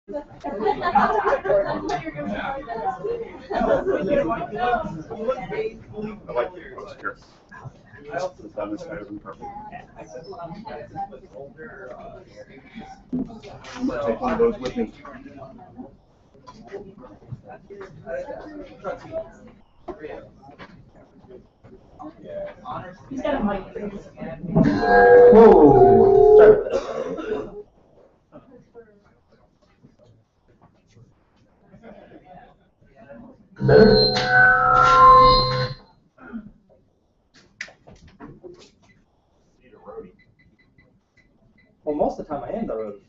like your poster. The dumbest guy in purple. Take one of those with me. He's got a mic. Whoa! Sorry about that. Better? Well, most of the time I am the roadie.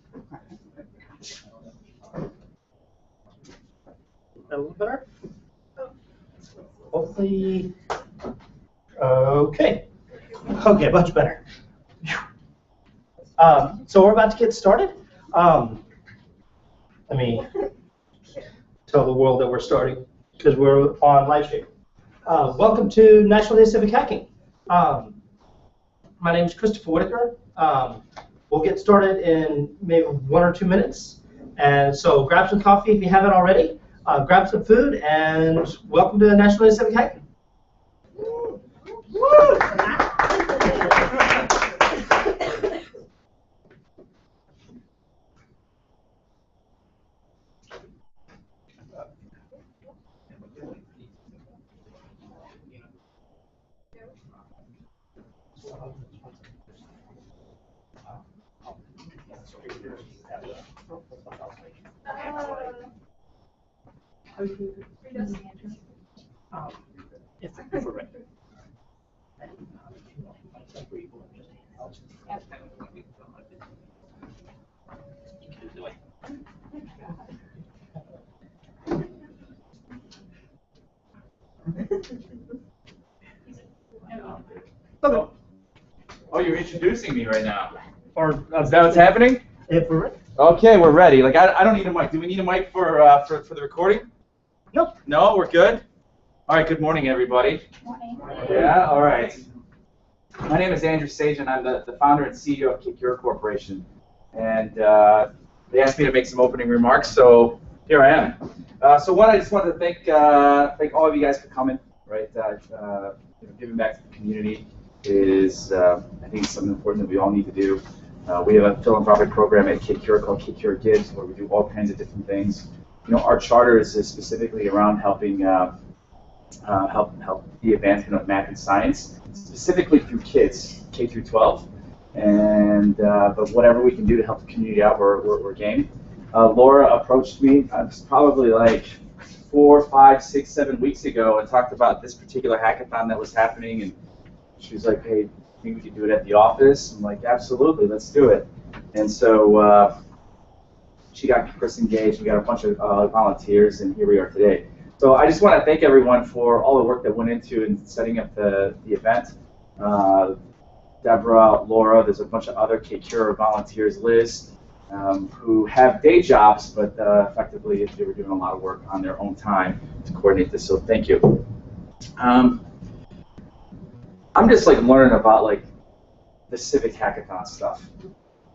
A little better? Hopefully. Okay. Okay, much better. So we're about to get started. Let me tell the world that we're starting because we're on Livestream. Welcome to National Day of Civic Hacking. My name is Christopher Whitaker. We'll get started in maybe 1 or 2 minutes. And so grab some coffee if you haven't already. Grab some food, and welcome to National Day of Civic Hacking. Woo! If we're ready. Oh, you're introducing me right now. Or Is that what's happening? if we're ready. Okay, we're ready. Like I don't need a mic. Do we need a mic for the recording? Nope. No, we're good. All right. Good morning, everybody. Morning. Yeah. All right. My name is Andrew Sage, and I'm the founder and CEO of Kikura Corporation. And they asked me to make some opening remarks, so here I am. So one, I just wanted to thank all of you guys for coming. Right. Giving back to the community is, I think, something important that we all need to do. We have a philanthropic program at Kikura called Kikura Gives, where we do all kinds of different things. Our charter is specifically around helping help the advancement of math and science, specifically through kids, K through 12. And but whatever we can do to help the community out, we're game. Laura approached me, probably like 4, 5, 6, 7 weeks ago, and talked about this particular hackathon that was happening, and she was like, "Hey, we could do it at the office." I'm like, "Absolutely, let's do it." And so she got Chris engaged. We got a bunch of volunteers, and here we are today. So I just want to thank everyone for all the work that went into in setting up the event. Deborah, Laura, there's a bunch of other Kikura volunteers, Liz, who have day jobs, but effectively they were doing a lot of work on their own time to coordinate this. So thank you. I'm just like learning about like the Civic hackathon stuff.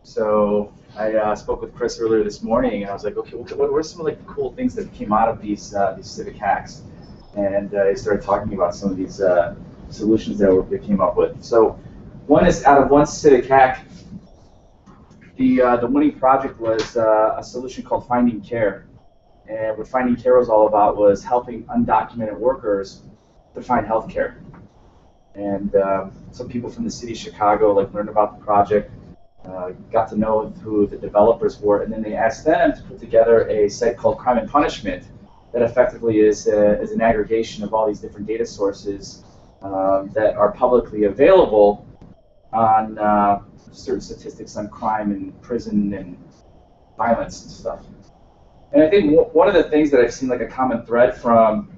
So I spoke with Chris earlier this morning, and I was like, okay, what were some of like the cool things that came out of these Civic hacks? And I started talking about some of these solutions that we came up with. So one is, out of one Civic hack, the winning project was a solution called Finding Care. And what Finding Care was all about was helping undocumented workers to find health care. And some people from the city of Chicago learned about the project, got to know who the developers were, and then they asked them to put together a site called Crime and Punishment that effectively is an aggregation of all these different data sources that are publicly available on certain statistics on crime and prison and violence and stuff. And I think one of the things that I've seen like a common thread from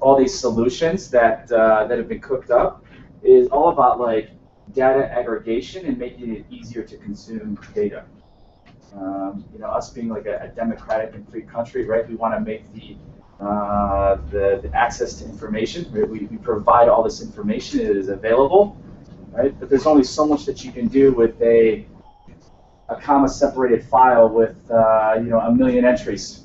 all these solutions that have been cooked up is all about like data aggregation and making it easier to consume data. Us being like a democratic and free country, right? We want to make the access to information. Right? We provide all this information; it is available, right? But there's only so much that you can do with a a comma-separated file with you know, 1 million entries,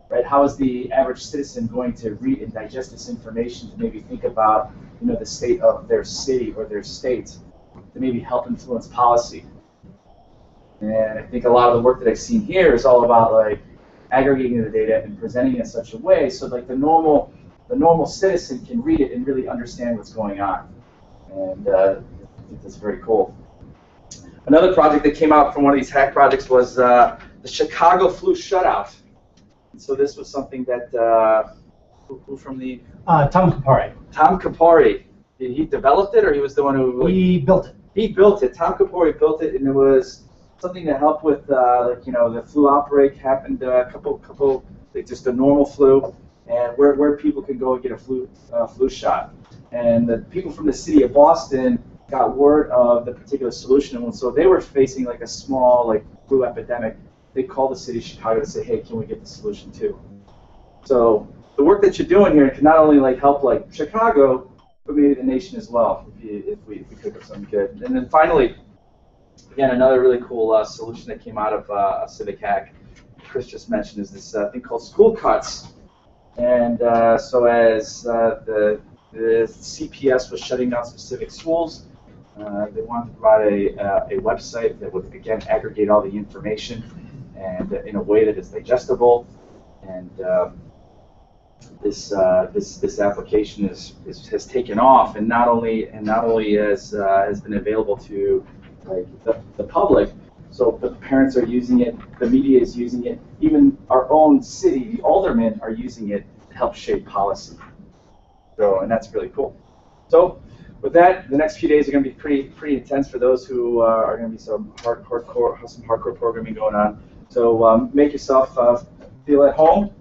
right? How is the average citizen going to read and digest this information to maybe think about, you know, the state of their city or their state, to maybe help influence policy? And I think a lot of the work that I've seen here is all about like aggregating the data and presenting it in such a way so like the normal citizen can read it and really understand what's going on. And I think that's very cool. Another project that came out from one of these hack projects was the Chicago flu shutout. And so this was something that who from the Tom Capari. Tom Capari. Did he developed it, or he was the one who? He built it. He built it. Tom Capari built it, and it was something to help with, like, you know, the flu outbreak happened a couple, like just a normal flu, and where people can go and get a flu shot. And the people from the city of Boston got word of the particular solution, and so they were facing like a small like flu epidemic. They called the city of Chicago to say, hey, can we get the solution too? So the work that you're doing here can not only like help like Chicago, but maybe the nation as well, if we could do something good. And then finally, again, another really cool solution that came out of a Civic hack, Chris just mentioned, is this thing called school cuts. And so as the CPS was shutting down specific schools, they wanted to provide a website that would, again, aggregate all the information and in a way that is digestible. And this application has taken off, and not only has been available to like the public, so the parents are using it, the media is using it, even our own city, the aldermen are using it to help shape policy. So, and that's really cool. So, with that, the next few days are going to be pretty intense for those who are going to be some hardcore programming going on. So make yourself feel at home.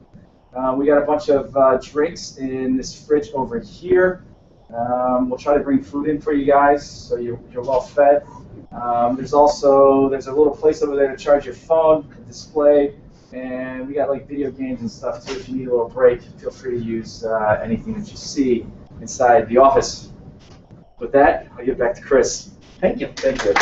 We got a bunch of drinks in this fridge over here. We'll try to bring food in for you guys so you're well fed. There's a little place over there to charge your phone, a display, and we got like video games and stuff too. If you need a little break, feel free to use anything that you see inside the office. With that, I'll give it back to Chris. Thank you. Thank you.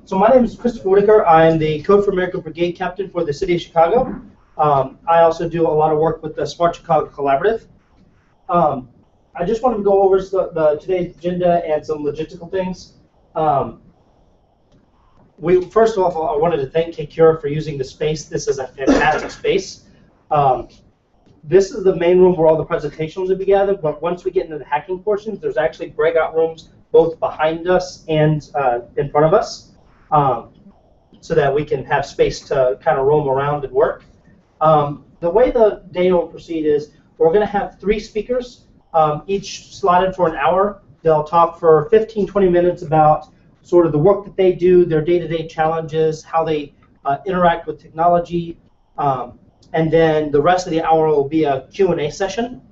So my name is Christopher Whitaker. I'm the Code for America Brigade Captain for the City of Chicago. I also do a lot of work with the Smart Chicago Collaborative. I just wanted to go over today's agenda and some logistical things. First of all, I wanted to thank KCure for using the space. This is a fantastic space. This is the main room where all the presentations will be gathered, but once we get into the hacking portions, there's actually breakout rooms both behind us and in front of us, so that we can have space to kind of roam around and work. The way the day will proceed is we're going to have 3 speakers, each slotted for an hour. They'll talk for 15-20 minutes about sort of the work that they do, their day-to-day challenges, how they interact with technology, and then the rest of the hour will be a Q&A session.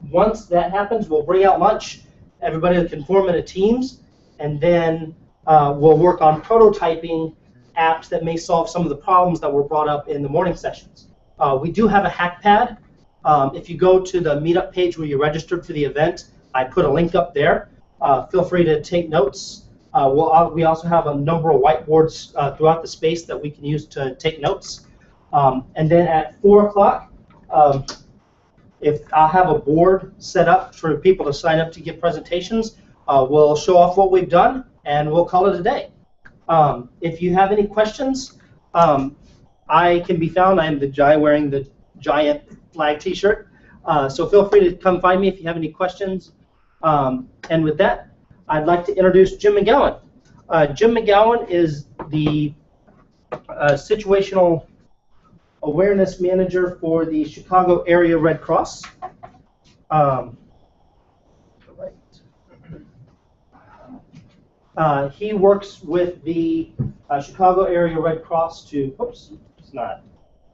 Once that happens, we'll bring out lunch. Everybody can form into teams, and then we'll work on prototyping apps that may solve some of the problems that were brought up in the morning sessions. We do have a hack pad. If you go to the meetup page where you registered for the event, I put a link up there. Feel free to take notes. We also have a number of whiteboards throughout the space that we can use to take notes. And then at 4 o'clock, if I'll have a board set up for people to sign up to give presentations, we'll show off what we've done, and we'll call it a day. If you have any questions, I can be found. I am the guy wearing the giant flag T-shirt. So feel free to come find me if you have any questions. And with that, I'd like to introduce Jim McGowan. Jim McGowan is the situational awareness manager for the Chicago Area Red Cross. He works with the Chicago Area Red Cross to, oops, it's not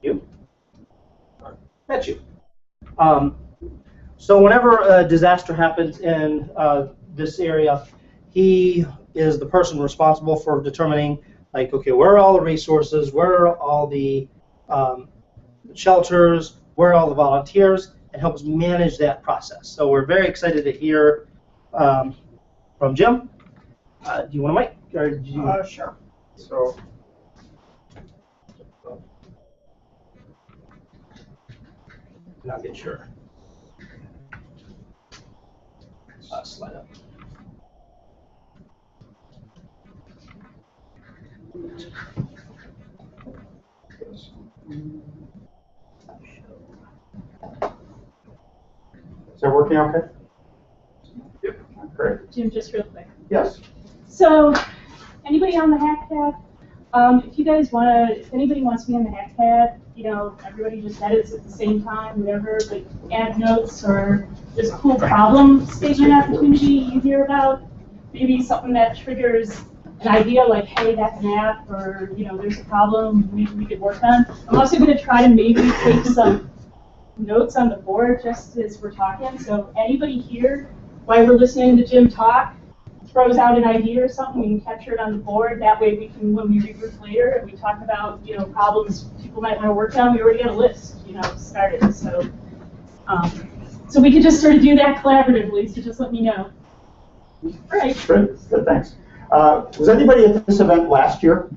you. That's you. So whenever a disaster happens in this area, he is the person responsible for determining, like, okay, where are all the resources, where are all the shelters, where are all the volunteers, and help us manage that process. So we're very excited to hear from Jim. Do you want to mic? Or do you... Sure. So, not get sure. Slide up. is that working okay? Yep. Great. Jim, just real quick. Yes. So, anybody on the HackPad? If you guys want to, if anybody wants to be on the HackPad, you know, everybody just edits at the same time, whatever, but add notes or just cool problem statement opportunity you hear about, maybe something that triggers an idea like, hey, that's an app, or, you know, there's a problem we could work on. I'm also going to try to maybe take some notes on the board just as we're talking. So anybody here, while we're listening to Jim talk, throws out an idea or something, we can capture it on the board. That way we can, when we regroup later and we talk about, you know, problems people might want to work on, we already got a list, you know, started. So, so we could just sort of do that collaboratively, so just let me know. All right. Good, thanks. Was anybody at this event last year?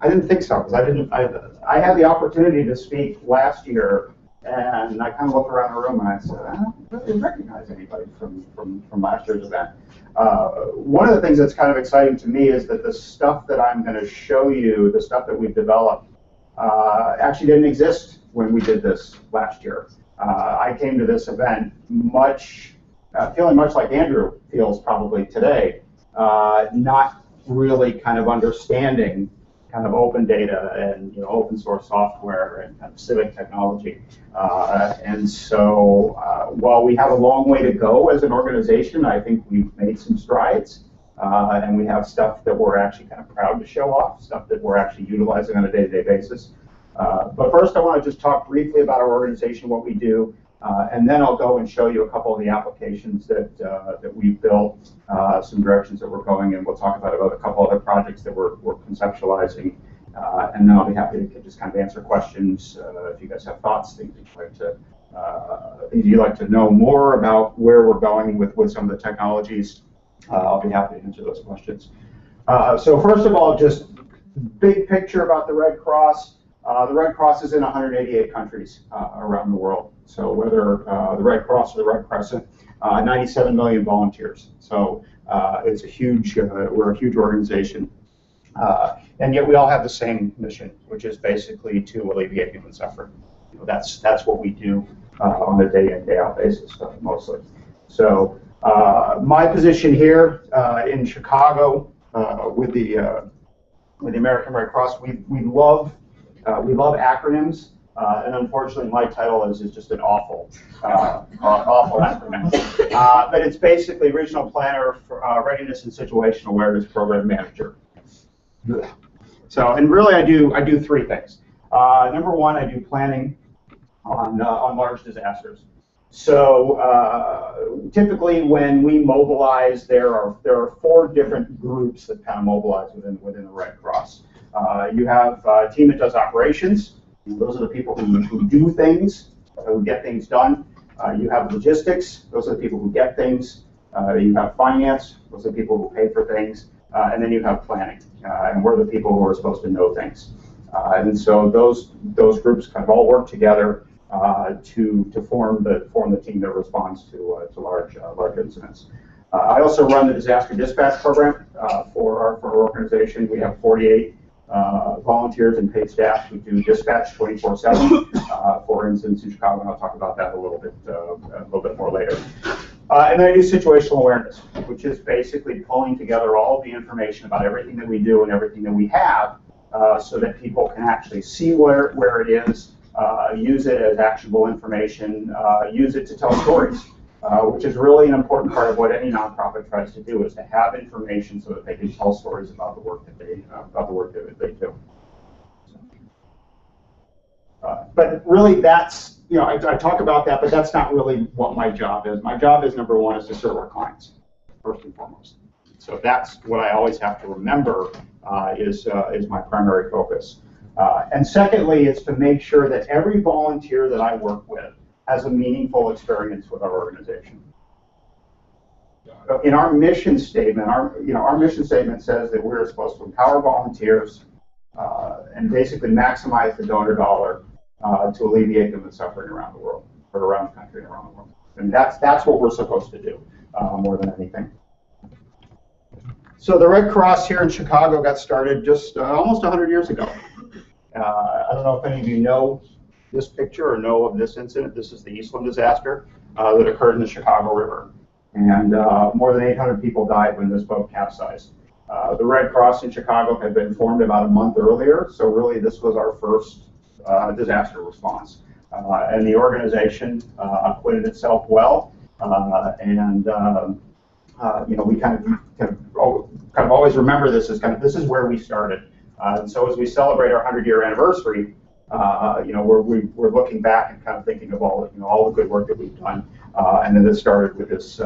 I didn't think so, because I had the opportunity to speak last year, and I kind of looked around the room and I said, I don't really recognize anybody from last year's event. One of the things that's kind of exciting to me is that the stuff that I'm going to show you, the stuff that we've developed, actually didn't exist when we did this last year. I came to this event feeling much like Andrew feels probably today, not really kind of understanding kind of open data and, you know, open source software and kind of civic technology. And so while we have a long way to go as an organization, I think we've made some strides. And we have stuff that we're actually kind of proud to show off, stuff that we're actually utilizing on a day-to-day basis. But first, I want to just talk briefly about our organization, what we do, and then I'll go and show you a couple of the applications that we've built, some directions that we're going in. We'll talk about a couple other projects that we're conceptualizing, and then I'll be happy to just kind of answer questions if you guys have thoughts, things you'd like to know more about where we're going with some of the technologies. I'll be happy to answer those questions. So first of all, just big picture about the Red Cross. The Red Cross is in 188 countries around the world. So whether the Red Cross or the Red Crescent, 97 million volunteers. So it's a huge, we're a huge organization. And yet we all have the same mission, which is basically to alleviate human suffering. You know, that's what we do on a day in, day out basis, mostly. So my position here in Chicago with the American Red Cross, we love acronyms, and unfortunately my title is just an awful acronym. But it's basically Regional Planner for Readiness and Situational Awareness Program Manager. So, and really I do three things. Number one, I do planning on large disasters. So typically when we mobilize, there are four different groups that kind of mobilize within the Red Cross. You have a team that does operations. Those are the people who do things, who get things done. You have logistics. Those are the people who get things. You have finance. Those are the people who pay for things. And then you have planning. And we're the people who are supposed to know things. And so those groups kind of all work together to form the team that responds to large incidents. I also run the disaster dispatch program for our organization. We have 48 volunteers and paid staff who do dispatch 24/7 for incidents in Chicago, and I'll talk about that a little bit more later. And then I do situational awareness, which is basically pulling together all the information about everything that we do and everything that we have, so that people can actually see where it is, use it as actionable information, use it to tell stories. Which is really an important part of what any nonprofit tries to do, is to have information so that they can tell stories about the work that they do. But really, that's, you know, I talk about that, but that's not really what my job is. My job is, number one, is to serve our clients first and foremost. So that's what I always have to remember is my primary focus. And secondly, it's to make sure that every volunteer that I work with has a meaningful experience with our organization. In our mission statement, our mission statement says that we're supposed to empower volunteers and basically maximize the donor dollar to alleviate the suffering around the world, or around the country and around the world. And that's what we're supposed to do more than anything. So the Red Cross here in Chicago got started just almost 100 years ago. I don't know if any of you know this picture or know of this incident. This is the Eastland disaster that occurred in the Chicago River. And more than 800 people died when this boat capsized. The Red Cross in Chicago had been formed about a month earlier, so really this was our first disaster response. And the organization acquitted itself well, we kind of always remember this as this is where we started. And so as we celebrate our 100-year anniversary, we're looking back and kind of thinking of all the good work that we've done, and then this started with this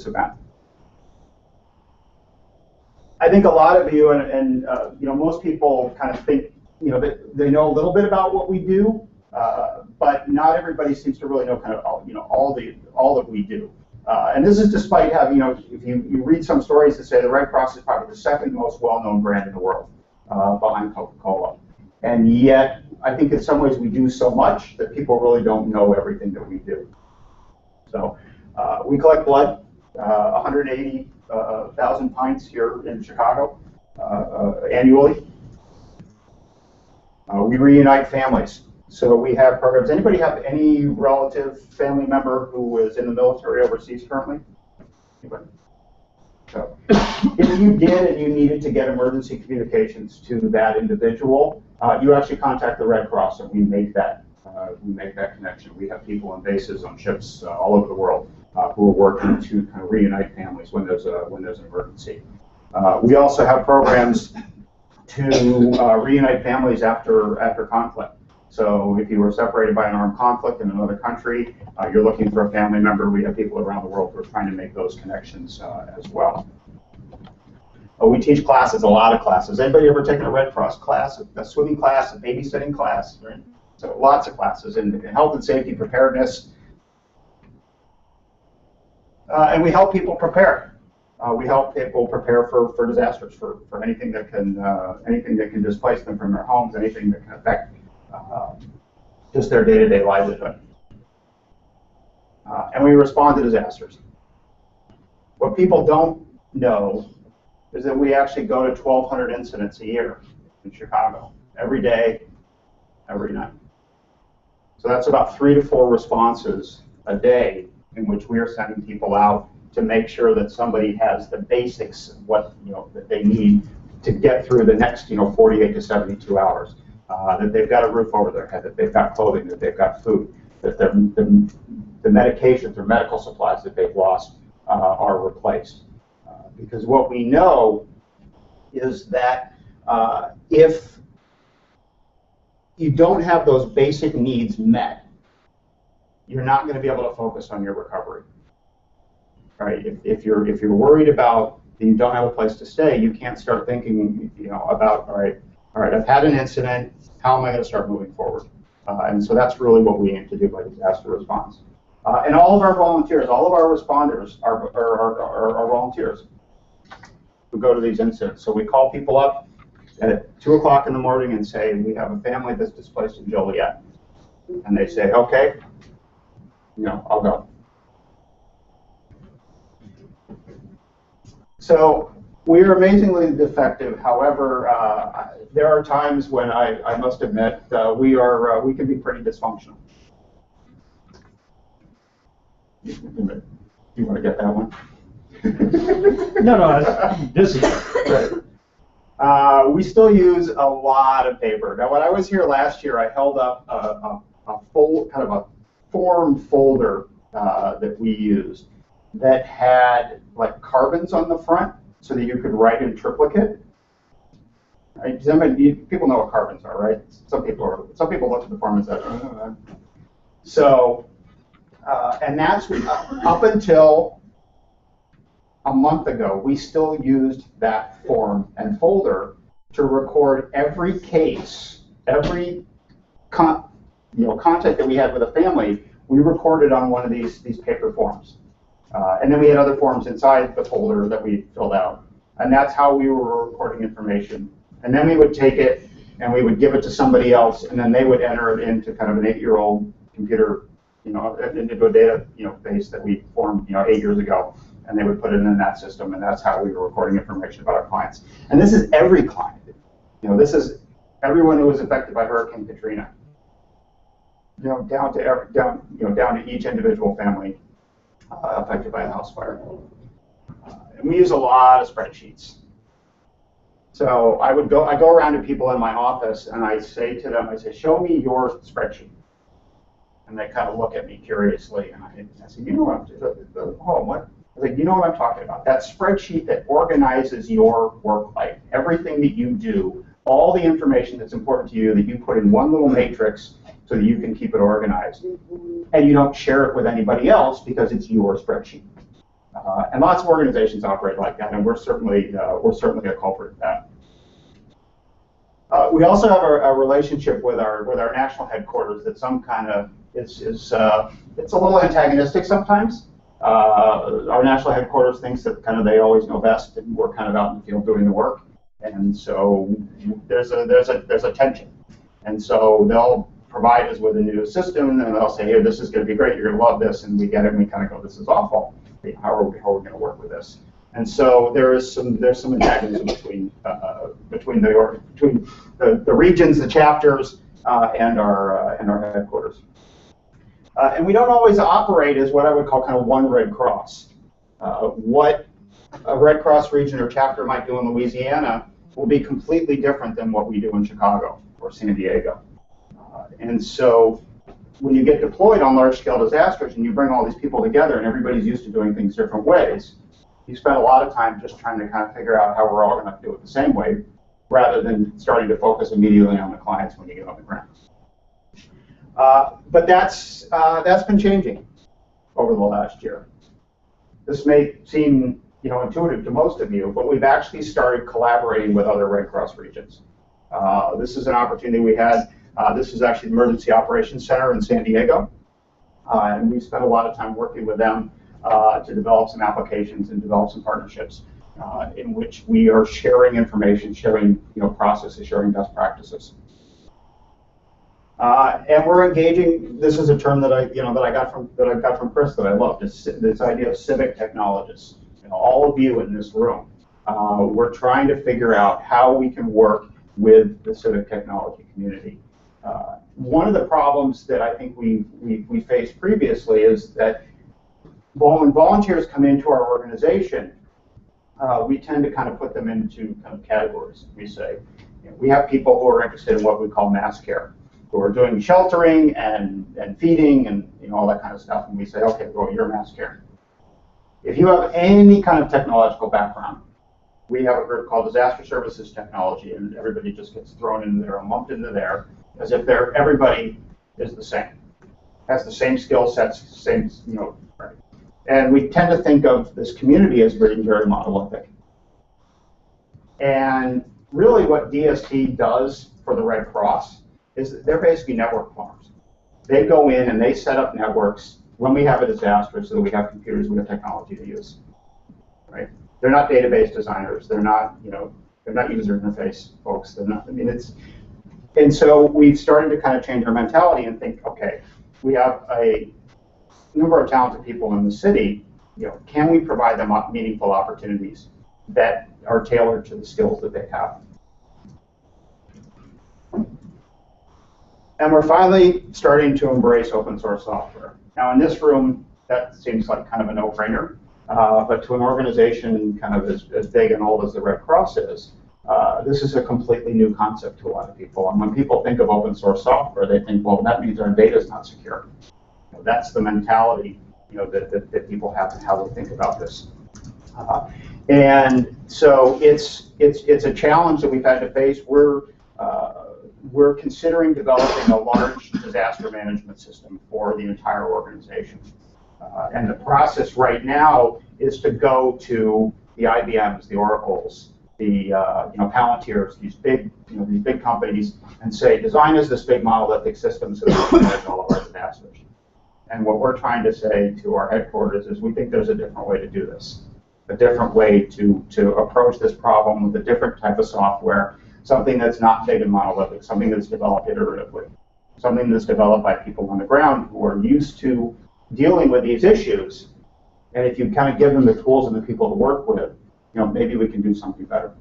event. I think a lot of you and most people kind of think that they know a little bit about what we do, but not everybody seems to really know all that we do. And this is despite having if you read some stories that say the Red Cross is probably the second most well-known brand in the world, behind Coca-Cola, and yet I think in some ways we do so much that people really don't know everything that we do. So we collect blood, 180,000 pints here in Chicago annually. We reunite families. So we have programs. Anybody have any relative, family member who is in the military overseas currently? Anybody? So if you did and you needed to get emergency communications to that individual, you actually contact the Red Cross and we make that connection. We have people on bases, on ships all over the world who are working to kind of reunite families when there's an emergency. We also have programs to reunite families after conflict. So if you were separated by an armed conflict in another country, you're looking for a family member, we have people around the world who are trying to make those connections as well. We teach classes, a lot of classes. Anybody ever taken a Red Cross class, a swimming class, a babysitting class? Right? So lots of classes in health and safety preparedness. And we help people prepare. We help people prepare for disasters, for anything that can displace them from their homes, anything that can affect just their day-to-day livelihood. And we respond to disasters. What people don't know is that we actually go to 1,200 incidents a year in Chicago, every day, every night. So that's about 3 to 4 responses a day in which we are sending people out to make sure that somebody has the basics of what that they need to get through the next 48 to 72 hours. That they've got a roof over their head, that they've got clothing, that they've got food, that the medications or medical supplies that they've lost are replaced. Because what we know is that if you don't have those basic needs met, you're not going to be able to focus on your recovery. Right? If you're worried about that you don't have a place to stay, you can't start thinking about all right, I've had an incident. How am I going to start moving forward? And so that's really what we aim to do by disaster response. And all of our volunteers, all of our responders are volunteers who go to these incidents. So we call people up at 2 o'clock in the morning and say, we have a family that's displaced in Joliet. And they say, okay, I'll go. So we are amazingly effective. However, there are times when I must admit we can be pretty dysfunctional. You want to get that one? No, this is right. We still use a lot of paper. Now, when I was here last year, I held up a form folder that we used that had like carbons on the front so that you could write in triplicate. Right? People know what carbons are, right? Some people look at the form and say, oh. So, and that's up until a month ago, we still used that form and folder to record every case every contact that we had with a family, we recorded on one of these paper forms. And then we had other forms inside the folder that we filled out. And that's how we were recording information. And then we would take it and we would give it to somebody else, and then they would enter it into kind of an 8-year-old computer, into a data base that we formed 8 years ago. And they would put it in that system, and that's how we were recording information about our clients. And this is every client. This is everyone who was affected by Hurricane Katrina. Down to each individual family affected by a house fire. And we use a lot of spreadsheets. So I go around to people in my office and I say to them, show me your spreadsheet. And they kind of look at me curiously, and I say, you know what? What? I was like, you know what I'm talking about? That spreadsheet that organizes your work life, everything that you do, all the information that's important to you that you put in one little matrix so that you can keep it organized. And you don't share it with anybody else because it's your spreadsheet. And lots of organizations operate like that, and we're certainly a culprit of that. We also have a relationship with our national headquarters that some kind of it's a little antagonistic sometimes. Our national headquarters thinks that kind of they always know best, and we're kind of out in the field doing the work, and so there's a tension, and so they'll provide us with a new system, and they'll say, here, this is going to be great, you're going to love this, and we get it, and we kind of go, this is awful. How are we going to work with this? And so there's some antagonism between the regions, the chapters, and our headquarters. And we don't always operate as what I would call kind of one Red Cross. What a Red Cross region or chapter might do in Louisiana will be completely different than what we do in Chicago or San Diego. And so when you get deployed on large-scale disasters and you bring all these people together and everybody's used to doing things different ways, you spend a lot of time just trying to kind of figure out how we're all going to do it the same way, rather than starting to focus immediately on the clients when you get on the ground. But that's been changing over the last year. This may seem intuitive to most of you, but we've actually started collaborating with other Red Cross regions. This is an opportunity we had. This is actually the Emergency Operations Center in San Diego, and we spent a lot of time working with them to develop some applications and develop some partnerships in which we are sharing information, sharing processes, sharing best practices. And we're engaging. This is a term that I got from Chris that I love. This idea of civic technologists. All of you in this room, we're trying to figure out how we can work with the civic technology community. One of the problems that I think we faced previously is that when volunteers come into our organization, we tend to kind of put them into kind of categories. We say, we have people who are interested in what we call mass care, who are doing sheltering and feeding and all that kind of stuff, and we say, okay, well, you're mass care. If you have any kind of technological background, we have a group called Disaster Services Technology, and everybody just gets thrown into there and lumped into there as if everybody is the same, has the same skill sets, same, right. And we tend to think of this community as being very monolithic. And really what DST does for the Red Cross is they're basically network farms. They go in and they set up networks when we have a disaster so that we have computers, we have technology to use, right? They're not database designers. They're not, they're not user interface folks. They're not, and so we've started to kind of change our mentality and think, okay, we have a number of talented people in the city, can we provide them meaningful opportunities that are tailored to the skills that they have? And we're finally starting to embrace open source software. Now in this room, that seems like kind of a no-brainer, but to an organization kind of as big and old as the Red Cross is, this is a completely new concept to a lot of people. And when people think of open source software, they think, well, that means our data is not secure. That's the mentality that people have and how they think about this. And so it's a challenge that we've had to face. We're considering developing a large disaster management system for the entire organization. And the process right now is to go to the IBMs, the Oracles, the Palantirs, these big companies, and say, design us this big monolithic system so that we can manage all of our disasters. And what we're trying to say to our headquarters is we think there's a different way to do this, a different way to approach this problem with a different type of software, something that's not big and monolithic, something that's developed iteratively, something that's developed by people on the ground who are used to dealing with these issues. And if you kind of give them the tools and the people to work with, maybe we can do something better.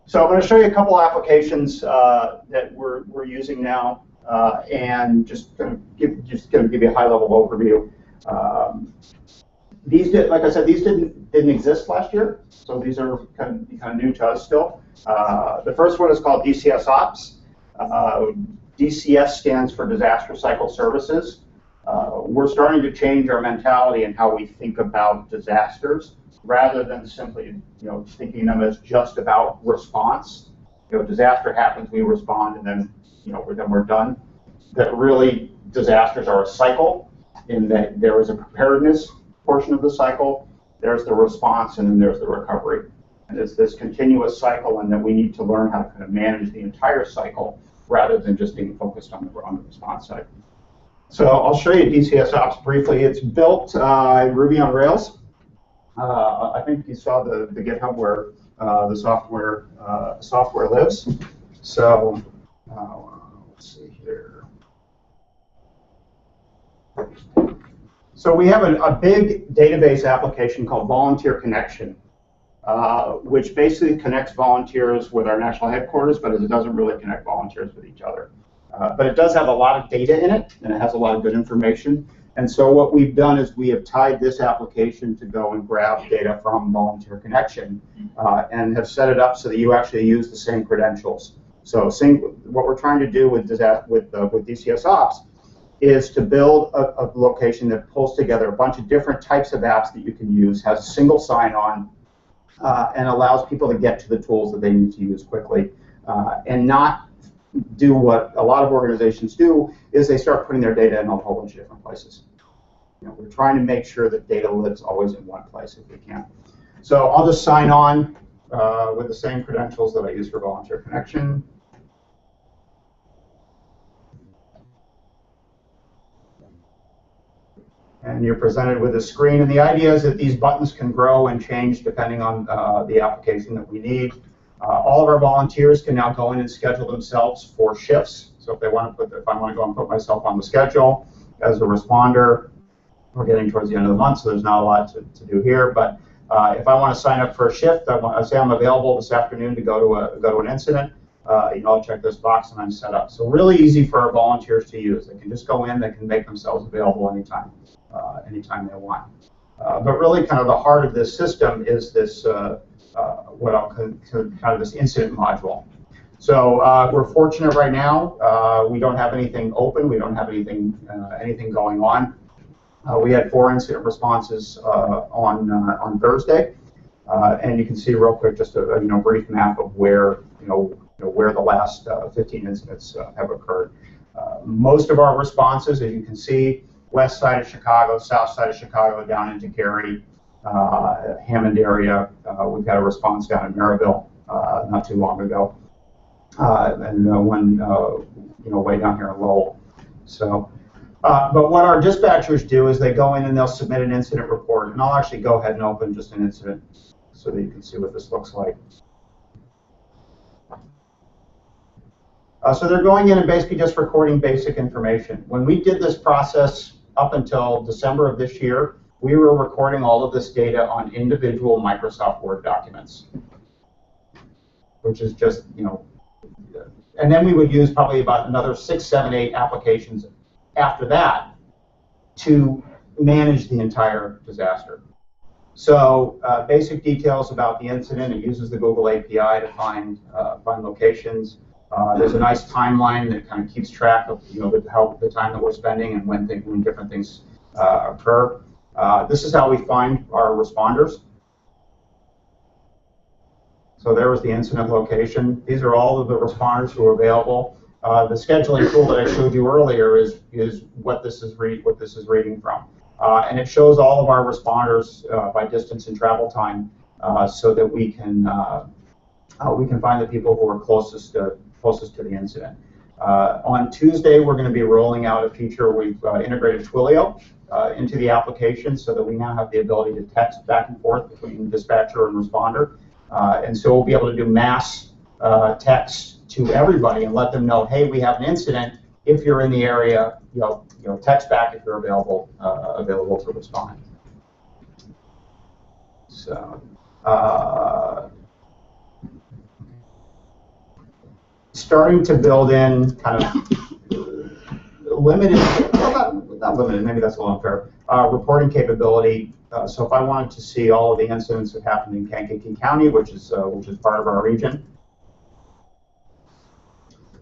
So I'm going to show you a couple applications that we're using now, and just going to give you a high-level overview. Like I said, these didn't exist last year, so these are kind of new to us still. The first one is called DCS Ops. DCS stands for Disaster Cycle Services. We're starting to change our mentality and how we think about disasters, rather than simply, thinking them as just about response. Disaster happens, we respond, and then, we're done. That really, disasters are a cycle, in that there is a preparedness portion of the cycle, there's the response, and then there's the recovery. And it's this continuous cycle, and that we need to learn how to kind of manage the entire cycle, rather than just being focused on the response side. So I'll show you DCS Ops briefly. It's built in Ruby on Rails. I think you saw the GitHub where the software lives. So let's see here. So we have a big database application called Volunteer Connection, which basically connects volunteers with our national headquarters, but it doesn't really connect volunteers with each other. But it does have a lot of data in it, and it has a lot of good information. And so what we've done is we have tied this application to go and grab data from Volunteer Connection, and have set it up so that you actually use the same credentials. So what we're trying to do with DCS Ops is to build a location that pulls together a bunch of different types of apps that you can use, has a single sign-on, and allows people to get to the tools that they need to use quickly, and not do what a lot of organizations do, is they start putting their data in a whole bunch of different places. We're trying to make sure that data lives always in one place if we can. So I'll just sign on with the same credentials that I use for Volunteer Connection. And you're presented with a screen, and the idea is that these buttons can grow and change depending on the application that we need. All of our volunteers can now go in and schedule themselves for shifts. So if I want to go and put myself on the schedule as a responder, we're getting towards the end of the month, so there's not a lot to do here. But if I want to sign up for a shift, I say I'm available this afternoon to go to an incident. I'll check this box and I'm set up. So really easy for our volunteers to use. They can just go in, they can make themselves available anytime they want. But really, kind of the heart of this system is this what I'll kind of this incident module. So we're fortunate right now. We don't have anything open. We don't have anything going on. We had 4 incident responses on Thursday, and you can see real quick just a brief map of where where the last 15 incidents have occurred. Most of our responses, as you can see, west side of Chicago, south side of Chicago, down into Gary, Hammond area. We've got a response down in Maryville not too long ago, and one way down here in Lowell. So, but what our dispatchers do is they go in and they'll submit an incident report, and I'll actually go ahead and open just an incident so that you can see what this looks like. So they're going in and basically just recording basic information. When we did this process up until December of this year, we were recording all of this data on individual Microsoft Word documents, which is just, and then we would use probably about another 6, 7, 8 applications after that to manage the entire disaster. So basic details about the incident. It uses the Google API to find locations. There's a nice timeline that kind of keeps track of the time that we're spending and when different things occur. This is how we find our responders. So there was the incident location. These are all of the responders who are available. The scheduling tool that I showed you earlier is what this is reading from, and it shows all of our responders by distance and travel time so that we can find the people who are closest to the incident. On Tuesday, we're going to be rolling out a feature. We've integrated Twilio into the application so that we now have the ability to text back and forth between dispatcher and responder. And so we'll be able to do mass text to everybody and let them know, hey, we have an incident. If you're in the area, text back if you're available to respond. So. Starting to build in kind of limited, well, not limited, maybe that's a little unfair, reporting capability. So if I wanted to see all of the incidents that happened in Kankakee County, which is part of our region,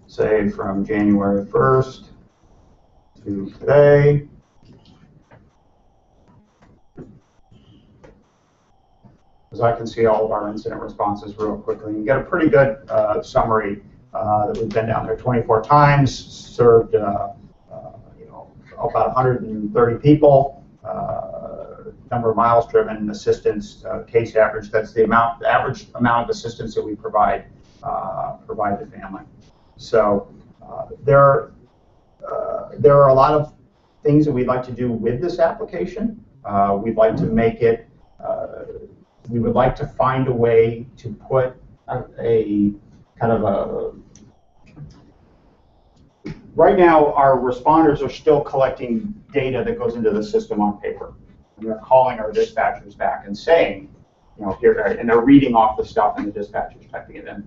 say from January 1st to today, because I can see all of our incident responses real quickly and get a pretty good summary that we've been down there 24 times, served about 130 people, number of miles driven, assistance, case average. That's the average amount of assistance that we provide the family. So there are a lot of things that we'd like to do with this application. We'd like to make it. We would like to find a way to put a kind of a. Right now, our responders are still collecting data that goes into the system on paper. And they're calling our dispatchers back and saying, here, and they're reading off the stuff, and the dispatcher's typing it in.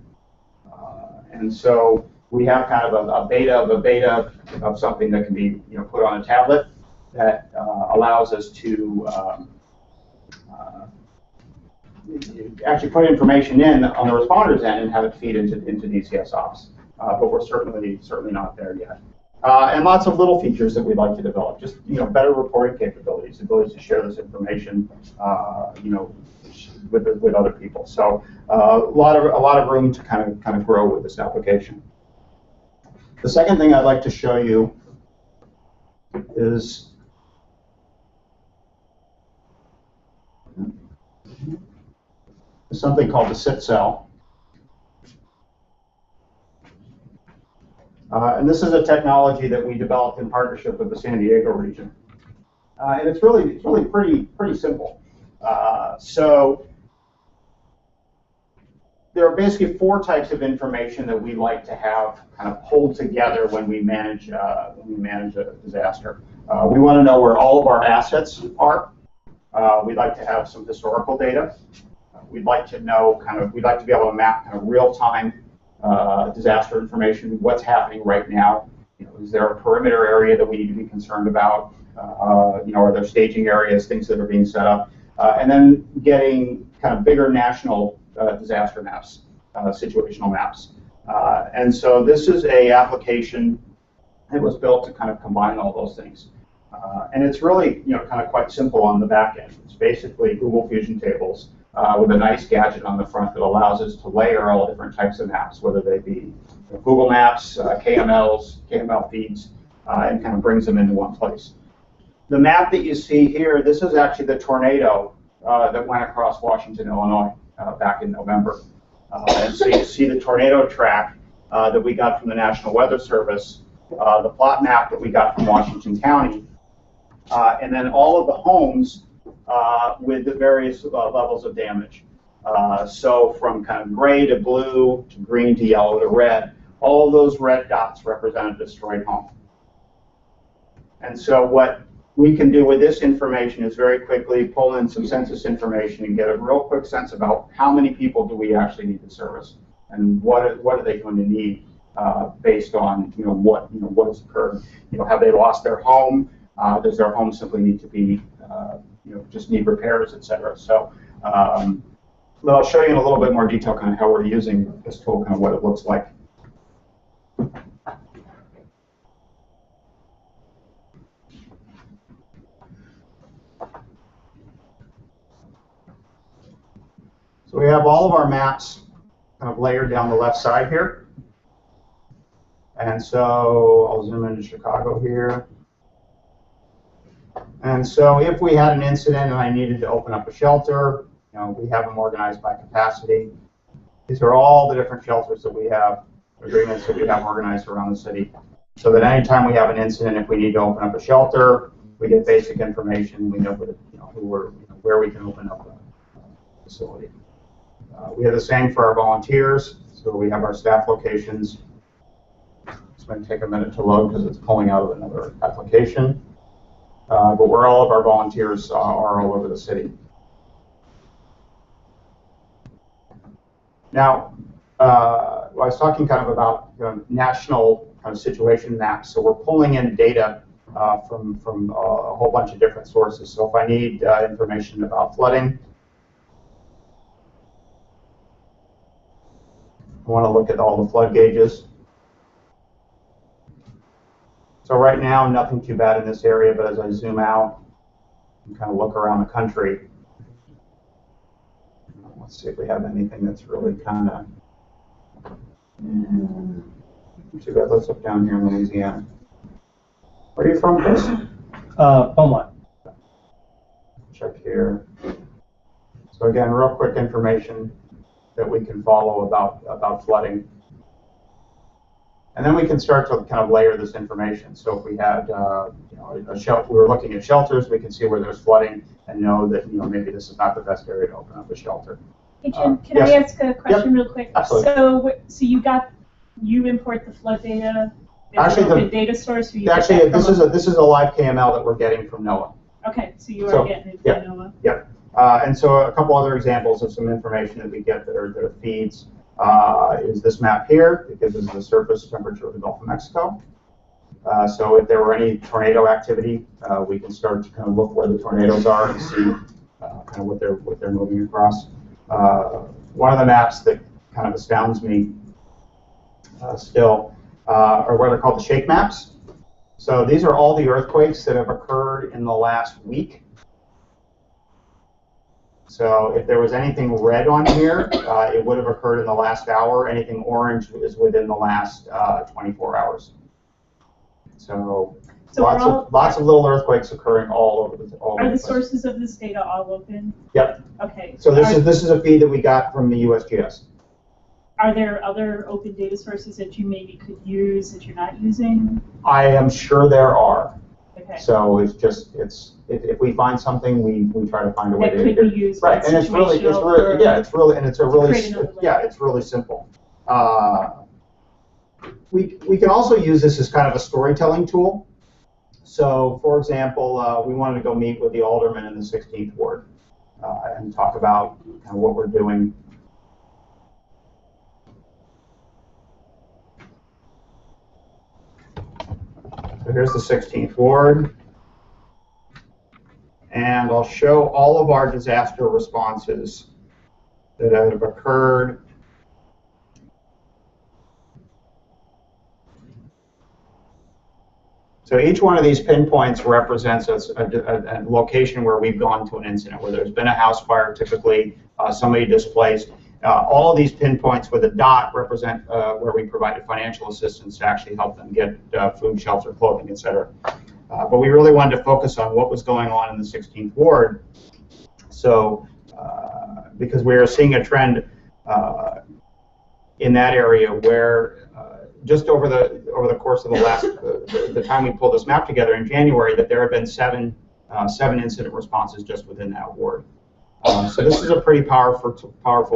And so we have kind of a beta of something that can be put on a tablet that allows us to actually put information in on the responders end and have it feed into DCS Ops. But we're certainly not there yet. And lots of little features that we'd like to develop. Just better reporting capabilities, ability to share this information, with other people. So a lot of room to kind of grow with this application. The second thing I'd like to show you is something called the SIT cell. And this is a technology that we developed in partnership with the San Diego region. And it's really pretty simple. So there are basically 4 types of information that we like to have kind of pulled together when we manage a disaster. We want to know where all of our assets are. We'd like to have some historical data. We'd like to know we'd like to be able to map kind of real-time disaster information, what's happening right now. Is there a perimeter area that we need to be concerned about? Are there staging areas, things that are being set up? And then getting kind of bigger national disaster maps, situational maps. And so this is a application that was built to kind of combine all those things. And it's really kind of quite simple on the back end. It's basically Google Fusion tables with a nice gadget on the front that allows us to layer all different types of maps, whether they be Google Maps, KMLs, KML feeds, and kind of brings them into one place. The map that you see here, this is actually the tornado that went across Washington, Illinois back in November. And so you see the tornado track that we got from the National Weather Service, the plot map that we got from Washington County, and then all of the homes with the various levels of damage. So from kind of gray to blue to green to yellow to red, all of those red dots represent a destroyed home. And so what we can do with this information is very quickly pull in some census information and get a real quick sense about how many people do we actually need to service and what are they going to need based on what has occurred. Have they lost their home? Does their home simply need to be just need repairs, etc. So I'll show you in a little bit more detail kind of how we're using this tool, kind of what it looks like. So we have all of our maps kind of layered down the left side here. And so I'll zoom into Chicago here. And so if we had an incident and I needed to open up a shelter, We have them organized by capacity. These are all the different shelters that we have, agreements that we have organized around the city. So that anytime we have an incident, if we need to open up a shelter, we get basic information. We know where we can open up a facility. We have the same for our volunteers. So we have our staff locations. It's going to take a minute to load because it's pulling out of another application. But where all of our volunteers are all over the city. Now, I was talking kind of about national kind of situation maps. So we're pulling in data from a whole bunch of different sources. So if I need information about flooding, I want to look at all the flood gauges. So right now, nothing too bad in this area, but as I zoom out and kind of look around the country, let's see if we have anything that's really kind of, too bad. Let's look down here in Louisiana. Where are you from, Chris? Beaumont. Check here. So again, real quick information that we can follow about flooding. And then we can start to kind of layer this information. So if we had, a shelter, we were looking at shelters, we can see where there's flooding and know that, maybe this is not the best area to open up a shelter. Hey Jim, can yes. I ask a question real quick? Absolutely. So you import the flood data? Actually, the data source? Or you this is a live KML that we're getting from NOAA. Okay, so you are getting it from NOAA. Yeah. And so a couple other examples of some information that we get that are feeds is this map here. It gives us the surface temperature of the Gulf of Mexico. So if there were any tornado activity, we can start to kind of look where the tornadoes are and see kind of what they're moving across. One of the maps that kind of astounds me still are what are called the shake maps. So these are all the earthquakes that have occurred in the last week. So if there was anything red on here, it would have occurred in the last hour. Anything orange is within the last 24 hours. So lots of little earthquakes occurring all over the place. Are the sources of this data all open? Yep. Okay. So this is a feed that we got from the USGS. Are there other open data sources that you maybe could use that you're not using? I am sure there are. Okay. So if we find something, we try to find a way that to could be used. Right, and it's really simple. We can also use this as kind of a storytelling tool. So, for example, we wanted to go meet with the alderman in the 16th ward and talk about kind of what we're doing. So here's the 16th ward. And I'll show all of our disaster responses that have occurred. So each one of these pinpoints represents a location where we've gone to an incident, where there's been a house fire, typically somebody displaced. All of these pinpoints with a dot represent where we provided financial assistance to actually help them get food, shelter, clothing, etc. But we really wanted to focus on what was going on in the 16th ward. So, because we are seeing a trend in that area where just over the course of the last the time we pulled this map together in January, that there have been seven incident responses just within that ward. So this is a pretty powerful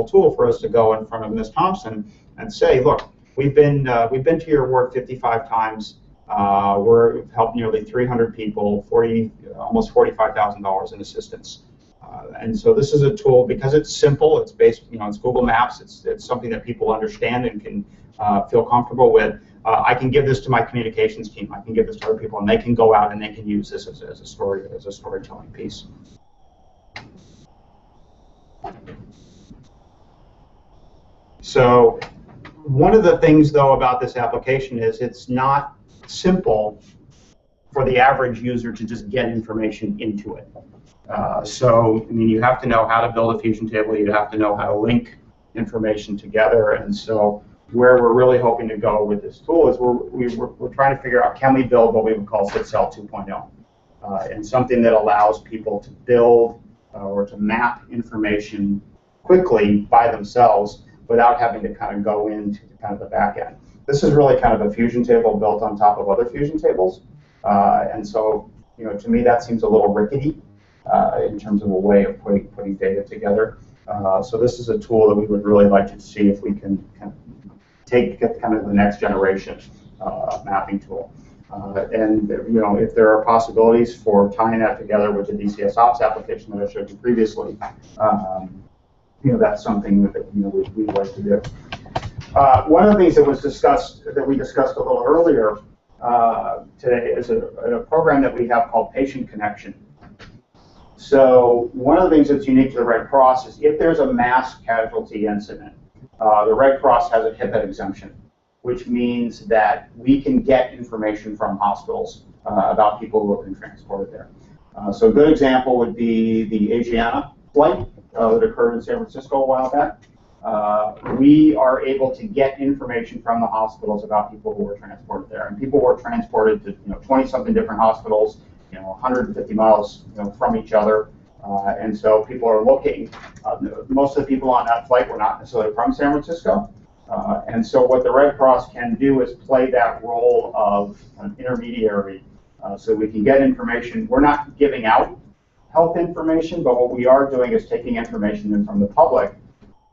tool for us to go in front of Ms. Thompson and say, look, we've been to your ward 55 times. We've helped nearly 300 people, almost $45,000 in assistance. And so this is a tool, because it's simple, it's based, it's Google Maps, it's something that people understand and can feel comfortable with. I can give this to my communications team, I can give this to other people, and they can go out and they can use this as a storytelling piece. So one of the things, though, about this application is it's not simple for the average user to just get information into it. So, I mean, you have to know how to build a fusion table, you have to know how to link information together, and so where we're really hoping to go with this tool is we're trying to figure out, can we build what we would call SITCEL 2.0, and something that allows people to build or to map information quickly by themselves without having to kind of go into kind of the back end. This is really kind of a fusion table built on top of other fusion tables. And so, to me, that seems a little rickety in terms of a way of putting data together. So this is a tool that we would really like to see if we can kind of get kind of the next generation mapping tool. And if there are possibilities for tying that together with the DCS Ops application that I showed you previously, that's something that we'd like to do. One of the things that we discussed a little earlier today is a program that we have called Patient Connection. So one of the things that's unique to the Red Cross is if there's a mass casualty incident, the Red Cross has a HIPAA exemption, which means that we can get information from hospitals about people who have been transported there. So a good example would be the Asiana flight that occurred in San Francisco a while back. We are able to get information from the hospitals about people who were transported there. And people were transported to 20-something different hospitals, 150 miles from each other. And so people are looking. Most of the people on that flight were not necessarily from San Francisco. And so what the Red Cross can do is play that role of an intermediary so we can get information. We're not giving out health information, but what we are doing is taking information in from the public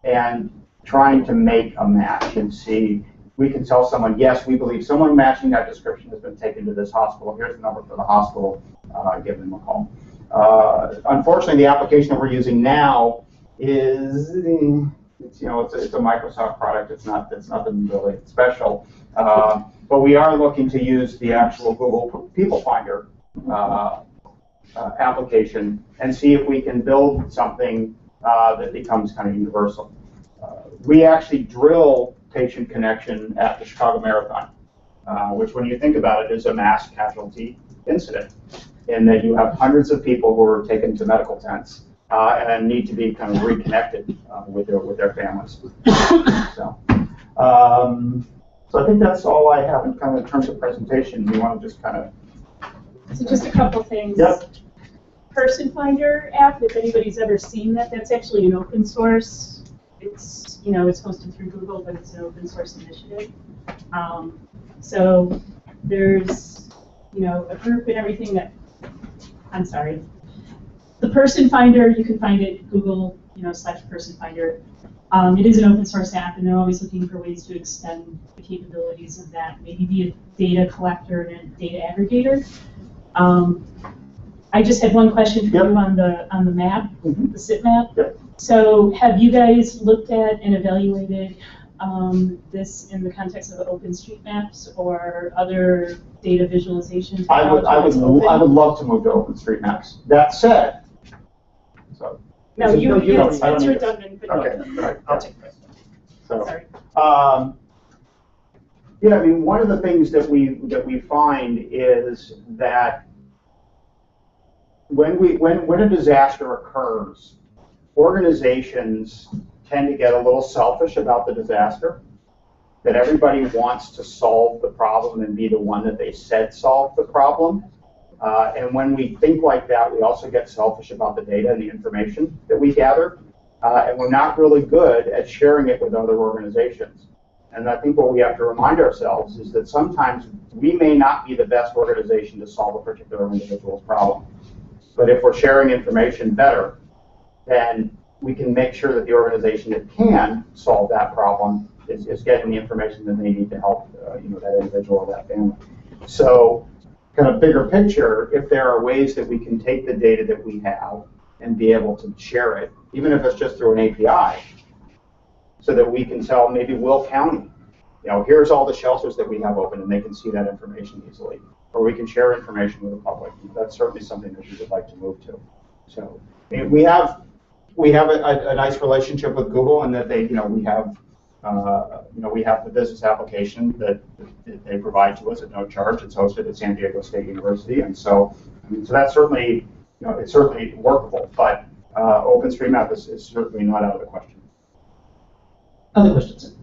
and trying to make a match and see. We can tell someone, yes, we believe someone matching that description has been taken to this hospital. Here's the number for the hospital. Give them a call. Unfortunately, the application that we're using now is it's a Microsoft product. It's nothing really special. But we are looking to use the actual Google People Finder application and see if we can build something that becomes kind of universal. We actually drill Patient Connection at the Chicago Marathon, which when you think about it is a mass casualty incident, in that you have hundreds of people who are taken to medical tents and need to be kind of reconnected with their families. So I think that's all I have in kind of in terms of presentation. You want to just kind of... So just a couple things. Yep. Person Finder app, if anybody's ever seen that, that's actually an open source. It's it's hosted through Google, but it's an open source initiative. So there's a group and everything that. I'm sorry. The Person Finder, you can find it Google /Person Finder. It is an open source app, and they're always looking for ways to extend the capabilities of that. Maybe be a data collector and a data aggregator. I just had one question for you on the map, the SIT map. Yep. So have you guys looked at and evaluated this in the context of OpenStreetMaps or other data visualization? I would love to move to OpenStreetMaps. That said, so no, it's need redundant. But okay, right. I'll take it. So, sorry. Yeah, I mean, one of the things that we find is that when a disaster occurs, organizations tend to get a little selfish about the disaster, that everybody wants to solve the problem and be the one that they said solved the problem. And when we think like that, we also get selfish about the data and the information that we gather. And we're not really good at sharing it with other organizations. And I think what we have to remind ourselves is that sometimes we may not be the best organization to solve a particular individual's problem. But if we're sharing information better, then we can make sure that the organization that can solve that problem is getting the information that they need to help that individual or that family. So kind of bigger picture, if there are ways that we can take the data that we have and be able to share it, even if it's just through an API, so that we can tell maybe Will County, here's all the shelters that we have open, and they can see that information easily. Or we can share information with the public. That's certainly something that we would like to move to. So we have a nice relationship with Google, and that we have the business application that they provide to us at no charge. It's hosted at San Diego State University, and so that's certainly it's certainly workable. But OpenStreetMap is certainly not out of the question. Other questions?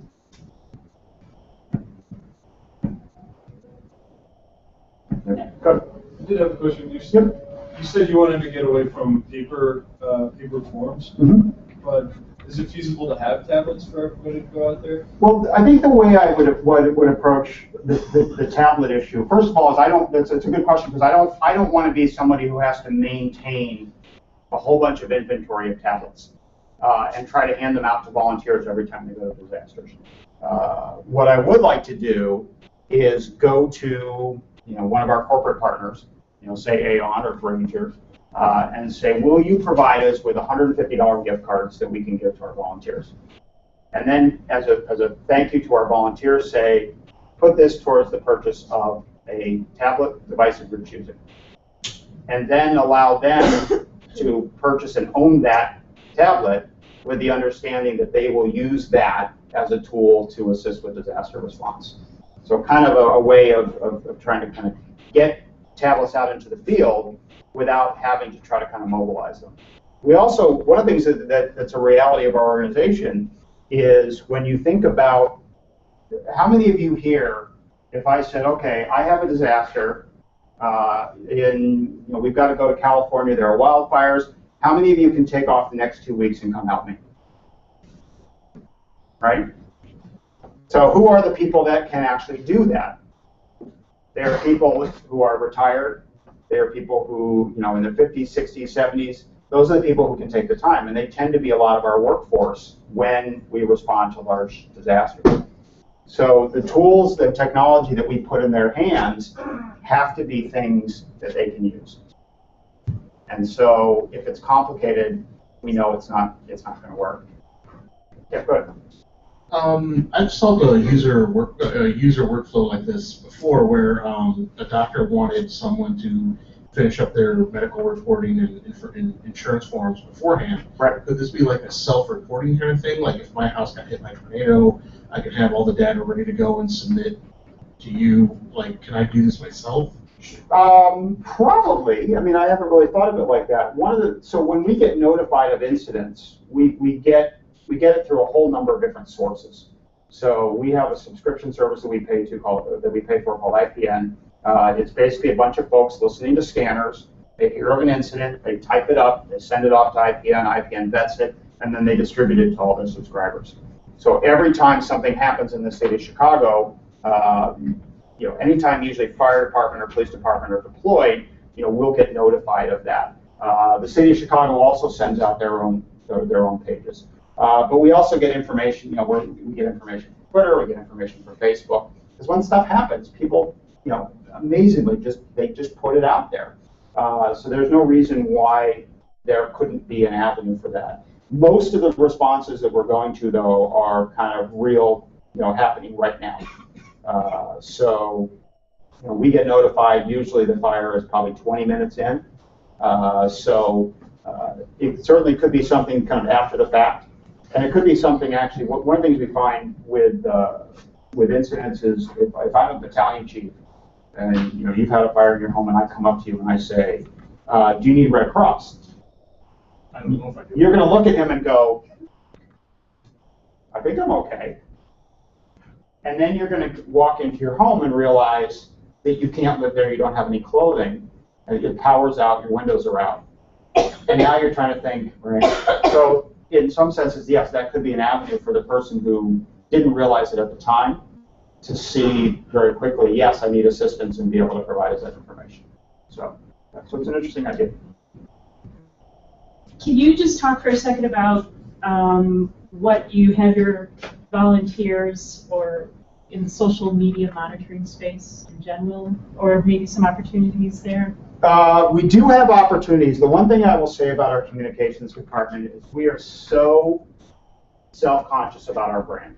Good. I did have a question. You said You said you wanted to get away from paper forms, but is it feasible to have tablets for everybody to go out there? Well, I think the way I would approach the tablet issue, first of all, is it's a good question, because I don't want to be somebody who has to maintain a whole bunch of inventory of tablets and try to hand them out to volunteers every time they go to disasters. What I would like to do is go to one of our corporate partners, say Aon or Grainger, and say, will you provide us with $150 gift cards that we can give to our volunteers? And then as a thank you to our volunteers, say, put this towards the purchase of a tablet device of your choosing. And then allow them to purchase and own that tablet with the understanding that they will use that as a tool to assist with disaster response. So kind of a way of trying to kind of get tablets out into the field without having to try to kind of mobilize them. We also, one of the things that's a reality of our organization is when you think about, how many of you here, if I said, okay, I have a disaster, we've got to go to California, there are wildfires, how many of you can take off the next 2 weeks and come help me? Right? So who are the people that can actually do that? There are people who are retired. There are people who, in their 50s, 60s, 70s. Those are the people who can take the time, and they tend to be a lot of our workforce when we respond to large disasters. So the tools, the technology that we put in their hands have to be things that they can use. And so if it's complicated, we know it's not going to work. Yeah, go ahead. I've solved a user workflow like this before, where a doctor wanted someone to finish up their medical reporting and insurance forms beforehand. Right. Could this be like a self-reporting kind of thing? Like if my house got hit by a tornado, I could have all the data ready to go and submit to you. Like, can I do this myself? Probably. I mean, I haven't really thought of it like that. So when we get notified of incidents, we get it through a whole number of different sources. So we have a subscription service that we pay for called IPN. It's basically a bunch of folks listening to scanners. They hear of an incident, they type it up, they send it off to IPN, IPN vets it, and then they distribute it to all their subscribers. So every time something happens in the city of Chicago, anytime usually fire department or police department are deployed, we'll get notified of that. The city of Chicago also sends out their own pages. But we also get information, we get information from Twitter, we get information from Facebook. Because when stuff happens, people, amazingly, they just put it out there. So there's no reason why there couldn't be an avenue for that. Most of the responses that we're going to, though, are kind of real, happening right now. We get notified, usually the fire is probably 20 minutes in. It certainly could be something kind of after the fact. And it could be something actually, one of the things we find with incidents is if I'm a battalion chief and you've had a fire in your home and I come up to you and I say, do you need Red Cross? I don't know if I do. You're going to look at him and go, I think I'm okay. And then you're going to walk into your home and realize that you can't live there, you don't have any clothing, and your power's out, your windows are out. And now you're trying to think, right? So in some senses, yes, that could be an avenue for the person who didn't realize it at the time to see very quickly, yes, I need assistance, and be able to provide us that information. So it's an interesting idea. Can you just talk for a second about what you have your volunteers or in the social media monitoring space in general, or maybe some opportunities there? We do have opportunities. The one thing I will say about our communications department is we are so self-conscious about our brand.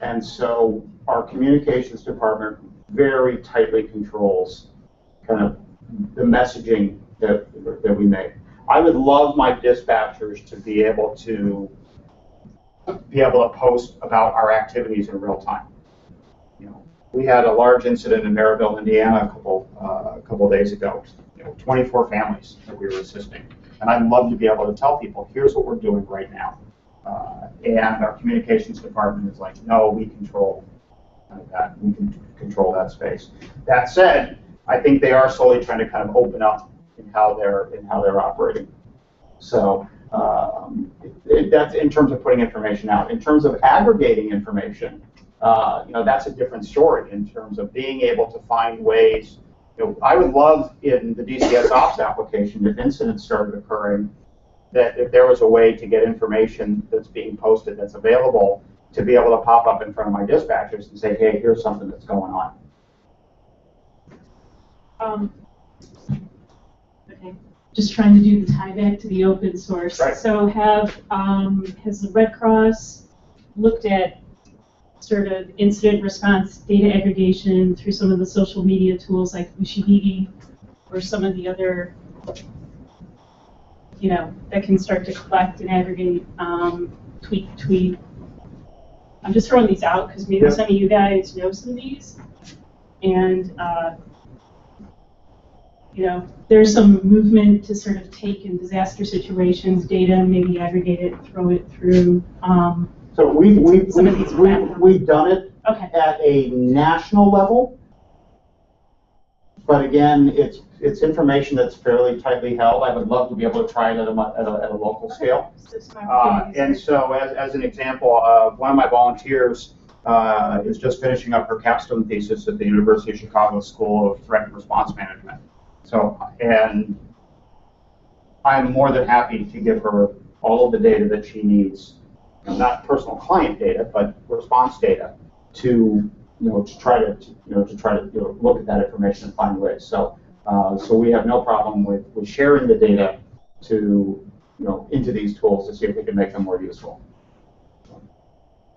And so our communications department very tightly controls kind of the messaging that we make. I would love my dispatchers to be able to post about our activities in real time. We had a large incident in Maryville, Indiana, a couple days ago. 24 families that we were assisting, and I'd love to be able to tell people, here's what we're doing right now. And our communications department is like, no, we control that. We can control that space. That said, I think they are slowly trying to kind of open up in how they're operating. So that's in terms of putting information out. In terms of aggregating information, that's a different story in terms of being able to find ways. I would love in the DCS Ops application, if incidents started occurring, that if there was a way to get information that's being posted that's available to be able to pop up in front of my dispatchers and say, hey, here's something that's going on. Okay. Just trying to do the tie back to the open source. Right. So has the Red Cross looked at sort of incident response data aggregation through some of the social media tools like Ushihigi or some of the other, that can start to collect and aggregate tweet to tweet? I'm just throwing these out because maybe some of you guys know some of these. And, there's some movement to sort of take in disaster situations data, maybe aggregate it, throw it through. So we've done it at a national level, but again, it's information that's fairly tightly held. I would love to be able to try it at a local scale. And so, as an example, one of my volunteers is just finishing up her capstone thesis at the University of Chicago School of Threat and Response Management. So, and I'm more than happy to give her all of the data that she needs, not personal client data, but response data, to try to look at that information and find ways. So, so we have no problem with sharing the data to into these tools to see if we can make them more useful.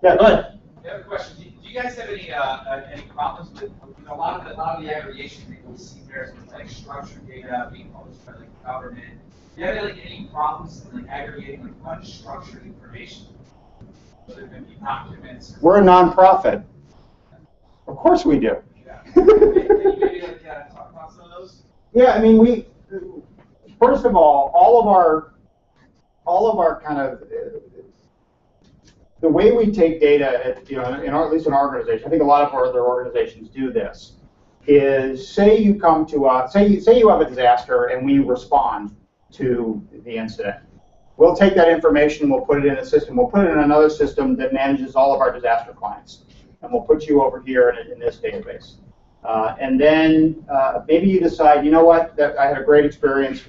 Yeah, go ahead. I have a question. Do you guys have any problems with a lot of the aggregation that we see there is like structured data being published by the government? Do you have any problems in aggregating unstructured information? Whether it be documents. We're a nonprofit. Of course we do. Yeah. Can you maybe talk about some of those? Yeah, I mean, first of all of our kind of the way we take data, at least in our organization, I think a lot of our other organizations do this, is say you come to us, say you have a disaster and we respond to the incident. We'll take that information, we'll put it in a system, we'll put it in another system that manages all of our disaster clients, and we'll put you over here in this database. And then maybe you decide, you know what, that I had a great experience,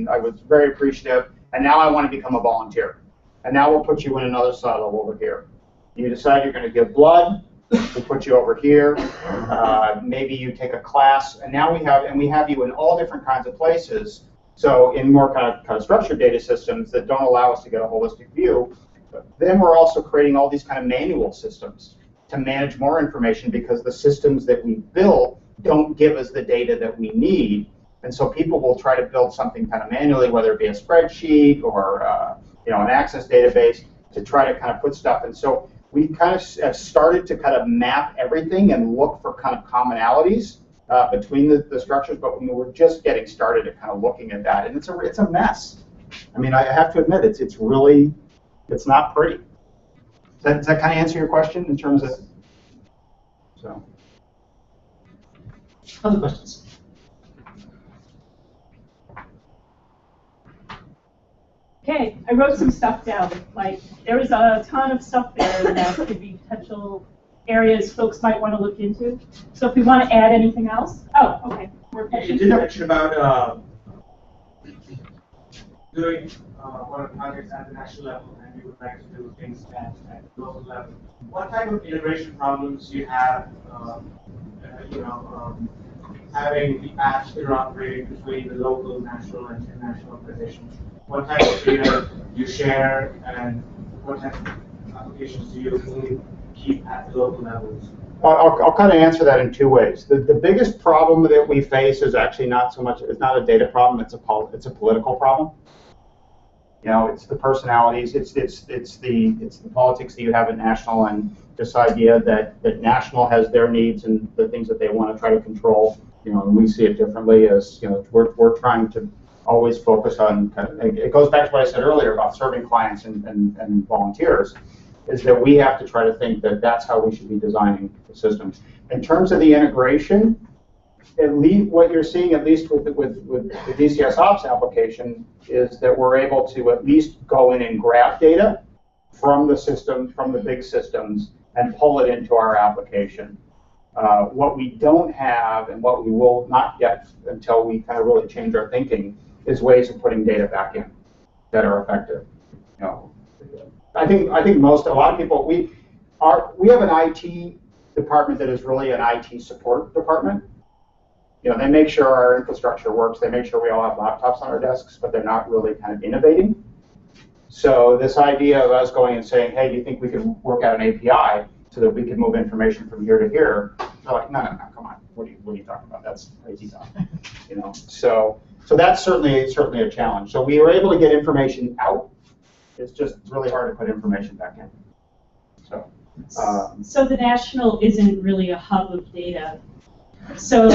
I was very appreciative, and now I want to become a volunteer. And now we'll put you in another silo over here. You decide you're going to give blood, we'll put you over here. Maybe you take a class, and now we have you in all different kinds of places. So in more kind of structured data systems that don't allow us to get a holistic view, then we're also creating all these kind of manual systems to manage more information because the systems that we build don't give us the data that we need. And so people will try to build something kind of manually, whether it be a spreadsheet or an Access database, to try to kind of put stuff. And so we kind of have started to kind of map everything and look for kind of commonalities between the structures, but when we're just getting started at kind of looking at that, and it's a mess. I mean, I have to admit, it's not pretty. Does that kind of answer your question in terms of? So. Other questions? Okay, I wrote some stuff down. Like, there was a ton of stuff there that could be potential areas folks might want to look into. So if we want to add anything else, okay. More You questions? did mention about doing one of the projects at the national level, and you would like to do things at the local level. What type of integration problems do you have? Having the apps interoperate between the local, national, and international organizations. What type of data you share, and what type of applications do you only keep at the local levels? I'll kind of answer that in two ways. The biggest problem that we face is actually not so much, it's not a data problem, it's a political problem. It's the personalities, it's the politics that you have at national, and this idea that national has their needs and the things that they want to try to control. And we see it differently as, we're trying to always focus on, it goes back to what I said earlier about serving clients and volunteers, is that we have to try to think that that's how we should be designing the systems. In terms of the integration, at least what you're seeing, at least with the DCS Ops application, is that we're able to at least go in and grab data from the system, from the big systems, and pull it into our application. What we don't have, and what we will not get until we kind of really change our thinking, is ways of putting data back in that are effective. You know, I think a lot of people, we have an IT department that is really an IT support department. You know, they make sure our infrastructure works. They make sure we all have laptops on our desks, but they're not really kind of innovating. So this idea of us going and saying, hey, do you think we could work out an API so that we could move information from here to here? They're like, no, come on. What are you talking about? That's crazy stuff. You know, so that's certainly a challenge. So we were able to get information out. It's just really hard to put information back in. So the national isn't really a hub of data. So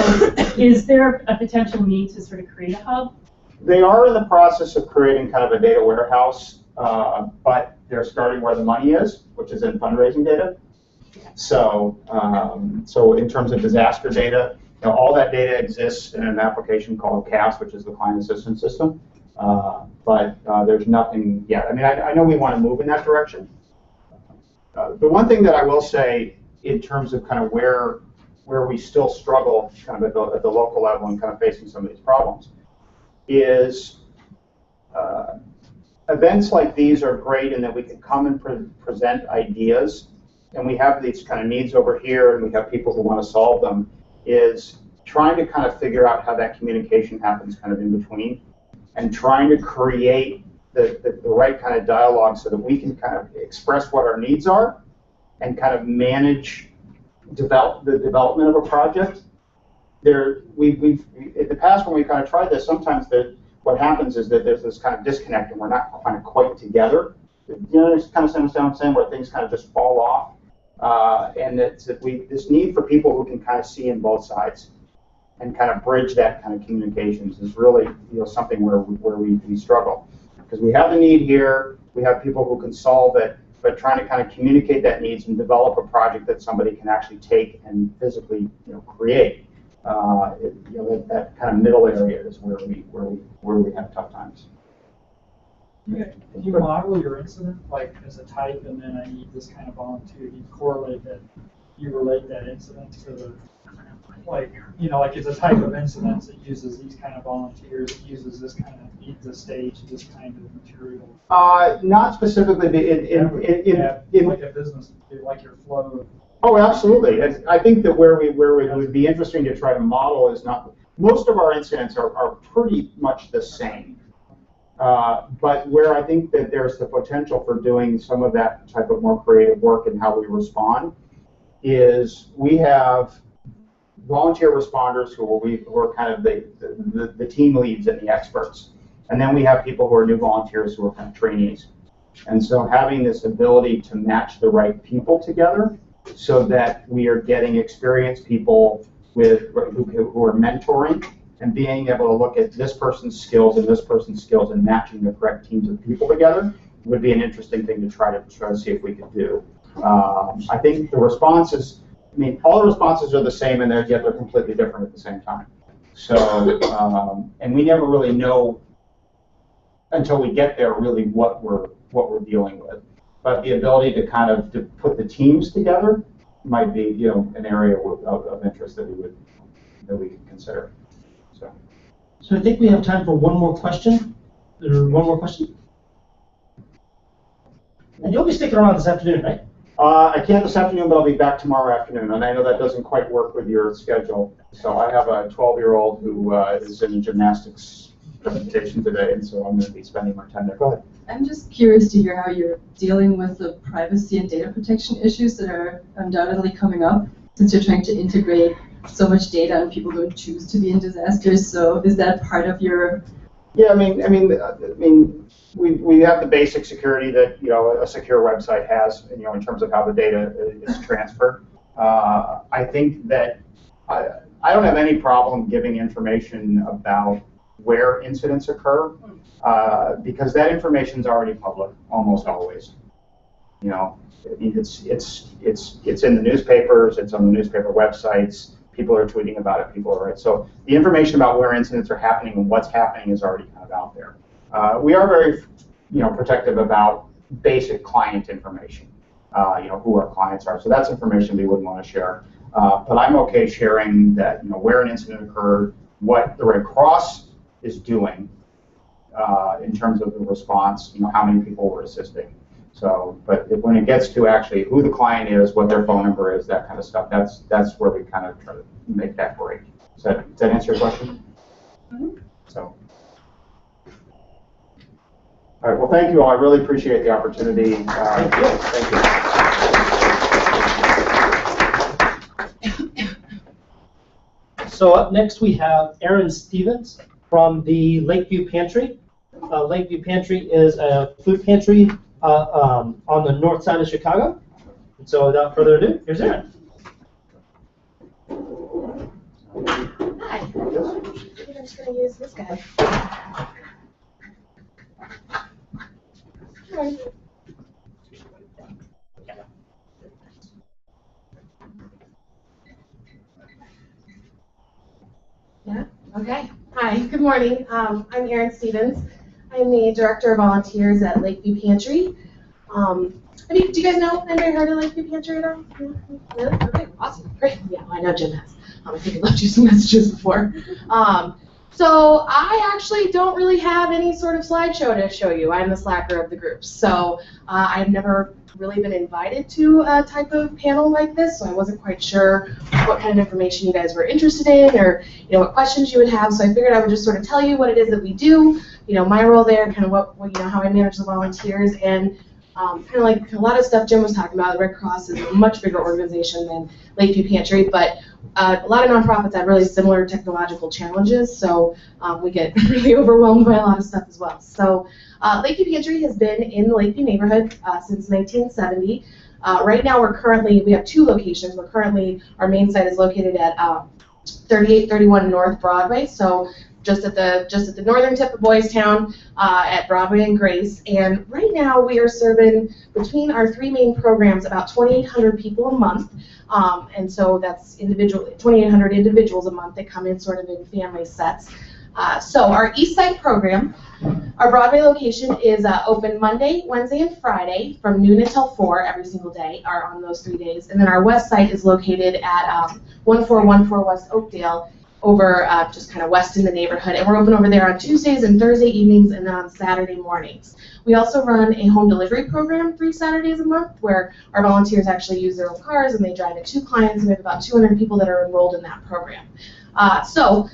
is there a potential need to sort of create a hub? They are in the process of creating kind of a data warehouse, but they're starting where the money is, which is in fundraising data. So, so in terms of disaster data, you know, all that data exists in an application called CAS, which is the Client Assistance System. But there's nothing yet. I mean, I know we want to move in that direction. The one thing that I will say in terms of kind of where we still struggle kind of at the local level and kind of facing some of these problems is events like these are great in that we can come and present ideas, and we have these kind of needs over here, and we have people who want to solve them, is trying to kind of figure out how that communication happens kind of in between, and trying to create the right kind of dialogue so that we can kind of express what our needs are and kind of manage the development of a project. We've in the past when we kind of tried this, sometimes what happens is that there's this kind of disconnect and we're not kind of quite together. You know, there's kind of something where things kind of just fall off, and this need for people who can kind of see in both sides and kind of bridge that kind of communications is really something where we struggle. Because we have the need here, we have people who can solve it, but trying to kind of communicate that needs and develop a project that somebody can actually take and physically create. That kind of middle area is where we have tough times. If you model your incident like as a type, and then I need this kind of volunteer, you correlate that, you relate that incident to the like it's a type of incidents that uses these kind of volunteers, it uses this kind of needs a stage, this kind of material. Not specifically, in like a business, like your flow. Oh, absolutely. I think that where it would be interesting to try to model is not most of our incidents are pretty much the same, but where I think that there's the potential for doing some of that type of more creative work in how we respond is we have volunteer responders who are kind of the team leads and the experts. And then we have people who are new volunteers who are kind of trainees. And so having this ability to match the right people together so that we are getting experienced people who are mentoring and being able to look at this person's skills and this person's skills and matching the correct teams of people together would be an interesting thing to try to see if we could do. I think the responses, all the responses are the same, and yet they're completely different at the same time. So, and we never really know until we get there really what we're dealing with. But the ability to kind of to put the teams together might be an area of interest that we could consider. So I think we have time for one more question. One more question. And you'll be sticking around this afternoon, right? I can't this afternoon, but I'll be back tomorrow afternoon, and I know that doesn't quite work with your schedule. So I have a 12-year-old who is in gymnastics presentation today, and so I'm going to be spending my time there. Go ahead. I'm just curious to hear how you're dealing with the privacy and data protection issues that are undoubtedly coming up, since you're trying to integrate so much data and people don't choose to be in disasters. So is that part of your? Yeah, we have the basic security that a secure website has, in terms of how the data is transferred. I think that I don't have any problem giving information about where incidents occur because that information is already public almost always. It's in the newspapers, it's on the newspaper websites. People are tweeting about it. People are, so the information about where incidents are happening and what's happening is already kind of out there. We are very, protective about basic client information. Who our clients are. So that's information we wouldn't want to share. But I'm okay sharing that, where an incident occurred, what the Red Cross is doing in terms of the response, how many people were assisting. So, but when it gets to actually who the client is, what their phone number is, that kind of stuff, that's where we kind of try to make that break. Does that answer your question? Mm-hmm. So. All right, well, thank you all. I really appreciate the opportunity. Thank you. So up next we have Aaron Stevens from the Lakeview Pantry. Lakeview Pantry is a food pantry on the north side of Chicago. And so without further ado, here's Aaron. Hi. I'm just going to use this guy. Yeah, okay. Hi, good morning. I'm Erin Stevens. I'm the Director of Volunteers at Lakeview Pantry. Do you guys know, anybody heard of Lakeview Pantry at all? Really? Okay, awesome, great. Yeah, well, I know Jim has. I think I left you some messages before. So I actually don't really have any sort of slideshow to show you. I'm the slacker of the group. So I've never really been invited to a type of panel like this, so I wasn't quite sure what kind of information you guys were interested in, or what questions you would have. So I figured I would just sort of tell you what it is that we do, my role there, kind of what how I manage the volunteers, and kind of like a lot of stuff Jim was talking about. The Red Cross is a much bigger organization than Lakeview Pantry, but a lot of nonprofits have really similar technological challenges, so we get really overwhelmed by a lot of stuff as well. So Lakeview Pantry has been in the Lakeview neighborhood since 1970. Right now we have two locations. Our main site is located at 3831 North Broadway, so just at the northern tip of Boys Town at Broadway and Grace. And right now we are serving, between our three main programs, about 2,800 people a month. And so that's 2,800 individuals a month that come in sort of in family sets. So our East Side program, our Broadway location is open Monday, Wednesday, and Friday from noon until 4 every single day, are on those 3 days. And then our West site is located at 1414 West Oakdale, over just kind of west in the neighborhood. And we're open over there on Tuesdays and Thursday evenings, and then on Saturday mornings. We also run a home delivery program 3 Saturdays a month, where our volunteers actually use their own cars and they drive it to clients, and we have about 200 people that are enrolled in that program. So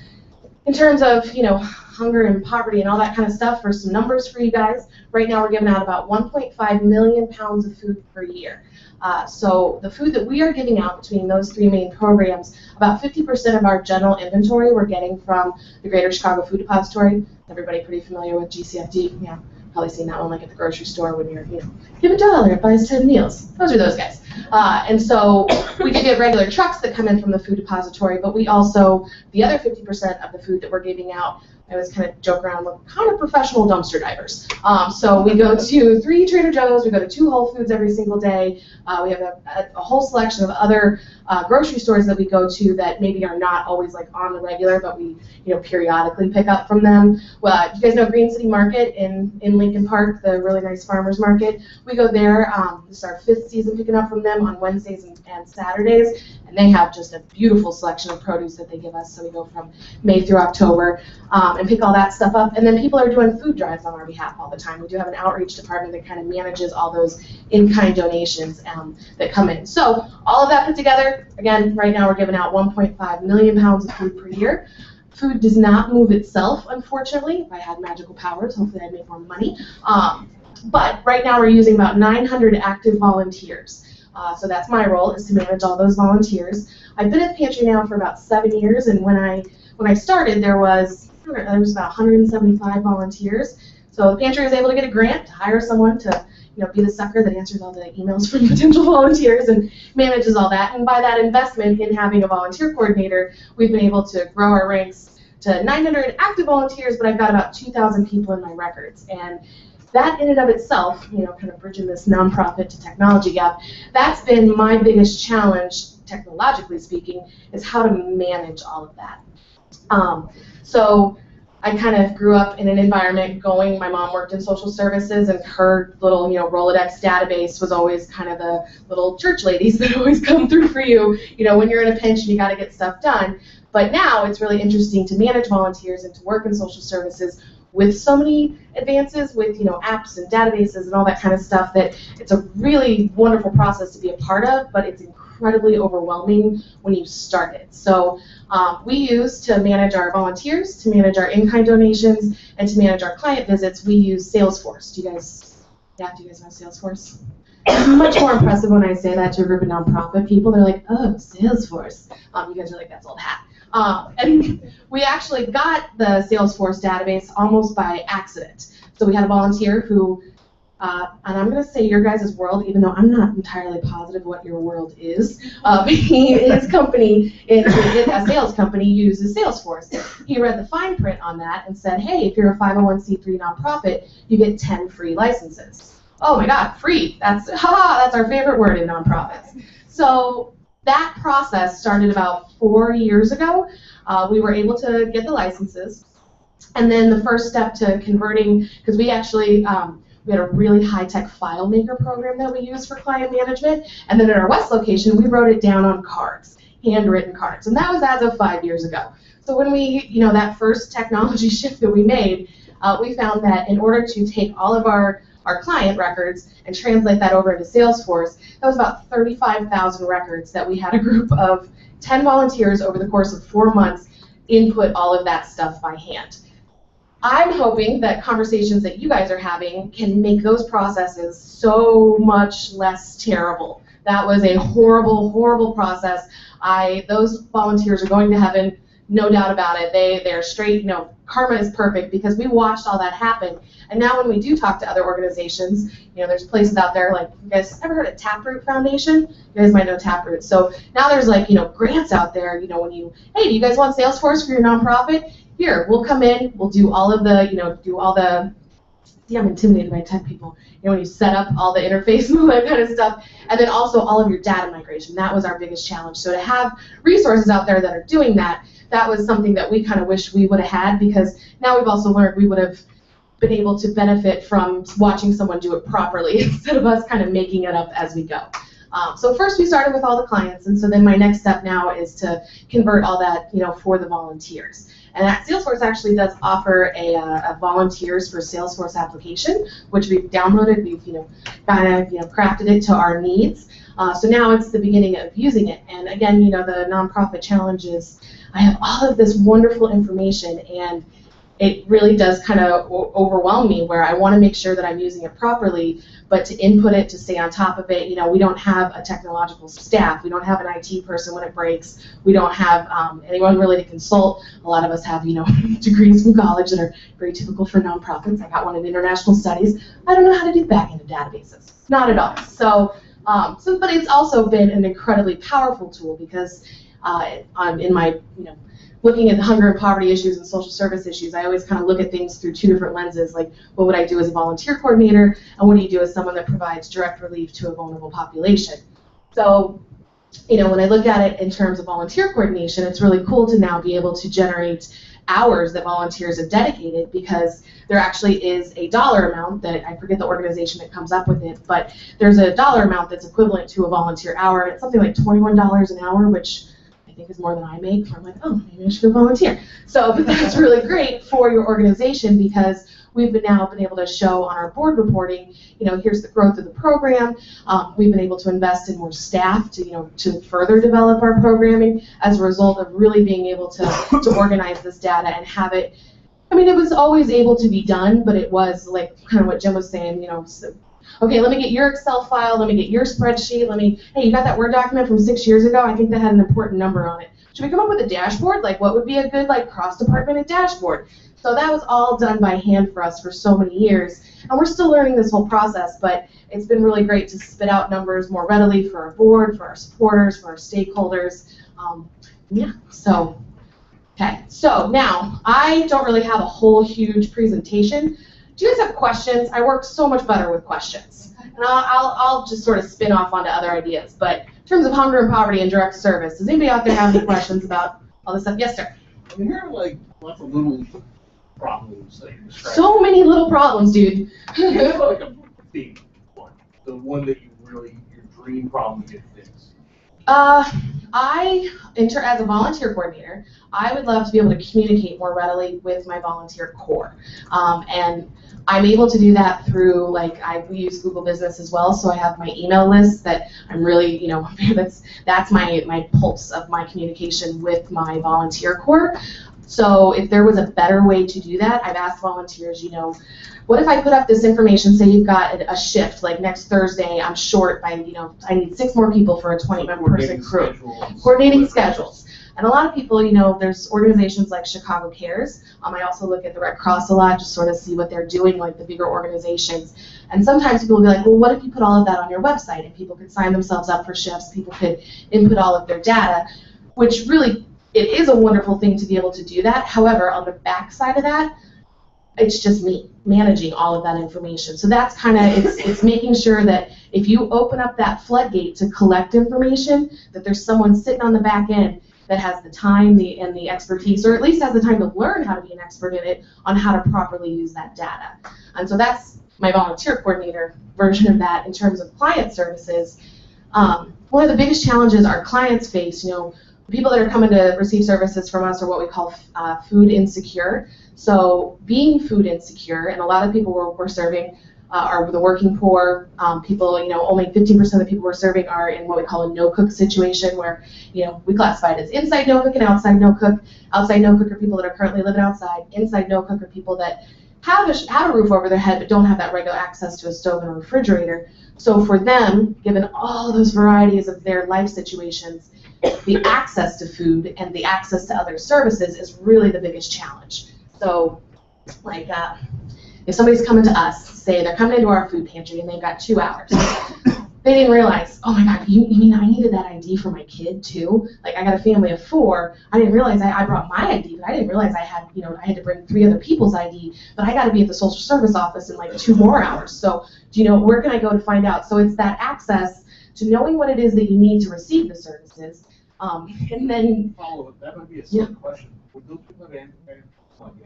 in terms of hunger and poverty and all that kind of stuff, for some numbers for you guys, right now we're giving out about 1.5 million pounds of food per year. So the food that we are giving out between those three main programs, about 50% of our general inventory we're getting from the Greater Chicago Food Depository. Everybody pretty familiar with GCFD? Yeah, probably seen that one like at the grocery store when you're, give $1, it buys 10 meals. Those are those guys. And so we do get regular trucks that come in from the food depository, but we also, the other 50% of the food that we're giving out, I always kind of joke around, we're kind of professional dumpster divers. So we go to 3 Trader Joe's, we go to 2 Whole Foods every single day. We have a whole selection of other grocery stores that we go to that maybe are not always like on the regular, but we periodically pick up from them. Well, you guys know Green City Market in Lincoln Park, the really nice farmers market. We go there. This is our 5th season picking up from them on Wednesdays and Saturdays, and they have just a beautiful selection of produce that they give us. So we go from May through October and pick all that stuff up. And then people are doing food drives on our behalf all the time. We do have an outreach department that kind of manages all those in-kind donations that come in. So all of that put together, again, right now we're giving out 1.5 million pounds of food per year. Food does not move itself, unfortunately. If I had magical powers, hopefully I'd make more money. But right now we're using about 900 active volunteers. So that's my role, is to manage all those volunteers. I've been at the pantry now for about 7 years, and when I started, there was about 175 volunteers. So the pantry was able to get a grant to hire someone to be the sucker that answers all the emails from potential volunteers and manages all that. And by that investment in having a volunteer coordinator, we've been able to grow our ranks to 900 active volunteers, but I've got about 2,000 people in my records. And that in and of itself, kind of bridging this nonprofit to technology gap, that's been my biggest challenge technologically speaking, is how to manage all of that. So I kind of grew up in an environment my mom worked in social services, and her little, Rolodex database was always kind of the little church ladies that always come through for you. When you're in a pinch and you got to get stuff done. But now it's really interesting to manage volunteers and to work in social services with so many advances with, apps and databases and all that kind of stuff, that it's a really wonderful process to be a part of, but it's incredibly overwhelming when you start it. So we use, to manage our volunteers, to manage our in-kind donations, and to manage our client visits, we use Salesforce. Do you guys know Salesforce? It's much more impressive when I say that to a group of nonprofit people. They're like, oh, Salesforce. You guys are like, that's old hat. And we actually got the Salesforce database almost by accident. So we had a volunteer who, and I'm going to say your guys' world, even though I'm not entirely positive what your world is. His company, a sales company, uses Salesforce. He read the fine print on that and said, hey, if you're a 501c3 nonprofit, you get 10 free licenses. Oh my God, free. That's our favorite word in nonprofits. So that process started about 4 years ago. We were able to get the licenses. And then the first step to converting, because we actually, we had a really high-tech file maker program that we used for client management. And then at our West location, we wrote it down on cards, handwritten cards. And that was as of 5 years ago. So when we, that first technology shift that we made, we found that in order to take all of our client records and translate that over into Salesforce, that was about 35,000 records that we had a group of 10 volunteers over the course of 4 months input all of that stuff by hand. I'm hoping that conversations that you guys are having can make those processes so much less terrible. That was a horrible, horrible process. Those volunteers are going to heaven, no doubt about it. They're straight, karma is perfect, because we watched all that happen. And now when we do talk to other organizations, there's places out there like, you guys ever heard of Taproot Foundation? You guys might know Taproot. So now there's like, grants out there, when hey, do you guys want Salesforce for your nonprofit? Here, we'll come in, we'll do all of the, see, I'm intimidated by tech people. When you set up all the interface and all that kind of stuff, and then also all of your data migration. That was our biggest challenge. So to have resources out there that are doing that, that was something that we kind of wish we would have had, because now we've also learned we would have been able to benefit from watching someone do it properly instead of us kind of making it up as we go. So first we started with all the clients, and so then my next step now is to convert all that, for the volunteers. And that Salesforce actually does offer a volunteers for Salesforce application, which we've downloaded. We've crafted it to our needs. So now it's the beginning of using it. And again, the nonprofit challenge is I have all of this wonderful information, and it really does kind of overwhelm me, where I want to make sure that I'm using it properly, but to input it, to stay on top of it, we don't have a technological staff. We don't have an IT person when it breaks. We don't have anyone really to consult. A lot of us have, degrees from college that are very typical for nonprofits. I got one in international studies. I don't know how to do back into databases. Not at all. So, but it's also been an incredibly powerful tool, because in my, looking at the hunger and poverty issues and social service issues, I always kind of look at things through two different lenses, like what would I do as a volunteer coordinator, and what do you do as someone that provides direct relief to a vulnerable population. So, when I look at it in terms of volunteer coordination, it's really cool to now be able to generate hours that volunteers have dedicated, because there actually is a dollar amount that, I forget the organization that comes up with it, but there's a dollar amount that's equivalent to a volunteer hour. It's something like $21 an hour, which I think is more than I make. So I'm like, oh, maybe I should go volunteer. So, but that's really great for your organization, because we've now been able to show on our board reporting, here's the growth of the program. We've been able to invest in more staff to further develop our programming as a result of really being able to organize this data and have it. I mean, it was always able to be done, but it was like kind of what Jim was saying, okay, let me get your Excel file, let me get your spreadsheet, hey, you got that Word document from 6 years ago? I think that had an important number on it. Should we come up with a dashboard? Like, what would be a good, cross-department dashboard? So that was all done by hand for us for so many years. And we're still learning this whole process, but it's been really great to spit out numbers more readily for our board, for our supporters, for our stakeholders. Okay, so now, I don't really have a whole huge presentation. Do you guys have questions? I work so much better with questions. And I'll just sort of spin off onto other ideas. But in terms of hunger and poverty and direct service. Does anybody out there have any questions about all this stuff? Yes, sir. I mean, there are like lots of little problems that you described. So many little problems, dude. You have like a big one, the one that you really, your dream problem to get fixed. As a volunteer coordinator, I would love to be able to communicate more readily with my volunteer core. And I'm able to do that through, we use Google Business as well, so I have my email list that I'm really, that's my pulse of my communication with my volunteer core. So if there was a better way to do that, I've asked volunteers, what if I put up this information, say you've got a shift, like next Thursday, I'm short by, I need 6 more people for a 20-person crew. Coordinating schedules. And a lot of people, there's organizations like Chicago Cares. I also look at the Red Cross a lot, just sort of see what they're doing, like the bigger organizations. And sometimes people will be like, well, what if you put all of that on your website? And people could sign themselves up for shifts, people could input all of their data, which really, it is a wonderful thing to be able to do that. However, on the back side of that, it's just me managing all of that information. So that's kind of, it's making sure that if you open up that floodgate to collect information, that there's someone sitting on the back end that has the time and the expertise, or at least has the time to learn how to be an expert in it, on how to properly use that data. And so that's my volunteer coordinator version of that. In terms of client services, one of the biggest challenges our clients face, people that are coming to receive services from us are what we call food insecure. So being food insecure, and a lot of people we're serving are the working poor. People, only 15% of the people we're serving are in what we call a no-cook situation, where, we classify it as inside no-cook and outside no-cook. Outside no-cook are people that are currently living outside. Inside no-cook are people that have a roof over their head but don't have that regular access to a stove and a refrigerator. So for them, given all those varieties of their life situations, the access to food and the access to other services is really the biggest challenge. So, if somebody's coming to us, say they're coming into our food pantry and they've got 2 hours, they didn't realize, oh my God, you mean I needed that ID for my kid too? Like, I got a family of 4. I didn't realize I brought my ID, but I didn't realize I had to bring 3 other people's ID, but I got to be at the social service office in 2 more hours. So, where can I go to find out? So it's that access to knowing what it is that you need to receive the services. And then follow it. That would be a silly question. Would those people have an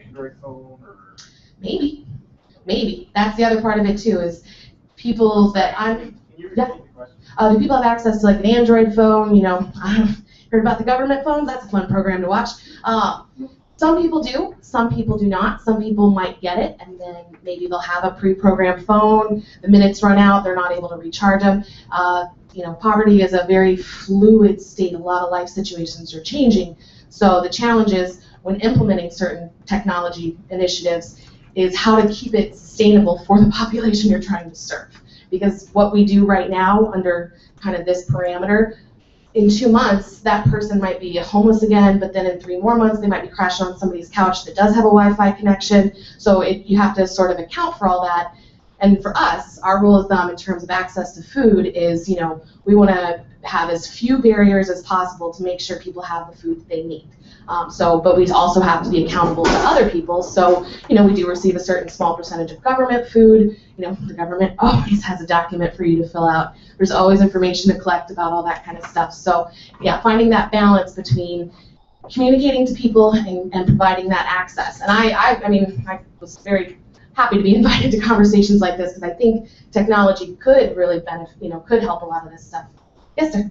Android phone or? Maybe. That's the other part of it too. Is people that I'm. Do people have access to an Android phone? I've heard about the government phones. That's a fun program to watch. Some people do. Some people do not. Some people might get it, and then maybe they'll have a pre-programmed phone. The minutes run out. They're not able to recharge them. Poverty is a very fluid state. A lot of life situations are changing. So the challenge is, when implementing certain technology initiatives, is how to keep it sustainable for the population you're trying to serve. Because what we do right now, under kind of this parameter, in 2 months, that person might be homeless again, but then in 3 more months, they might be crashing on somebody's couch that does have a Wi-Fi connection. So you have to sort of account for all that. And for us, our rule of thumb in terms of access to food is, we want to have as few barriers as possible to make sure people have the food that they need. But we also have to be accountable to other people. So, we do receive a certain small percentage of government food. The government always has a document for you to fill out. There's always information to collect about all that kind of stuff. So, yeah, finding that balance between communicating to people and providing that access. And I was very happy to be invited to conversations like this, because I think technology could really benefit, could help a lot of this stuff. Yes, sir.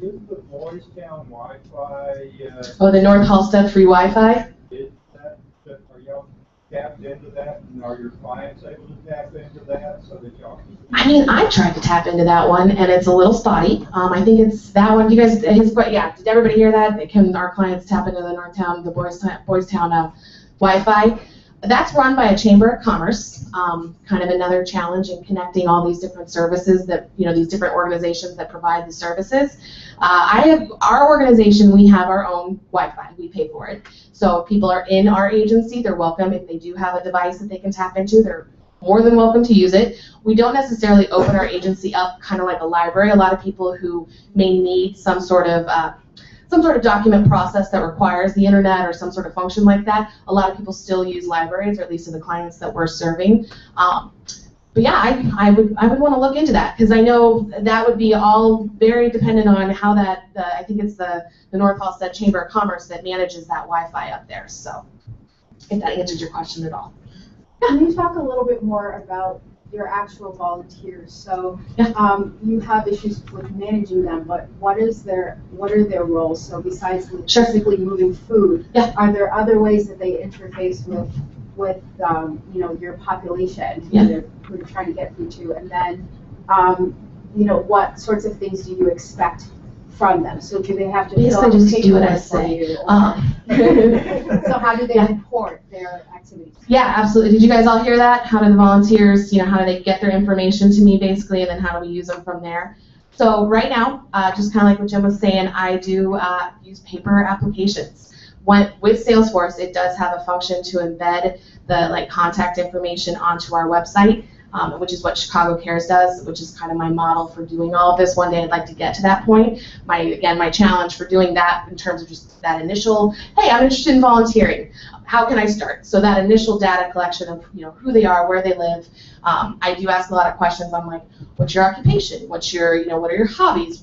Is the Boys Town Wi-Fi? The North Halstead free Wi-Fi? Are y'all tapped into that, and are your clients able to tap into that so that y'all can? I tried to tap into that one, and it's a little spotty. I think it's that one. You guys, did everybody hear that? Can our clients tap into the Boys Town Wi-Fi? That's run by a Chamber of Commerce, kind of another challenge in connecting all these different services that, these different organizations that provide the services. Our organization, we have our own Wi-Fi. We pay for it. So if people are in our agency, they're welcome. If they do have a device that they can tap into, they're more than welcome to use it. We don't necessarily open our agency up kind of like a library. A lot of people who may need some sort of document process that requires the internet or some sort of function like that, a lot of people still use libraries, or at least in the clients that we're serving. yeah, I would want to look into that, because I know that would be all very dependent on how that, I think it's the North Hallstead Chamber of Commerce that manages that Wi-Fi up there. So if that answers your question at all. Can you talk a little bit more about your actual volunteers? So you have issues with managing them, but what are their roles? So besides physically moving food, are there other ways that they interface with your population who they're trying to get food to? And then what sorts of things do you expect from them? So do they have to basically just do what I say? So how do they report their activities? Yeah, absolutely. Did you guys all hear that? How do the volunteers, how do they get their information to me, basically, and then how do we use them from there? So right now, just kind of like what Jim was saying, I do use paper applications. With Salesforce, it does have a function to embed the contact information onto our website, which is what Chicago Cares does, which is kind of my model for doing all of this. One day I'd like to get to that point. My challenge for doing that in terms of just that initial, hey, I'm interested in volunteering. How can I start? So that initial data collection of who they are, where they live. I do ask a lot of questions. I'm like, what's your occupation? What's your what are your hobbies?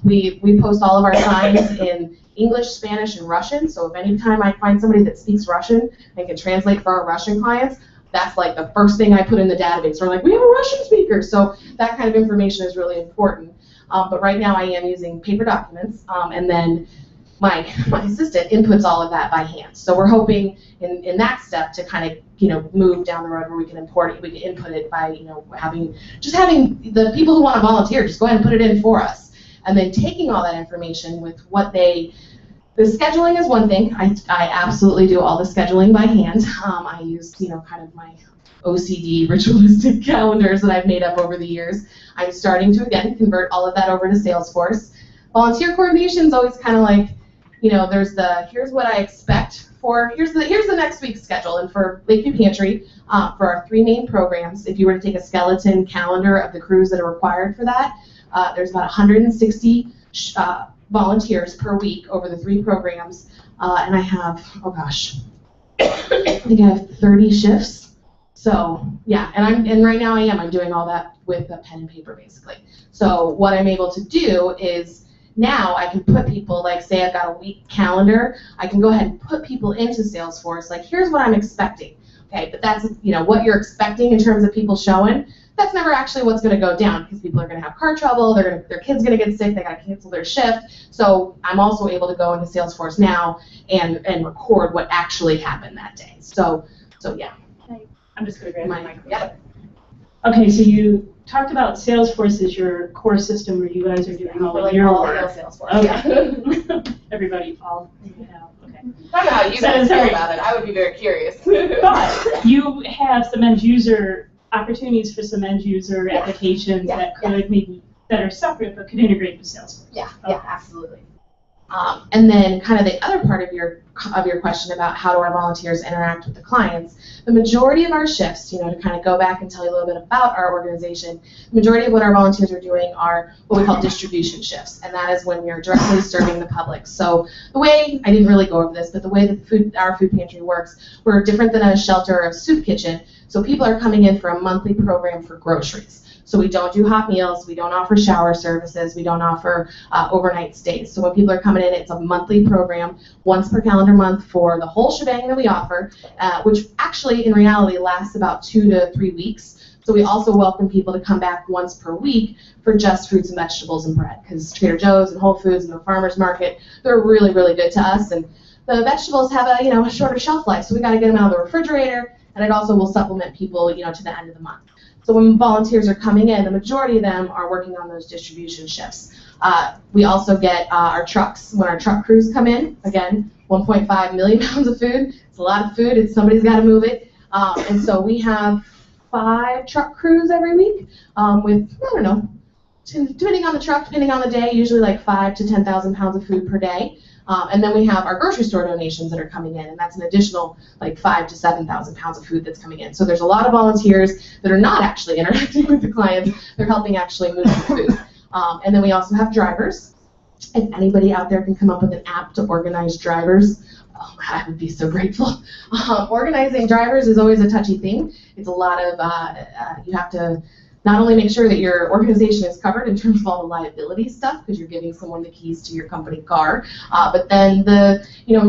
We post all of our signs in English, Spanish, and Russian. So if anytime I find somebody that speaks Russian and can translate for our Russian clients, that's the first thing I put in the database. We're like, we have a Russian speaker. So that kind of information is really important. But right now I am using paper documents, and then my assistant inputs all of that by hand. So we're hoping in that step to kind of move down the road where we can import it, we can input it by having the people who want to volunteer just go ahead and put it in for us, and then taking all that information with what the scheduling is one thing. I absolutely do all the scheduling by hand. I use kind of my OCD ritualistic calendars that I've made up over the years. I'm starting to again convert all of that over to Salesforce. Volunteer coordination is always kind of like, there's here's what I expect for here's the next week's schedule. And for Lakeview Pantry, for our 3 main programs, if you were to take a skeleton calendar of the crews that are required for that, there's about 160 volunteers per week over the 3 programs, and I have, I think I have 30 shifts. So yeah, and right now I'm doing all that with a pen and paper basically. So what I'm able to do is now I can put people, say I've got a week calendar, I can go ahead and put people into Salesforce, here's what I'm expecting. Okay, but that's what you're expecting in terms of people showing. That's never actually what's going to go down, because people are going to have car trouble, their kid's going to get sick, they got to cancel their shift. So I'm also able to go into Salesforce now and record what actually happened that day. So yeah. I'm just going to grab my microphone. Yeah. Okay, so you talked about Salesforce as your core system where you guys are doing all of your work. Salesforce. Okay. Yeah. Everybody, all now. Okay. I don't know how you guys feel about it. I would be very curious. But you have some end user opportunities for some end user applications that are separate but could integrate with Salesforce. Yeah, absolutely. And then kind of the other part of your question about how do our volunteers interact with the clients, the majority of our shifts, to kind of go back and tell you a little bit about our organization, the majority of what our volunteers are doing are what we call distribution shifts, and that is when we are directly serving the public. So the way, I didn't really go over this, but the way that our food pantry works, we're different than a shelter or a soup kitchen, so people are coming in for a monthly program for groceries. So we don't do hot meals, we don't offer shower services, we don't offer overnight stays. So when people are coming in, it's a monthly program, once per calendar month for the whole shebang that we offer, which actually in reality lasts about 2 to 3 weeks. So we also welcome people to come back once per week for just fruits and vegetables and bread, because Trader Joe's and Whole Foods and the farmer's market, they're really, really good to us. And the vegetables have a shorter shelf life, so we got to get them out of the refrigerator, and it also will supplement people to the end of the month. So when volunteers are coming in, the majority of them are working on those distribution shifts. We also get our trucks. When our truck crews come in, again, 1.5 million pounds of food. It's a lot of food. Somebody's got to move it. And so we have 5 truck crews every week with, I don't know, depending on the truck, depending on the day, usually 5,000 to 10,000 pounds of food per day. And then we have our grocery store donations that are coming in, and that's an additional 5,000 to 7,000 pounds of food that's coming in. So there's a lot of volunteers that are not actually interacting with the clients. They're helping actually move the food. And then we also have drivers. If anybody out there can come up with an app to organize drivers, Oh, I would be so grateful. Organizing drivers is always a touchy thing. It's a lot of, you have to not only make sure that your organization is covered in terms of all the liability stuff, because you're giving someone the keys to your company car, but then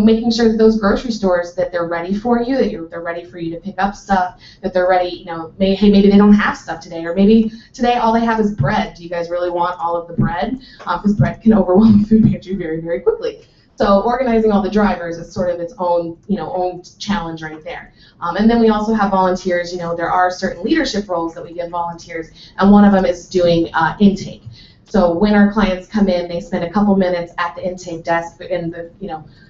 making sure that those grocery stores, that they're ready for you, that they're ready for you to pick up stuff, that they're ready, hey, maybe they don't have stuff today, or maybe today all they have is bread. Do you guys really want all of the bread? Because bread can overwhelm the food pantry very, very quickly. So organizing all the drivers is sort of its own, own challenge right there. And then we also have volunteers. There are certain leadership roles that we give volunteers, and one of them is doing intake. So when our clients come in, they spend a couple minutes at the intake desk, and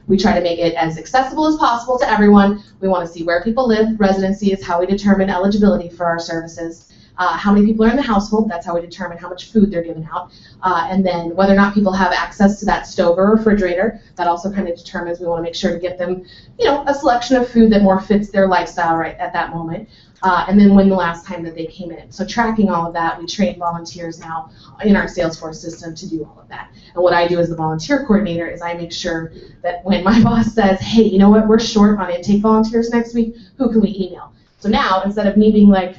we try to make it as accessible as possible to everyone. We want to see where people live. Residency is how we determine eligibility for our services. How many people are in the household, that's how we determine how much food they're giving out. And then whether or not people have access to that stove or refrigerator, that also kind of determines, we want to make sure to get them, a selection of food that more fits their lifestyle right at that moment. And then when the last time that they came in. So tracking all of that, we train volunteers now in our Salesforce system to do all of that. And what I do as the volunteer coordinator is I make sure that when my boss says, hey, you know what, we're short on intake volunteers next week, who can we email? So now, instead of me being like,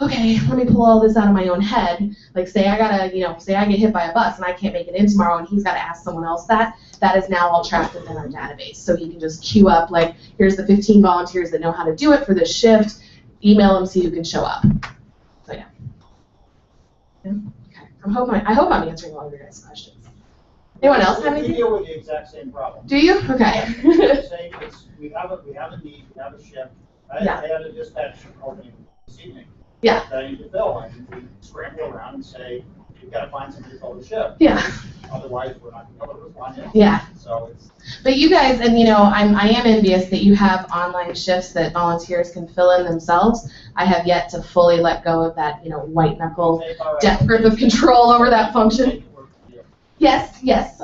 okay, let me pull all this out of my own head. Like, say I get hit by a bus and I can't make it in tomorrow, and he's got to ask someone else that is now all tracked within our database. So he can just queue up, like, here's the 15 volunteers that know how to do it for this shift. Email them, see who can show up. So yeah. Okay. I hope I'm answering all of your guys' questions. Anyone else have anything? We deal with the exact same problem. Do you? Okay. We have a need, we have a shift. I Yeah. had a dispatch opening this evening. Yeah. That I need to fill, and we scramble around and say, you've got to find somebody to fill the shift. Yeah. Otherwise, we're not going to be able to respond. Yeah. So it's. But you guys, and I am envious that you have online shifts that volunteers can fill in themselves. I have yet to fully let go of that, white knuckle death grip of control over that function. Yes, yes.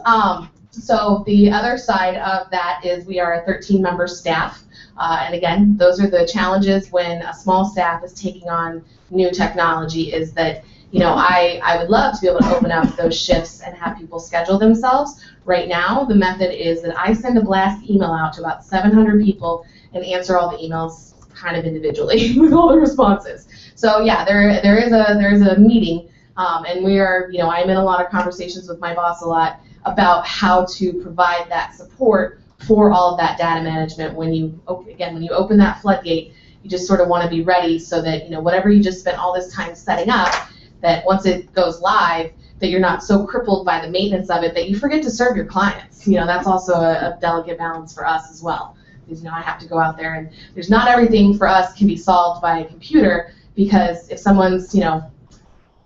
So the other side of that is we are a 13-member staff. And again, those are the challenges when a small staff is taking on new technology, is that, I would love to be able to open up those shifts and have people schedule themselves. Right now, the method is that I send a blast email out to about 700 people and answer all the emails kind of individually with all the responses. So yeah, there is a meeting, and we are, I'm in a lot of conversations with my boss a lot about how to provide that support for all of that data management. When you open that floodgate, you just sort of want to be ready so that, whatever you just spent all this time setting up, that once it goes live, that you're not so crippled by the maintenance of it that you forget to serve your clients. That's also a delicate balance for us as well. Because, I have to go out there, and there's not everything for us can be solved by a computer, because if someone's,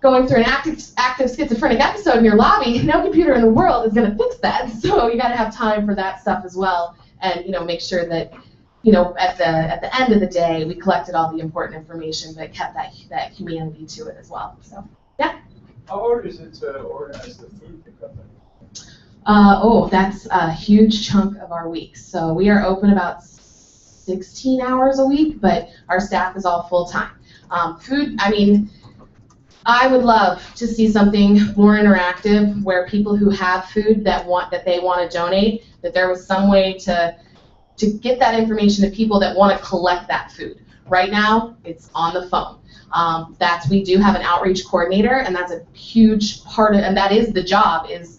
going through an active schizophrenic episode in your lobby, no computer in the world is going to fix that. So you got to have time for that stuff as well, and make sure that at the end of the day we collected all the important information, but kept that humanity to it as well. So yeah. How hard is it to organize the food pickup? That's a huge chunk of our week. So we are open about 16 hours a week, but our staff is all full time. Food, I would love to see something more interactive where people who have food that they want to donate, that there was some way to get that information to people that want to collect that food. Right now, it's on the phone. We do have an outreach coordinator, and that's a huge part of, and that is the job, is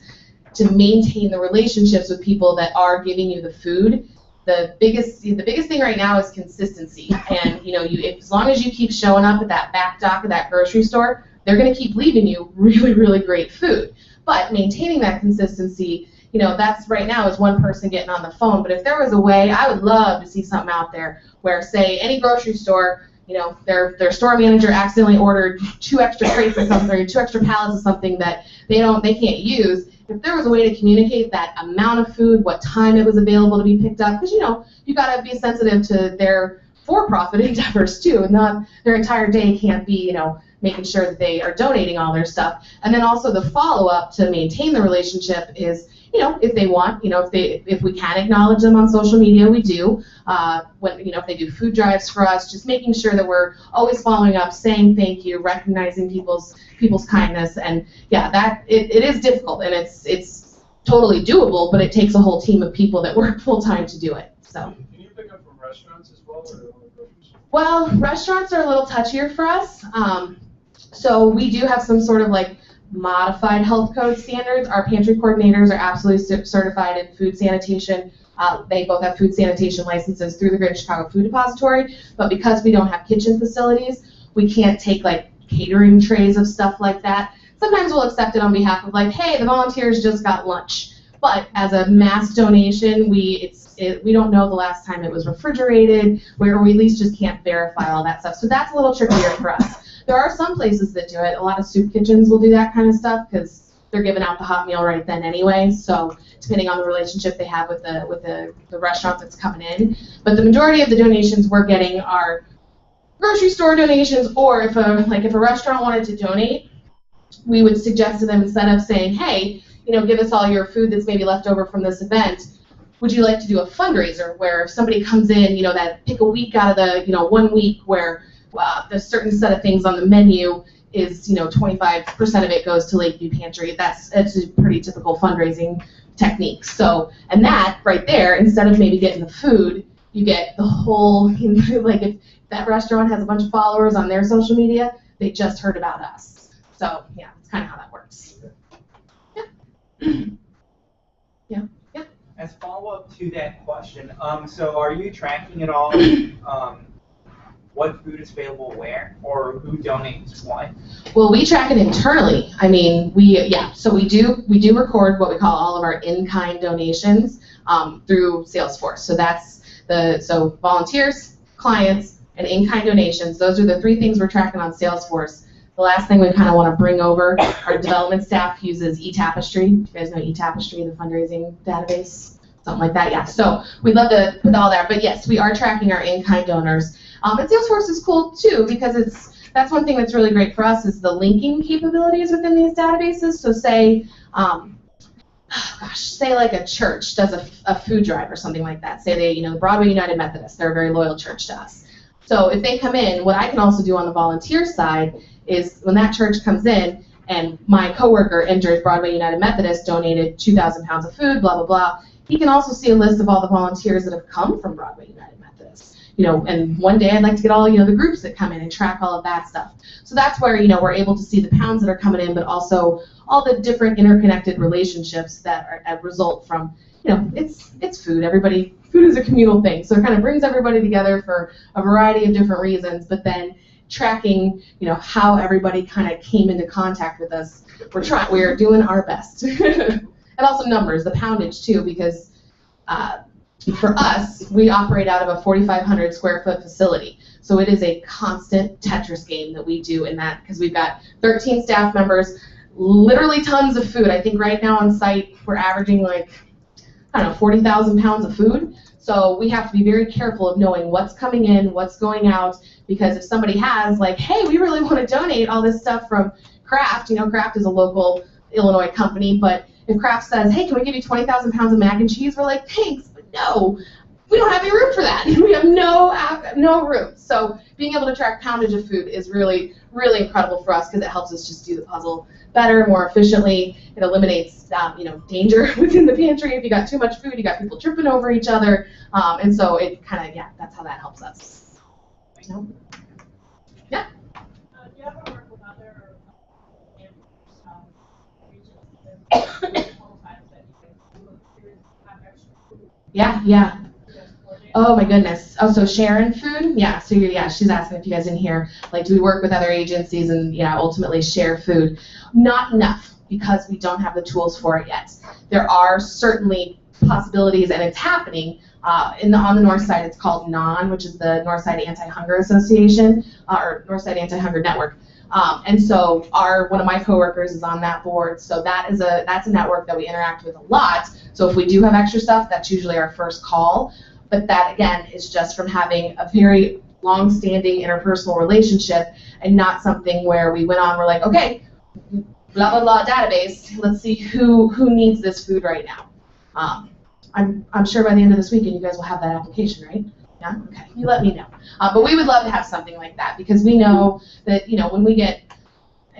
to maintain the relationships with people that are giving you the food. The biggest thing right now is consistency, and as long as you keep showing up at that back dock of that grocery store, they're going to keep leaving you really, really great food. But maintaining that consistency, that's right now is one person getting on the phone. But if there was a way, I would love to see something out there where, say, any grocery store, their store manager accidentally ordered 2 extra crates of something, or 2 extra pallets of something that they can't use. If there was a way to communicate that amount of food, what time it was available to be picked up, because you got to be sensitive to their for-profit endeavors too, and not their entire day can't be making sure that they are donating all their stuff. And then also the follow-up to maintain the relationship is, if they want, if we can acknowledge them on social media, we do. If they do food drives for us, just making sure that we're always following up, saying thank you, recognizing people's kindness. And yeah, it is difficult, and it's totally doable, but it takes a whole team of people that work full time to do it. So. Can you pick up from restaurants as well, or only groceries? Well, restaurants are a little touchier for us. So we do have some sort of like modified health code standards. Our pantry coordinators are absolutely certified in food sanitation. They both have food sanitation licenses through the Greater Chicago Food Depository, but because we don't have kitchen facilities, we can't take like catering trays of stuff like that. Sometimes we'll accept it on behalf of like, hey, the volunteers just got lunch. But as a mass donation, we don't know the last time it was refrigerated, where we at least just can't verify all that stuff. So that's a little trickier for us. There are some places that do it. A lot of soup kitchens will do that kind of stuff because they're giving out the hot meal right then anyway. So depending on the relationship they have with the restaurant that's coming in. But the majority of the donations we're getting are grocery store donations, or if a restaurant wanted to donate, we would suggest to them, instead of saying, hey, give us all your food that's maybe left over from this event, would you like to do a fundraiser where if somebody comes in, that pick a week out of the, 1 week where there's a certain set of things on the menu is, 25% of it goes to Lakeview Pantry. It's a pretty typical fundraising technique. So, and that right there, instead of maybe getting the food, you get the whole, like if that restaurant has a bunch of followers on their social media, they just heard about us. So yeah, that's kind of how that works. Yeah. As follow-up to that question, so are you tracking at all what food is available where, or who donates what? Well, we track it internally. I mean, so we do record what we call all of our in-kind donations through Salesforce. So that's so volunteers, clients, and in-kind donations. Those are the three things we're tracking on Salesforce. The last thing we kind of want to bring over, our development staff uses eTapestry. You guys know eTapestry, the fundraising database, something like that. Yeah. So we'd love to put all that, but yes, we are tracking our in-kind donors. And Salesforce is cool too because that's one thing that's really great for us is the linking capabilities within these databases. So say, say like a church does a food drive or something like that. Say they, Broadway United Methodist, they're a very loyal church to us. So if they come in, what I can also do on the volunteer side is when that church comes in and my coworker enters Broadway United Methodist donated 2,000 pounds of food, blah, blah, blah, he can also see a list of all the volunteers that have come from Broadway United Methodist. And one day I'd like to get all, the groups that come in and track all of that stuff. So that's where, we're able to see the pounds that are coming in, but also all the different interconnected relationships that result from, it's food. Food is a communal thing. So it kind of brings everybody together for a variety of different reasons, but then tracking, how everybody kind of came into contact with us. We're doing our best. And also numbers, the poundage too, because for us, we operate out of a 4,500 square foot facility. So it is a constant Tetris game that we do in that, because we've got 13 staff members, literally tons of food. I think right now on site, we're averaging 40,000 pounds of food. So we have to be very careful of knowing what's coming in, what's going out, because if somebody has hey, we really want to donate all this stuff from Kraft, Kraft is a local Illinois company, but if Kraft says, hey, can we give you 20,000 pounds of mac and cheese, we're like, thanks, but no, we don't have any room for that. We have no room. So being able to track poundage of food is really, really incredible for us because it helps us just do the puzzle better, more efficiently. It eliminates, danger within the pantry. If you got too much food, you got people tripping over each other, and so it kind of, that's how that helps us. Yeah. Do you ever work with other Yeah. Oh my goodness. Oh, so sharing food? Yeah. So she's asking if you guys in here, do we work with other agencies and ultimately share food? Not enough because we don't have the tools for it yet. There are certainly possibilities, and it's happening. On the north side, it's called NON, which is the Northside Anti-Hunger Association, or Northside Anti-Hunger Network. And so one of my coworkers is on that board. So that's a network that we interact with a lot. So if we do have extra stuff, that's usually our first call. But that, again, is just from having a very long-standing interpersonal relationship and not something where we went on, we're like, okay, blah, blah, blah, database, let's see who needs this food right now. I'm sure by the end of this weekend you guys will have that application, right? Yeah? Okay, you let me know. But we would love to have something like that because we know that, when we get,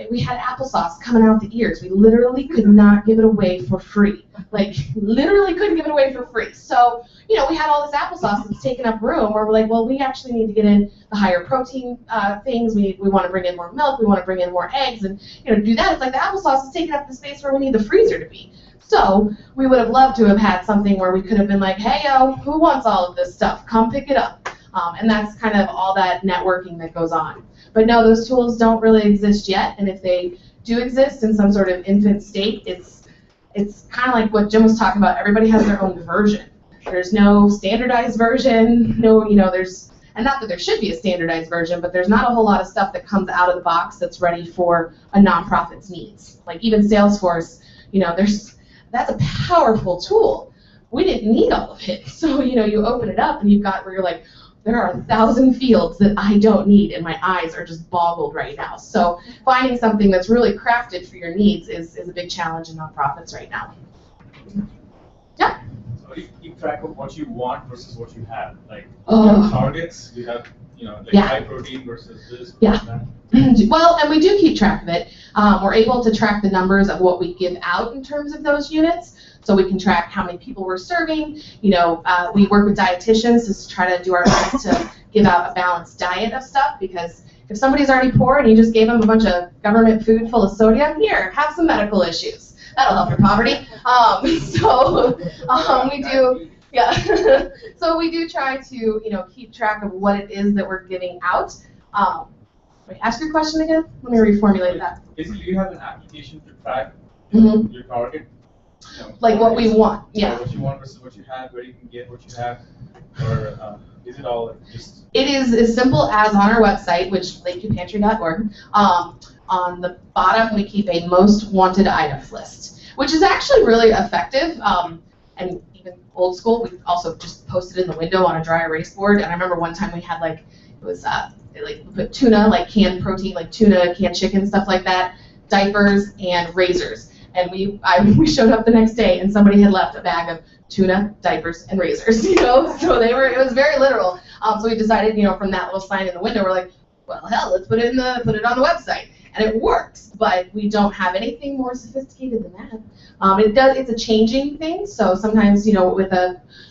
we had applesauce coming out the ears. We literally could not give it away for free. Like, literally couldn't give it away for free. So, we had all this applesauce that's taking up room where we're like, well, we actually need to get in the higher protein things. We want to bring in more milk. We want to bring in more eggs. And, to do that, it's like the applesauce is taking up the space where we need the freezer to be. So we would have loved to have had something where we could have been like, hey, yo, who wants all of this stuff? Come pick it up. And that's kind of all that networking that goes on. But no, those tools don't really exist yet. And if they do exist in some sort of infant state, it's kind of like what Jim was talking about. Everybody has their own version. There's no standardized version. No, there's, and not that there should be a standardized version, but there's not a whole lot of stuff that comes out of the box that's ready for a nonprofit's needs. Like even Salesforce, that's a powerful tool. We didn't need all of it. So, you open it up and you've got where you're like, there are 1,000 fields that I don't need, and my eyes are just boggled right now. So finding something that's really crafted for your needs is a big challenge in nonprofits right now. Yeah? So you keep track of what you want versus what you have. Like, you have targets, you have, high protein versus this. Yeah. Well, and we do keep track of it. We're able to track the numbers of what we give out in terms of those units. So we can track how many people we're serving. We work with dietitians to try to do our best to give out a balanced diet of stuff, because if somebody's already poor and you just gave them a bunch of government food full of sodium, here, have some medical issues. That'll help your poverty. We do, yeah. So we do try to, keep track of what it is that we're giving out. Wait, ask your question again. Let me reformulate that. Basically, you have an application to track your target. Like what we want, yeah. What you want versus what you have, where you can get what you have, or is it all just? It is as simple as on our website, which lakeviewpantry.org. On the bottom, we keep a most wanted items list, which is actually really effective. And even old school, we also just posted in the window on a dry erase board. And I remember one time we had we put tuna, like canned protein, like tuna, canned chicken, stuff like that, diapers, and razors. And we showed up the next day and somebody had left a bag of tuna, diapers, and razors, so it was very literal. So we decided, from that little sign in the window, we're like, well, hell, let's put it on the website. And it works, but we don't have anything more sophisticated than that. It's a changing thing, so sometimes, with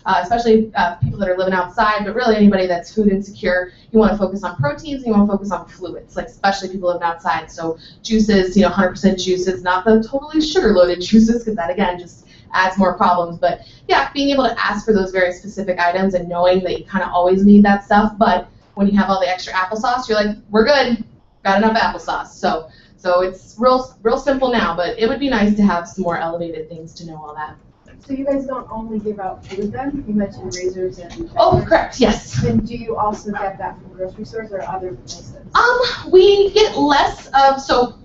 especially people that are living outside, but really anybody that's food insecure, you want to focus on proteins and you want to focus on fluids, like especially people living outside. So juices, 100% juices, not the totally sugar-loaded juices, because that, again, just adds more problems. But yeah, being able to ask for those very specific items and knowing that you kind of always need that stuff, but when you have all the extra applesauce, you're like, we're good. Got enough applesauce. So it's real simple now, but it would be nice to have some more elevated things to know all that. So you guys don't only give out food then? You mentioned razors and... Oh, correct, yes. Then do you also get that from grocery stores or other places? We get less of, so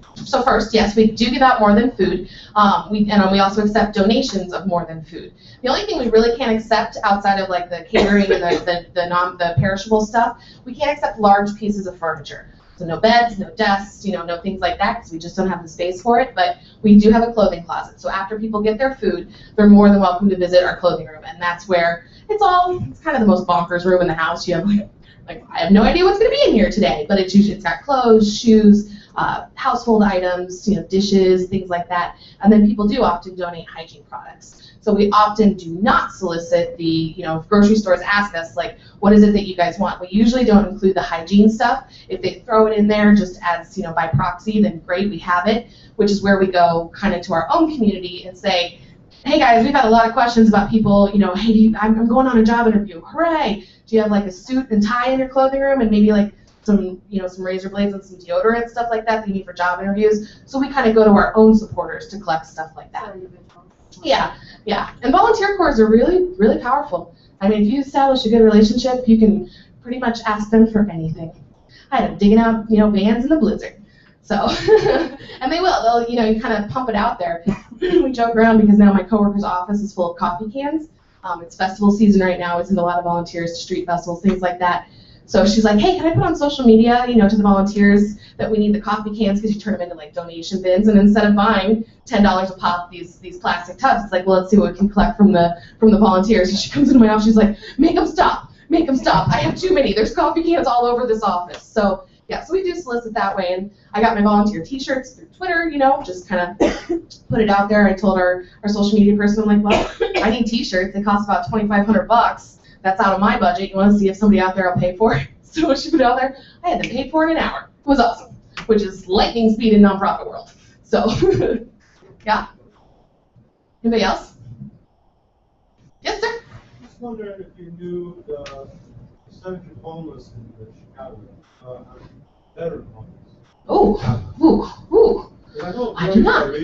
first, yes, we do give out more than food. We also accept donations of more than food. The only thing we really can't accept outside of like the catering and the perishable stuff, we can't accept large pieces of furniture. So no beds, no desks, no things like that, because we just don't have the space for it. But we do have a clothing closet. So after people get their food, they're more than welcome to visit our clothing room. And that's where it's kind of the most bonkers room in the house. You have like I have no idea what's going to be in here today, but it's got clothes, shoes, household items, dishes, things like that. And then people do often donate hygiene products. So we often do not solicit if grocery stores ask us, like, what is it that you guys want? We usually don't include the hygiene stuff. If they throw it in there just as, by proxy, then great, we have it, which is where we go kind of to our own community and say, hey guys, we've had a lot of questions about people, hey, I'm going on a job interview, hooray! Do you have like a suit and tie in your clothing room and maybe like some razor blades and some deodorant and stuff like that you need for job interviews? So we kind of go to our own supporters to collect stuff like that. Yeah. And volunteer corps are really, really powerful. I mean, if you establish a good relationship, you can pretty much ask them for anything. I had them digging out, vans in the blizzard. So, and they will. They'll, you kind of pump it out there. We joke around because now my coworker's office is full of coffee cans. It's festival season right now. We send a lot of volunteers to street festivals, things like that. So she's like, hey, can I put on social media, to the volunteers that we need the coffee cans, because you turn them into like donation bins, and instead of buying $10 a pop these plastic tubs, it's like, well, let's see what we can collect from the volunteers. And she comes into my office, she's like, make them stop. I have too many. There's coffee cans all over this office. So Yeah, so we do solicit that way, and I got my volunteer T-shirts through Twitter, you know, just kind of put it out there. I told our social media person, I'm like, well, I need T-shirts. They cost about $2,500. That's out of my budget. You want to see if somebody out there will pay for it? So she put it out there. I had them paid for in an hour. It was awesome, which is lightning speed in nonprofit world. So, yeah. Anybody else? Yes, sir. I was wondering if you knew the percentage of homeless in Chicago, veteran homeless. Oh, I do not.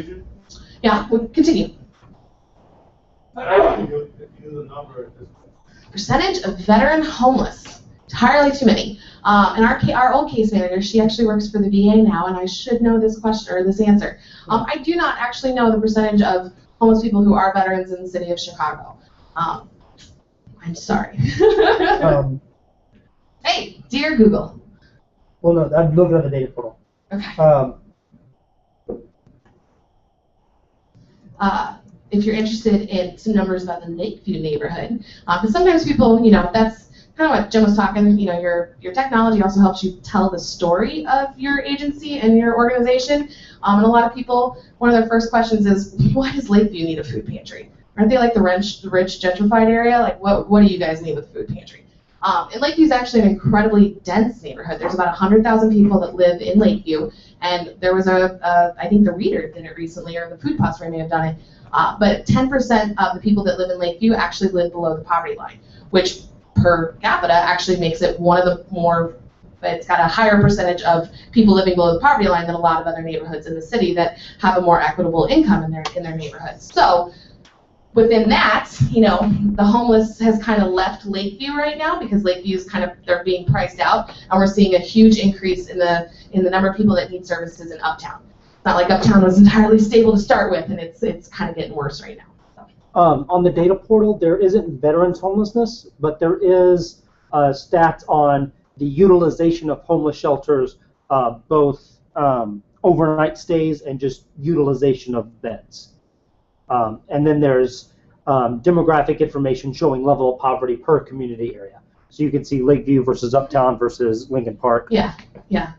Yeah, we'll continue. If you knew the number at this point. Percentage of veteran homeless. Entirely too many. And our old case manager, she actually works for the VA now, and I should know this question or this answer. I do not actually know the percentage of homeless people who are veterans in the city of Chicago. I'm sorry. Hey, dear Google. Well, no, I'm looking at the data portal. Okay. If you're interested in some numbers about the Lakeview neighborhood, because sometimes people, you know, that's kind of what Jim was talking, you know, your technology also helps you tell the story of your agency and your organization. And a lot of people, one of their first questions is, why does Lakeview need a food pantry? Aren't they like the rich gentrified area? Like, what do you guys need with a food pantry? And Lakeview is actually an incredibly dense neighborhood. There's about 100,000 people that live in Lakeview, and there was I think the Reader did it recently, or the Food Depository may have done it, but 10% of the people that live in Lakeview actually live below the poverty line, which per capita actually makes it one of the more, it's got a higher percentage of people living below the poverty line than a lot of other neighborhoods in the city that have a more equitable income in their neighborhoods. So within that, you know, the homeless has kind of left Lakeview right now because Lakeview's kind of, they're being priced out, and we're seeing a huge increase in the number of people that need services in Uptown. It's not like Uptown was entirely stable to start with, and it's kind of getting worse right now. On the data portal, there isn't veterans homelessness, but there is stats on the utilization of homeless shelters, both overnight stays and just utilization of beds. And then there's demographic information showing level of poverty per community area. So you can see Lakeview versus Uptown versus Lincoln Park. Yeah, yeah.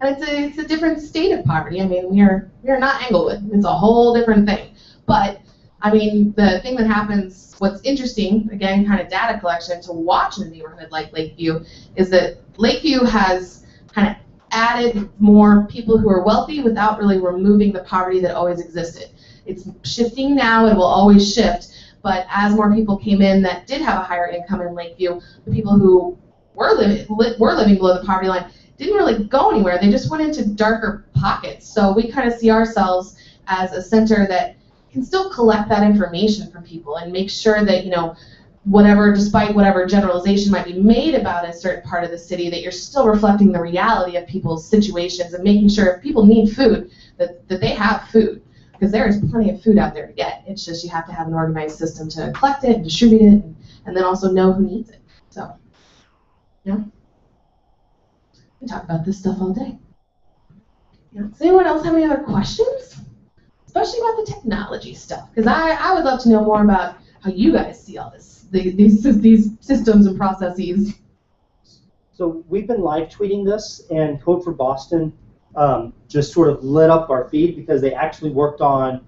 And it's a different state of poverty. I mean, we are not Englewood. It's a whole different thing. But I mean, the thing that happens, what's interesting, again, kind of data collection to watch in a neighborhood like Lakeview, is that Lakeview has kind of added more people who are wealthy without really removing the poverty that always existed. It's shifting now, it will always shift, but as more people came in that did have a higher income in Lakeview, the people who were living below the poverty line didn't really go anywhere. They just went into darker pockets. So we kind of see ourselves as a center that can still collect that information from people and make sure that, you know, despite whatever generalization might be made about a certain part of the city, that you're still reflecting the reality of people's situations and making sure if people need food, that they have food. Because there is plenty of food out there to get. It's just you have to have an organized system to collect it and distribute it, and then also know who needs it. So, yeah. We can talk about this stuff all day. Yeah. Does anyone else have any other questions? Especially about the technology stuff, because I would love to know more about how you guys see all this, these systems and processes. So we've been live tweeting this, and Code for Boston just sort of lit up our feed because they actually worked on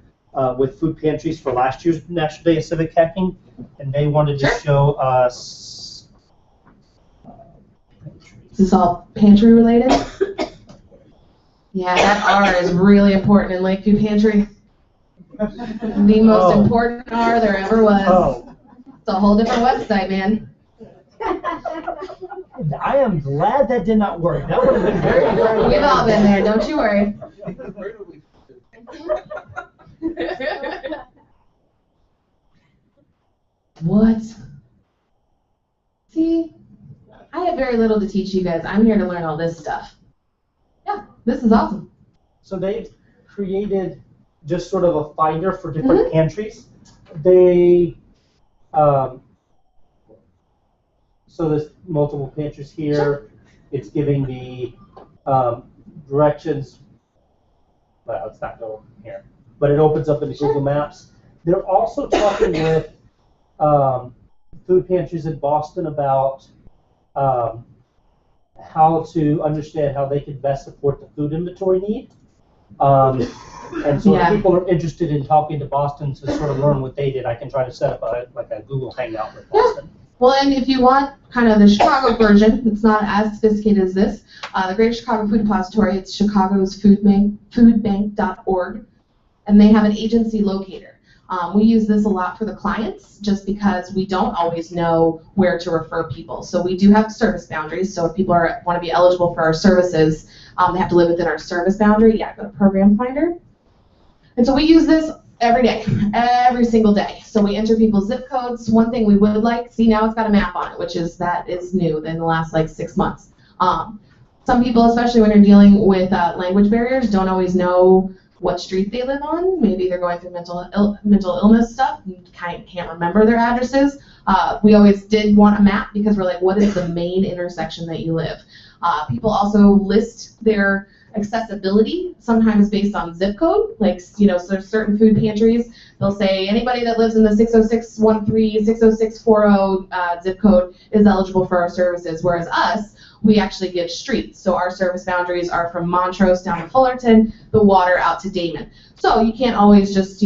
with food pantries for last year's National Day of Civic Hacking, and they wanted to show us. Is this all pantry related? Yeah, that R is really important in Lakeview Pantry. The most important R there ever was. Oh. It's a whole different website, man. I am glad that did not work. That would have been very hard. We've all been there, don't you worry. What? See? I have very little to teach you guys. I'm here to learn all this stuff. Yeah, this is awesome. So they've created just sort of a finder for different pantries. They, so there's multiple pantries here. Sure. It's giving the directions. Well, it's not going here, but it opens up into Google Maps. They're also talking with food pantries in Boston about how to understand how they can best support the food inventory need. And so if people are interested in talking to Boston to sort of learn what they did, I can try to set up a Google Hangout with Boston. Well, and if you want kind of the Chicago version, it's not as sophisticated as this. The Greater Chicago Food Depository, it's Chicago's foodbank.org, and they have an agency locator. We use this a lot for the clients just because we don't always know where to refer people. So we do have service boundaries. So if people want to be eligible for our services, they have to live within our service boundary. Yeah, go to Program Finder. And so we use this every day, every single day. So we enter people's zip codes. One thing we would like, see now it's got a map on it, which is new in the last like 6 months. Some people, especially when you're dealing with language barriers, don't always know what street they live on. Maybe they're going through mental illness stuff and can't remember their addresses. We always did want a map because we're like, what is the main intersection that you live? People also list their accessibility, sometimes based on zip code. Like, so there's certain food pantries, they'll say anybody that lives in the 60613, 60640 zip code is eligible for our services, whereas us, we actually give streets. So our service boundaries are from Montrose down to Fullerton, the water out to Damon. So you can't always just,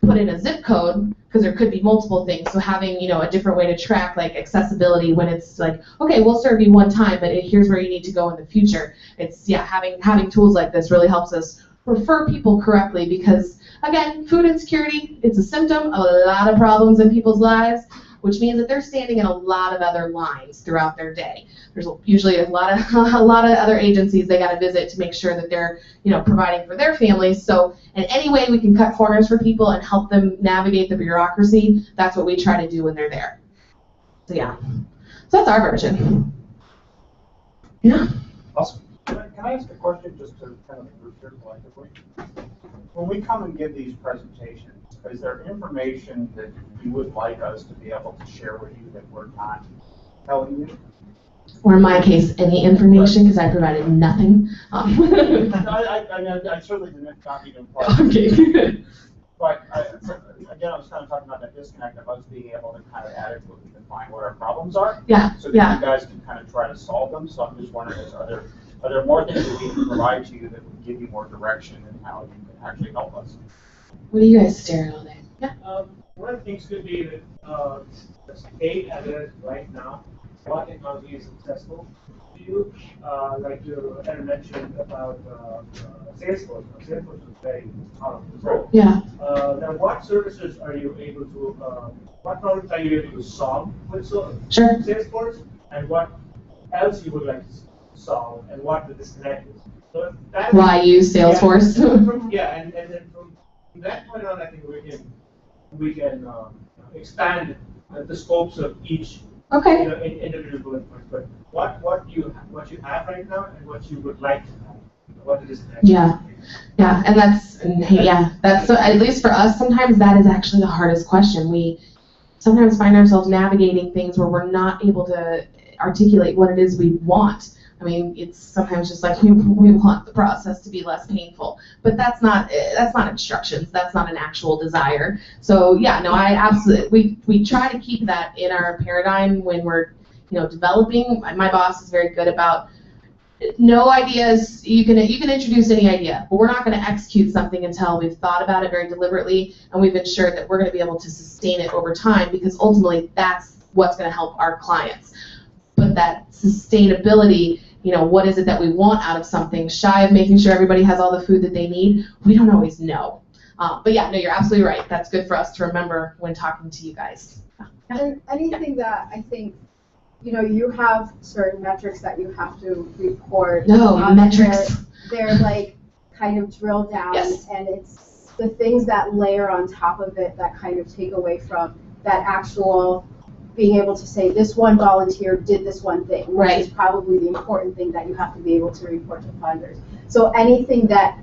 put in a zip code because there could be multiple things. So having, a different way to track like accessibility when it's like, okay, we'll serve you one time, but here's where you need to go in the future. It's, having tools like this really helps us refer people correctly because, again, food insecurity, it's a symptom of a lot of problems in people's lives, which means that they're standing in a lot of other lines throughout their day. There's usually a lot of other agencies they got to visit to make sure that they're, providing for their families. So in any way we can cut corners for people and help them navigate the bureaucracy, that's what we try to do when they're there. So so that's our version. Yeah. Awesome. Can I ask a question just to kind of group here collectively? When we come and give these presentations, is there information that you would like us to be able to share with you that we're not telling you? Or in my case, any information, because I provided nothing. I certainly did not mean to imply. Okay. But again, I was kind of talking about that disconnect of us being able to kind of adequately define what our problems are. Yeah. So that you guys can kind of try to solve them. So I'm just wondering, are there more things that we can provide to you that would give you more direction in how you can actually help us? What are you guys staring all day? Yeah. One of the things could be that the state as it is right now, what technology is successful to you? Like Aaron mentioned about Salesforce. Salesforce is very powerful. Yeah. Now, what services are you able to, what problems are you able to solve with Salesforce, and what else you would like to solve, and what the disconnect is? So that's, why use Salesforce? And then from that point on, I think we can expand the scopes of each individual bullet point. But what you have right now and what you would like to have, what it is next. And that's so, at least for us. Sometimes that is actually the hardest question. We sometimes find ourselves navigating things where we're not able to articulate what it is we want. I mean, it's sometimes just like we want the process to be less painful, but that's not instructions. That's not an actual desire. So I absolutely we try to keep that in our paradigm when we're developing. My boss is very good about no ideas. You can introduce any idea, but we're not going to execute something until we've thought about it very deliberately and we've ensured that we're going to be able to sustain it over time because ultimately that's what's going to help our clients. But that sustainability. What is it that we want out of something, shy of making sure everybody has all the food that they need, we don't always know. But you're absolutely right. That's good for us to remember when talking to you guys. And anything that I think, you have certain metrics that you have to report. Metrics. They're like kind of drilled down, and it's the things that layer on top of it that kind of take away from that actual being able to say this one volunteer did this one thing, which is probably the important thing that you have to be able to report to funders. So anything that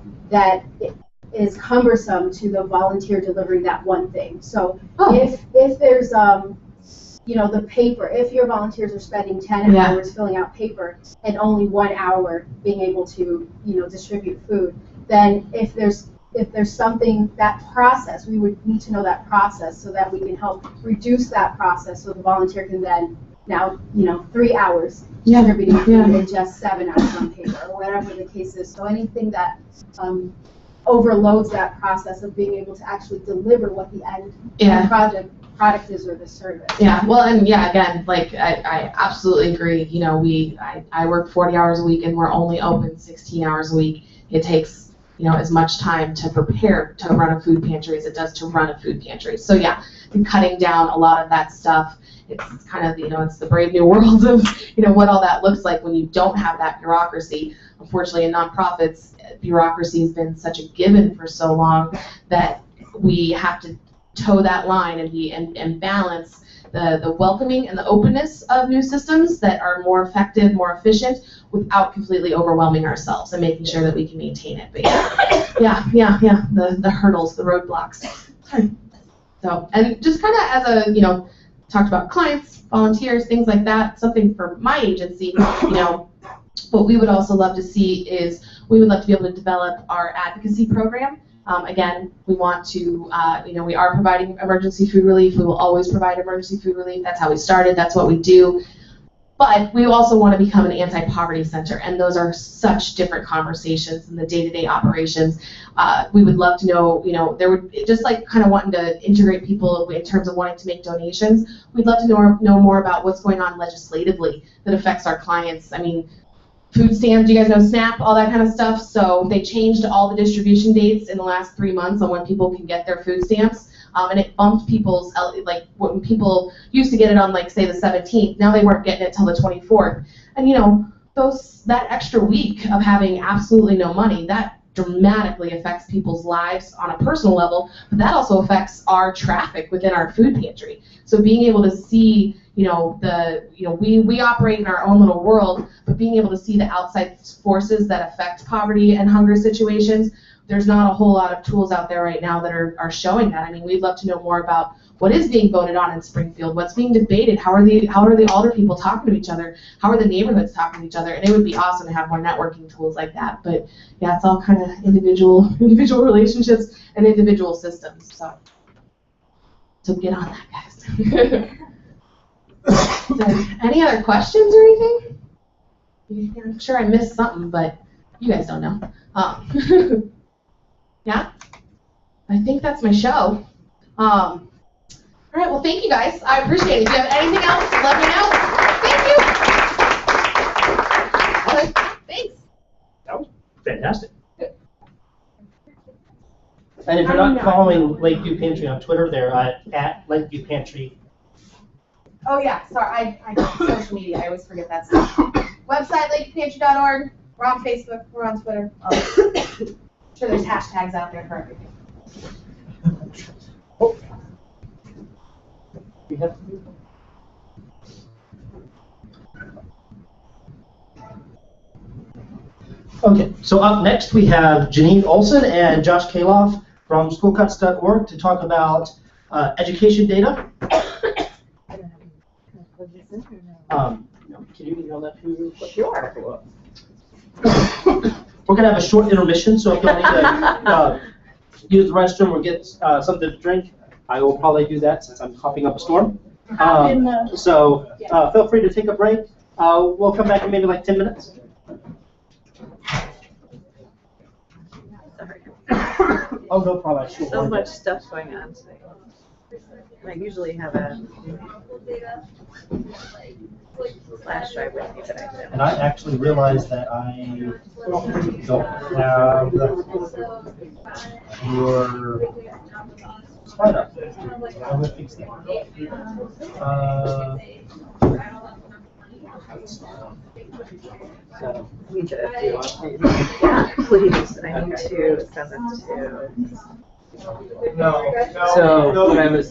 is cumbersome to the volunteer delivering that one thing. So if there's the paper, if your volunteers are spending 10 hours filling out paper and only 1 hour being able to distribute food, then if there's something, that process, we would need to know that process so that we can help reduce that process so the volunteer can then now, 3 hours distributing food in just 7 hours on paper, or whatever the case is. So anything that overloads that process of being able to actually deliver what the end product is or the service. Yeah, well, and again, like I absolutely agree. I work 40 hours a week and we're only open 16 hours a week. It takes, as much time to prepare to run a food pantry as it does to run a food pantry. So yeah, cutting down a lot of that stuff. It's kind of, it's the brave new world of, what all that looks like when you don't have that bureaucracy. Unfortunately, in nonprofits, bureaucracy has been such a given for so long that we have to toe that line and balance the welcoming and the openness of new systems that are more effective, more efficient, without completely overwhelming ourselves and making sure that we can maintain it. But the hurdles, the roadblocks. So, and just kind of as a, talked about clients, volunteers, things like that, something for my agency, what we would also love to see is we would love to be able to develop our advocacy program. Again, we want to, we are providing emergency food relief. We will always provide emergency food relief. That's how we started. That's what we do. But we also want to become an anti-poverty center, and those are such different conversations in the day-to-day operations. We would love to know, there would just like kind of wanting to integrate people in terms of wanting to make donations. We'd love to know more about what's going on legislatively that affects our clients. I mean, food stamps, you guys know SNAP, all that kind of stuff. So they changed all the distribution dates in the last 3 months on when people can get their food stamps. And it bumped people's, like when people used to get it on, like, say, the 17th, now they weren't getting it till the 24th. And, that extra week of having absolutely no money, that dramatically affects people's lives on a personal level, but that also affects our traffic within our food pantry. So being able to see, we operate in our own little world, but being able to see the outside forces that affect poverty and hunger situations, there's not a whole lot of tools out there right now that are showing that. I mean, we'd love to know more about what is being voted on in Springfield, what's being debated, how are the alder people talking to each other, how are the neighborhoods talking to each other, and it would be awesome to have more networking tools like that. But yeah, it's all kind of individual relationships and individual systems. So get on that, guys. Any other questions or anything? I'm sure I missed something, but you guys don't know. Yeah? I think that's my show. All right, well, thank you guys. I appreciate it. If you have anything else, let me know. Thank you. All right. Thanks. That was fantastic. And if you're not following Lakeview Pantry on Twitter, they're at Lakeview Pantry. Oh, yeah. Sorry, I social media. I always forget that stuff. Website, lakeviewpantry.org. We're on Facebook. We're on Twitter. I'm sure there's hashtags out there for everything. Oh. We have Okay, so up next we have Janine Olson and Josh Kaloff from schoolcuts.org to talk about education data. Can you email that to me? Sure. We're going to have a short intermission, so if you need to use the restroom or get something to drink, I will probably do that since I'm coughing up a storm. So feel free to take a break. We'll come back in maybe like 10 minutes. Oh, no problem. So much stuff going on. I usually have a flash drive with me, but I don't. And I actually realized that I don't have your slide up. I'm going to fix that. So. Yeah, please. I need to send this to. So what I was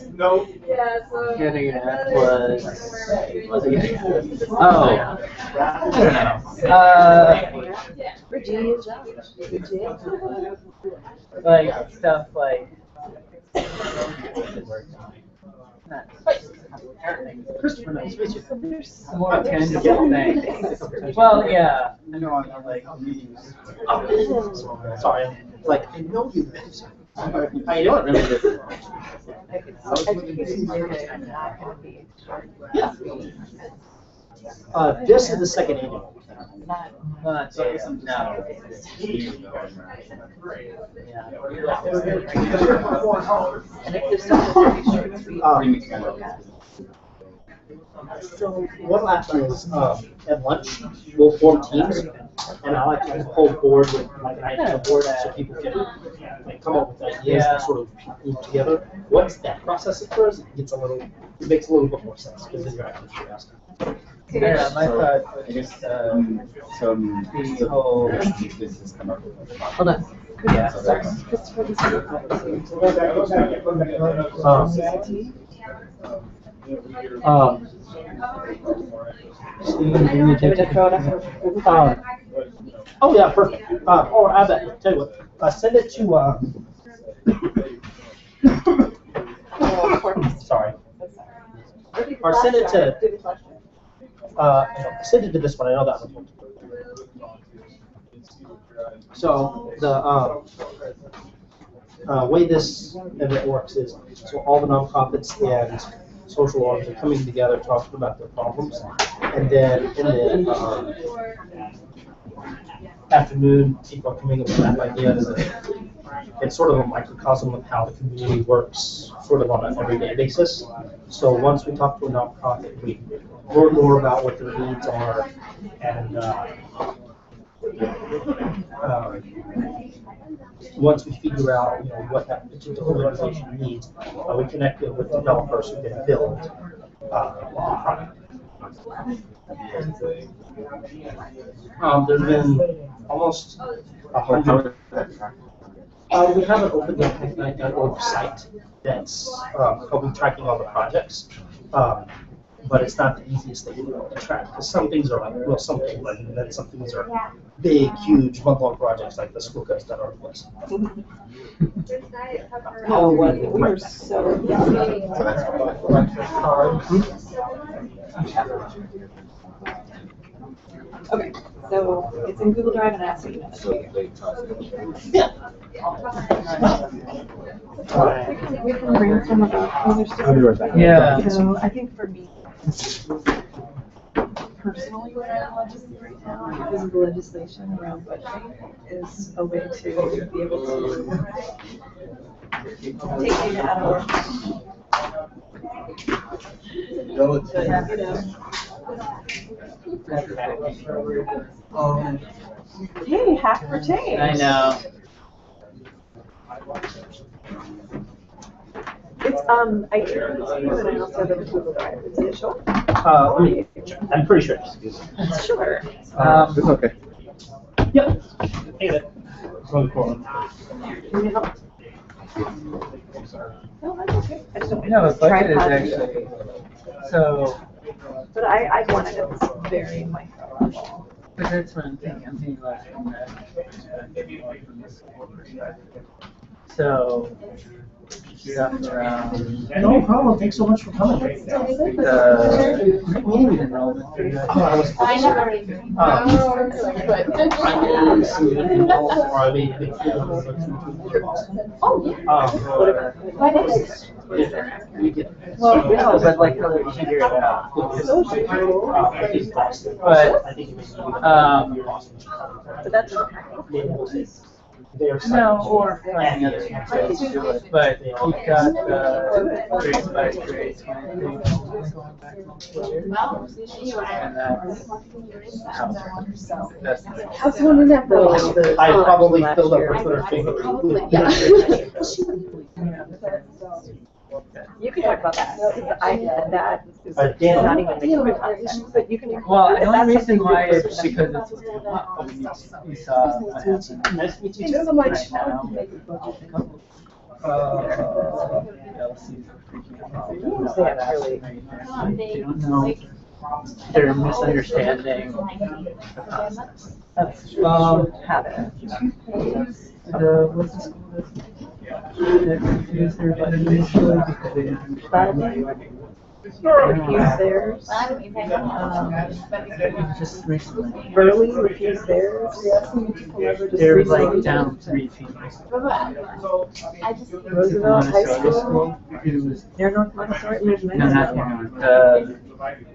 getting at was, what was I getting at? Oh, I don't know. Like stuff like. Christopher, nice to meet you. There's more tangible things. Well, yeah. I know I'm like meetings. Sorry, like I know you. How you doing? Really good. Education market, I'm not gonna be. Yeah. This is the second annual. Not data, no. And if there's something that's we look at. So what'll happen is at lunch we'll form teams, and I like to hold board with like an idea board so people can like come up with ideas and sort of move together. Once that process occurs, it makes a little bit more sense because then you're actually curious. Yeah, my thought was the whole business come up with. Hold on. Yeah. Christopher, this oh yeah, perfect. Or I bet. Tell you what, send it to. Sorry. Or send it to. Send it to this one. I know that one. So the way this event works is, so all the nonprofits and social orgs are coming together, talking about their problems, and then in the afternoon, people are coming up with ideas. It's sort of a microcosm of how the community works, sort of on an everyday basis. So once we talk to a nonprofit, we learn more about what their needs are, and once we figure out, what that particular organization needs, we connect it with developers who can build product. There's been almost 100. We have an open site that's helping tracking all the projects. But it's not the easiest thing to track, because some things are like, some things like, and then some things are big, huge, month-long projects like the school cuts that are in place. Oh, we were so busy. Okay, so it's in Google Drive and I have to email it to you. Yeah. We can bring some of our other stuff. Yeah. So I think for me, personally, what I want to see right now, because of the legislation around budgeting, is a way to be able to take data out of our. Hey, hack for change. I know. It's I emailed it to you, and I also have a Google Drive. Is it show? I'm pretty sure it's Sure. it's okay. Yep. Hey there. No, that's okay. I just don't No, the budget is actually, so. But I wanted it this very micro level. But that's what I'm thinking. I'm thinking like from that. So, stuff around. No problem. Thanks so much for coming. The meeting enrollment. I never Oh, yeah. Well, no, but like how you figure it out. But that's no, or finding other ways to do it. But you've got grade by grade. And that's How's one in that bill? I probably filled up her Twitter feed. You can talk about that. That is Dan, not even making my content, but you can. well, the only reason why is because it's you saw what happened. Nice to meet you Thanks too. so much. They don't know. They're misunderstanding. That's habit. What's the school that confused their budget initially because they didn't understand. refuse theirs. Just recently. Burley refused theirs. We have some people ever just They're recently. like down 3 feet. Roosevelt High School. It was, Near North Montessori. no, not near North.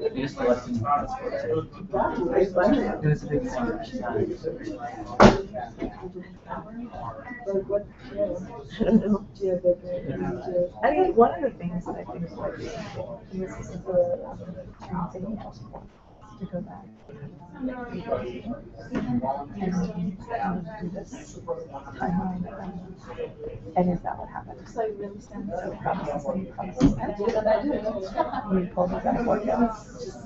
They used to let them. It was a big thing. I don't know. I think one of the things that I think is like, this is the thing to go back. And do this timeline, and is that what happened? So I really stand so processing. We pull these out of workouts.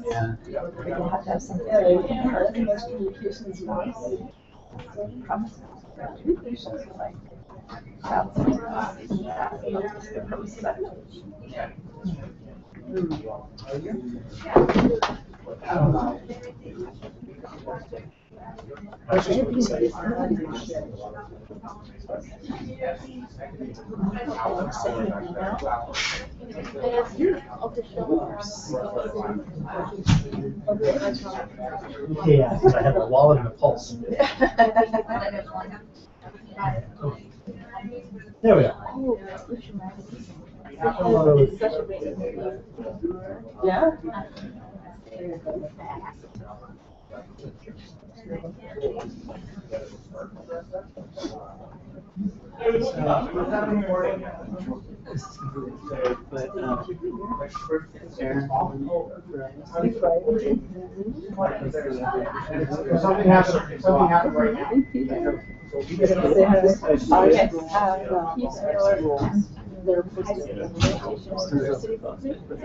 Yeah. We will have to have something. Communications process. Like, that's the purpose of that. Yeah, because I have a wallet and a pulse. There we go. It's such a big yeah. But Something happened right now.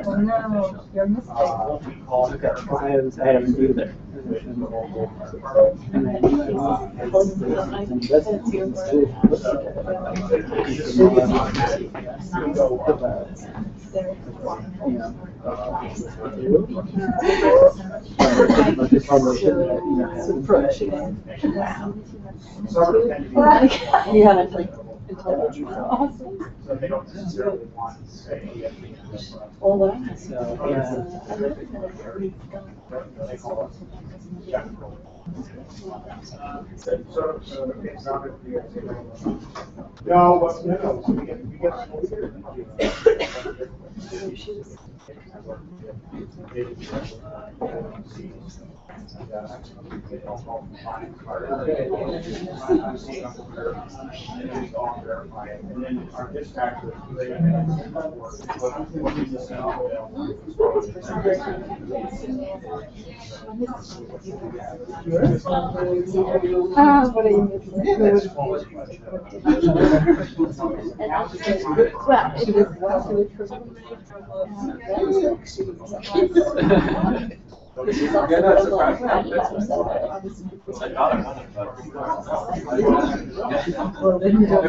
Oh no, you're missing. okay, I haven't been there. And then Yeah, that's like. So they don't necessarily want to say. Hold on. So, yeah. No, so we get. And then our dispatcher. What are you missing? Well, it was well, then you don't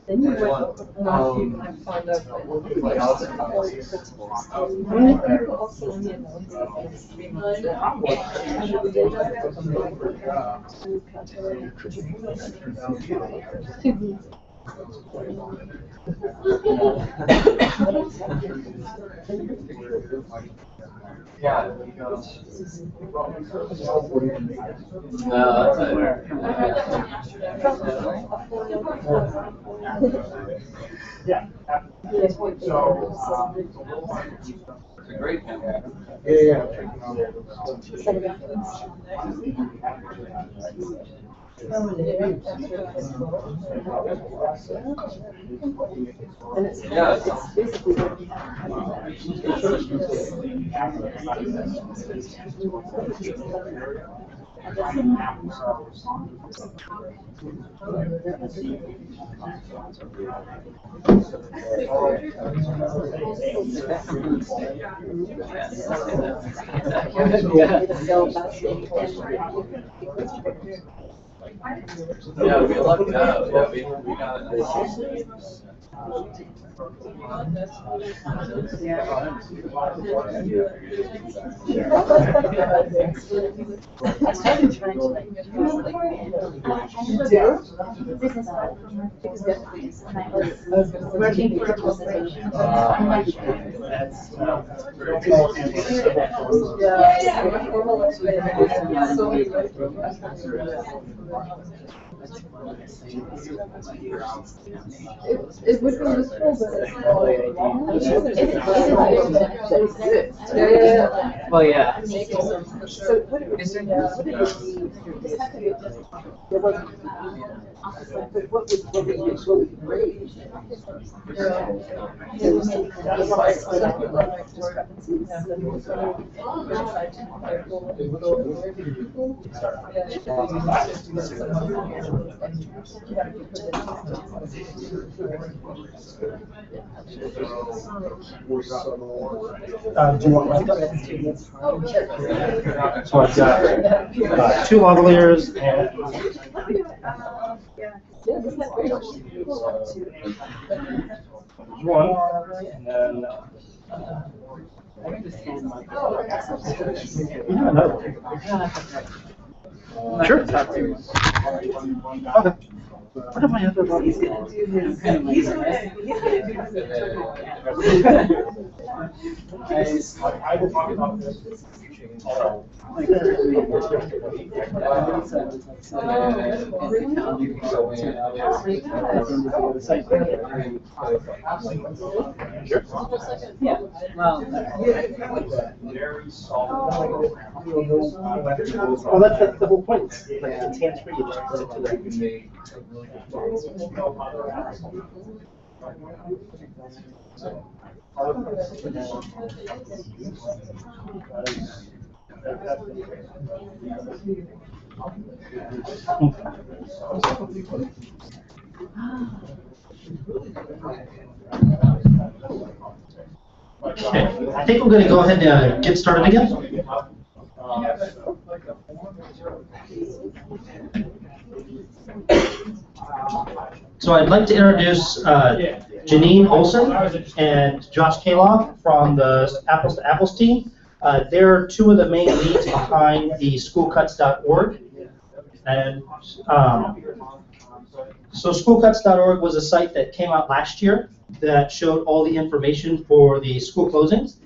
Then you went and found out that principles. Also, you know, streamlined it. Yeah. Yeah. So, it's a great campaign. Yeah. And it's basically Yeah, we lucked out. Yeah, we got Business card from my biggest difficulties, and I was working for a corporation. It would be useful, but Well, yeah. So what it was, Do you want my So I've got 2 lavaliers and one, and then sure. Okay. What am I other ones? He's gonna do his. He's gonna I will talk about this. Yeah. Well, well, that's the whole point. Like, it's hands-free. You just put it to the Okay, I think we're going to go ahead and get started again. So I'd like to introduce Janine Olson and Josh Kaloff from the Apples to Apples team. They're 2 of the main leads behind the schoolcuts.org. And so schoolcuts.org was a site that came out last year that showed all the information for the school closings.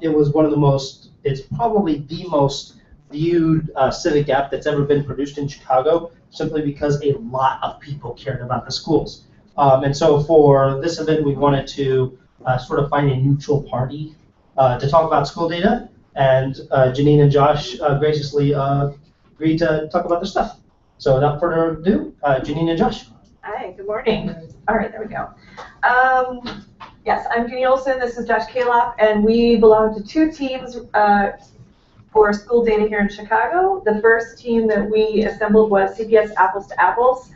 It was one of the most, it's probably the most viewed Civic app that's ever been produced in Chicago, simply because a lot of people cared about the schools. And so for this event, we wanted to sort of find a neutral party to talk about school data, and Janine and Josh graciously agreed to talk about their stuff. So without further ado, Janine and Josh. Hi, good morning. All right, there we go. Yes, I'm Janine Olson, this is Josh Kaloff, and we belong to 2 teams for school data here in Chicago. The first team that we assembled was CPS Apples to Apples,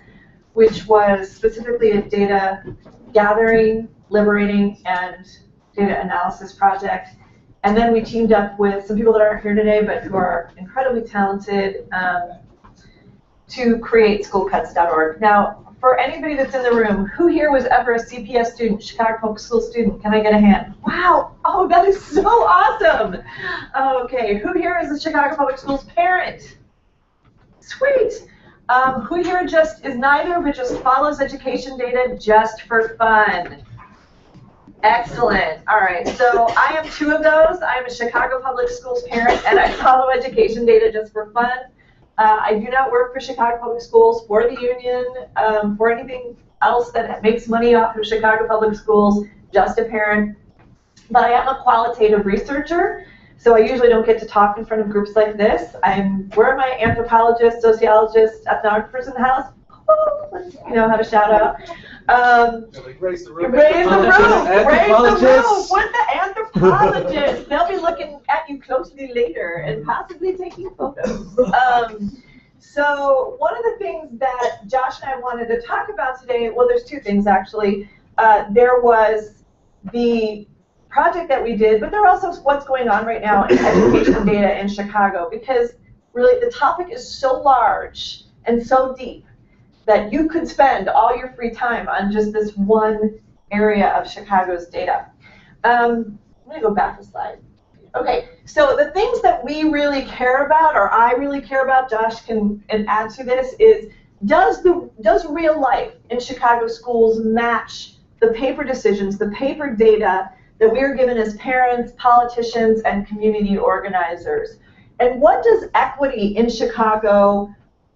which was specifically a data gathering, liberating, and data analysis project. And then we teamed up with some people that aren't here today, but who are incredibly talented to create schoolcuts.org. Now, for anybody that's in the room, who here was ever a CPS student, Chicago Public School student? Can I get a hand? Wow, oh, that is so awesome. Okay, who here is a Chicago Public Schools parent? Sweet. Who here just is neither, but just follows education data just for fun? Excellent. All right, so I am 2 of those. I am a Chicago Public Schools parent, and I follow education data just for fun. I do not work for Chicago Public Schools, for the union, for anything else that makes money off of Chicago Public Schools, just a parent. But I am a qualitative researcher, so I usually don't get to talk in front of groups like this. Where are my anthropologists, sociologists, ethnographers in the house? Oh, you know how to shout out. Raise the room. Raise the room. Raise the room with the anthropologists. They'll be looking at you closely later and possibly taking photos. So one of the things that Josh and I wanted to talk about today, well, there's 2 things actually. There was the project that we did, but there also what's going on right now in education data in Chicago, because really the topic is so large and so deep that you could spend all your free time on just this one area of Chicago's data. I'm going to go back a slide. Okay, so the things that we really care about, or I really care about, Josh can add to this, is does real life in Chicago schools match the paper decisions, the paper data that we are given as parents, politicians, and community organizers? And what does equity in Chicago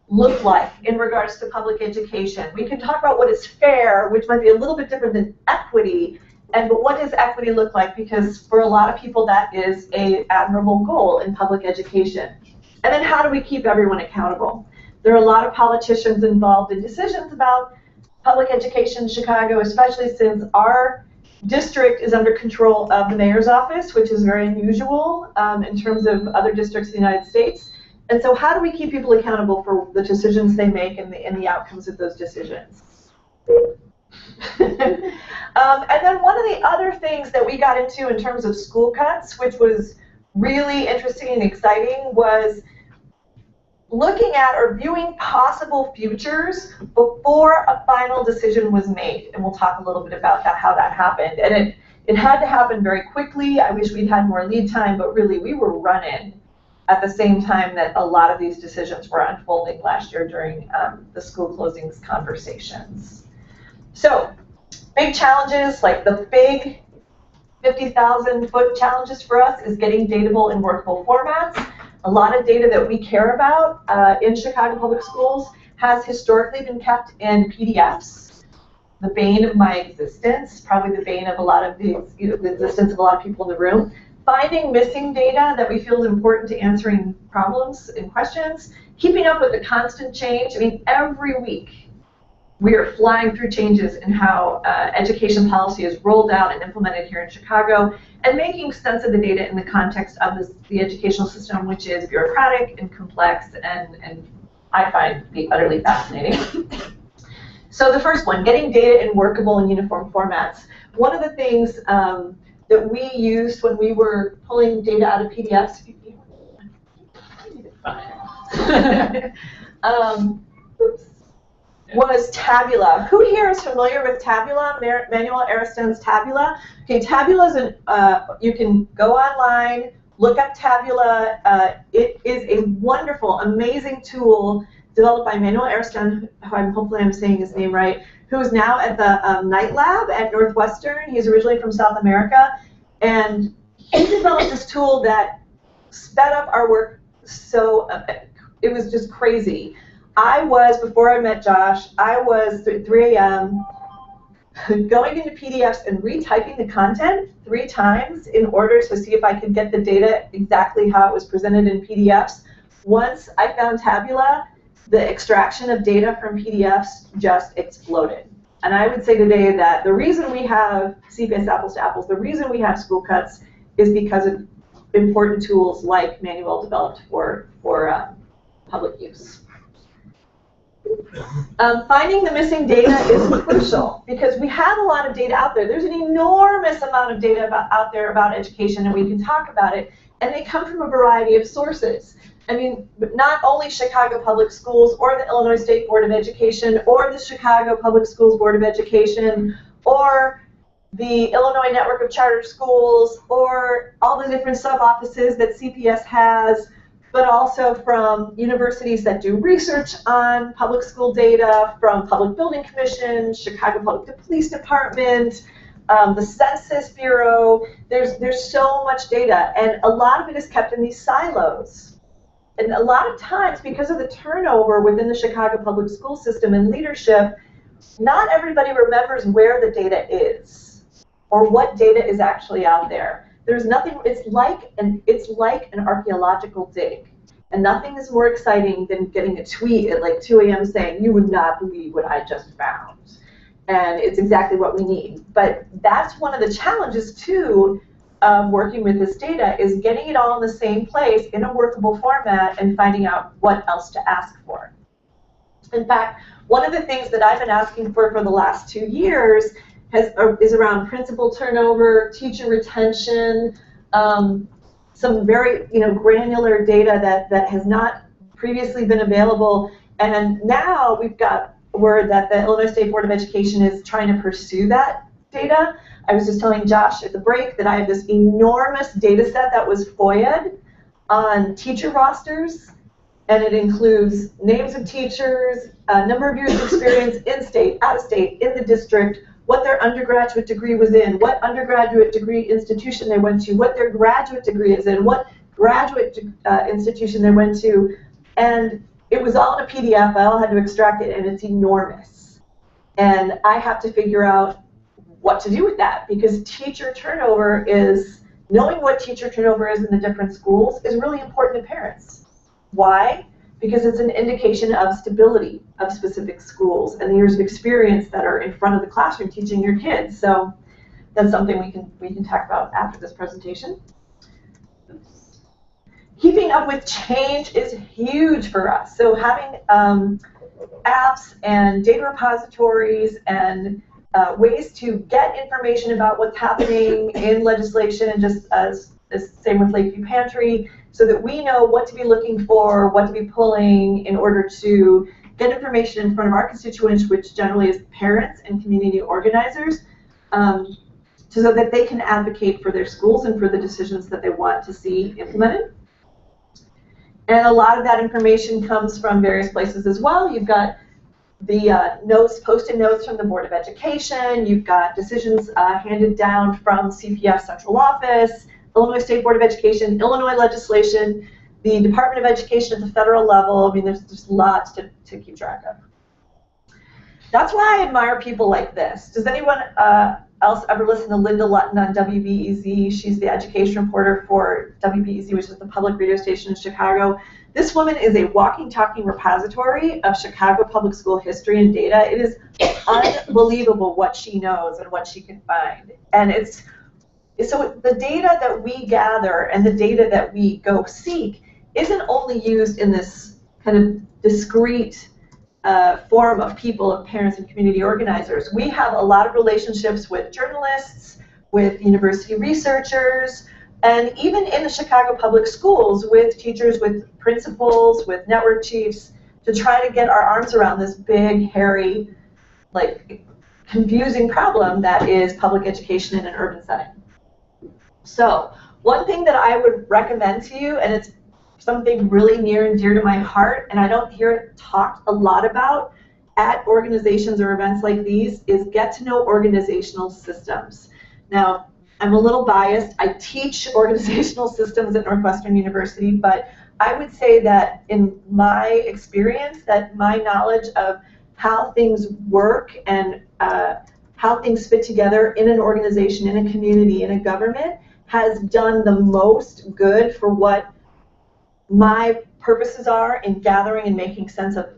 look like in regards to public education? We can talk about what is fair, which might be a little bit different than equity, but what does equity look like? Because for a lot of people, that is an admirable goal in public education. And then how do we keep everyone accountable? There are a lot of politicians involved in decisions about public education in Chicago, especially since our district is under control of the mayor's office, which is very unusual in terms of other districts in the United States. And so how do we keep people accountable for the decisions they make and the outcomes of those decisions? And then one of the other things that we got into in terms of school cuts, which was really interesting and exciting, was looking at or viewing possible futures before a final decision was made. And we'll talk a little bit about that, how that happened. And it had to happen very quickly. I wish we'd had more lead time, but really we were running at the same time that a lot of these decisions were unfolding last year during the school closings conversations. So big challenges, like the big 50,000-foot challenges for us is getting datable and workable formats. A lot of data that we care about in Chicago Public Schools has historically been kept in PDFs. The bane of my existence, probably the bane of a lot of the existence of a lot of people in the room. Finding missing data that we feel is important to answering problems and questions. Keeping up with the constant change. I mean, every week we are flying through changes in how education policy is rolled out and implemented here in Chicago, and making sense of the data in the context of the educational system, which is bureaucratic and complex, and I find to be utterly fascinating. So the first one, getting data in workable and uniform formats. One of the things that we used when we were pulling data out of PDFs, was Tabula. Who here is familiar with Tabula, Manuel Aristen's Tabula? Okay, Tabula is you can go online, look up Tabula. It is a wonderful, amazing tool developed by Manuel Aristen, hopefully I'm saying his name right, who is now at the Night Lab at Northwestern. He's originally from South America, and he developed this tool that sped up our work. So it was just crazy. Before I met Josh, I was at 3 a.m. going into PDFs and retyping the content 3 times in order to see if I could get the data exactly how it was presented in PDFs. Once I found Tabula, the extraction of data from PDFs just exploded. And I would say today that the reason we have CPS apples to apples, the reason we have school cuts is because of important tools like Manuel developed for public use. Finding the missing data is crucial because we have a lot of data out there. There's an enormous amount of data out there about education, and we can talk about it, and they come from a variety of sources. I mean, not only Chicago Public Schools or the Illinois State Board of Education or the Chicago Public Schools Board of Education or the Illinois Network of Charter Schools or all the different sub-offices that CPS has, but also from universities that do research on public school data, from Public Building Commission, Chicago Public Police Department, the Census Bureau. There's so much data, and a lot of it is kept in these silos. And a lot of times, because of the turnover within the Chicago public school system and leadership, not everybody remembers where the data is or what data is actually out there. There's nothing, it's like an archaeological dig. And nothing is more exciting than getting a tweet at like 2 a.m. saying, "You would not believe what I just found." And it's exactly what we need. But that's one of the challenges, too, working with this data, is getting it all in the same place in a workable format and finding out what else to ask for. In fact, one of the things that I've been asking for the last 2 years is around principal turnover, teacher retention, some very granular data that has not previously been available. And now we've got word that the Illinois State Board of Education is trying to pursue that data. I was just telling Josh at the break that I have this enormous data set that was FOIA'd on teacher rosters, and it includes names of teachers, number of years of experience in-state, out-of-state, in the district, what their undergraduate degree was in, what undergraduate degree institution they went to, what their graduate degree is in, what graduate institution they went to, and it was all in a PDF. I all had to extract it, and it's enormous. And I have to figure out what to do with that, because teacher turnover is, knowing what teacher turnover is in the different schools is really important to parents. Why? Because it's an indication of stability of specific schools and the years of experience that are in front of the classroom teaching your kids. So that's something we can talk about after this presentation. Keeping up with change is huge for us. So having apps and data repositories and ways to get information about what's happening in legislation, and just as same with Lakeview Pantry, so that we know what to be looking for, what to be pulling in order to get information in front of our constituents, which generally is parents and community organizers, so that they can advocate for their schools and for the decisions that they want to see implemented. And a lot of that information comes from various places as well. You've got the notes, post-it notes from the Board of Education. You've got decisions handed down from CPS Central Office, Illinois State Board of Education, Illinois legislation, the Department of Education at the federal level. I mean, there's just lots to keep track of. That's why I admire people like this. Does anyone else ever listen to Linda Lutton on WBEZ? She's the education reporter for WBEZ, which is the public radio station in Chicago. This woman is a walking, talking repository of Chicago public school history and data. It is unbelievable what she knows and what she can find. And so the data that we gather and the data that we go seek isn't only used in this kind of discrete form of people, of parents and community organizers. We have a lot of relationships with journalists, with university researchers, and even in the Chicago public schools with teachers, with principals, with network chiefs, to try to get our arms around this big, hairy, like, confusing problem that is public education in an urban setting. So one thing that I would recommend to you, and it's something really near and dear to my heart, and I don't hear it talked a lot about at organizations or events like these, is get to know organizational systems. Now, I'm a little biased. I teach organizational systems at Northwestern University, but I would say that in my experience, that my knowledge of how things work and how things fit together in an organization, in a community, in a government, has done the most good for what my purposes are in gathering and making sense of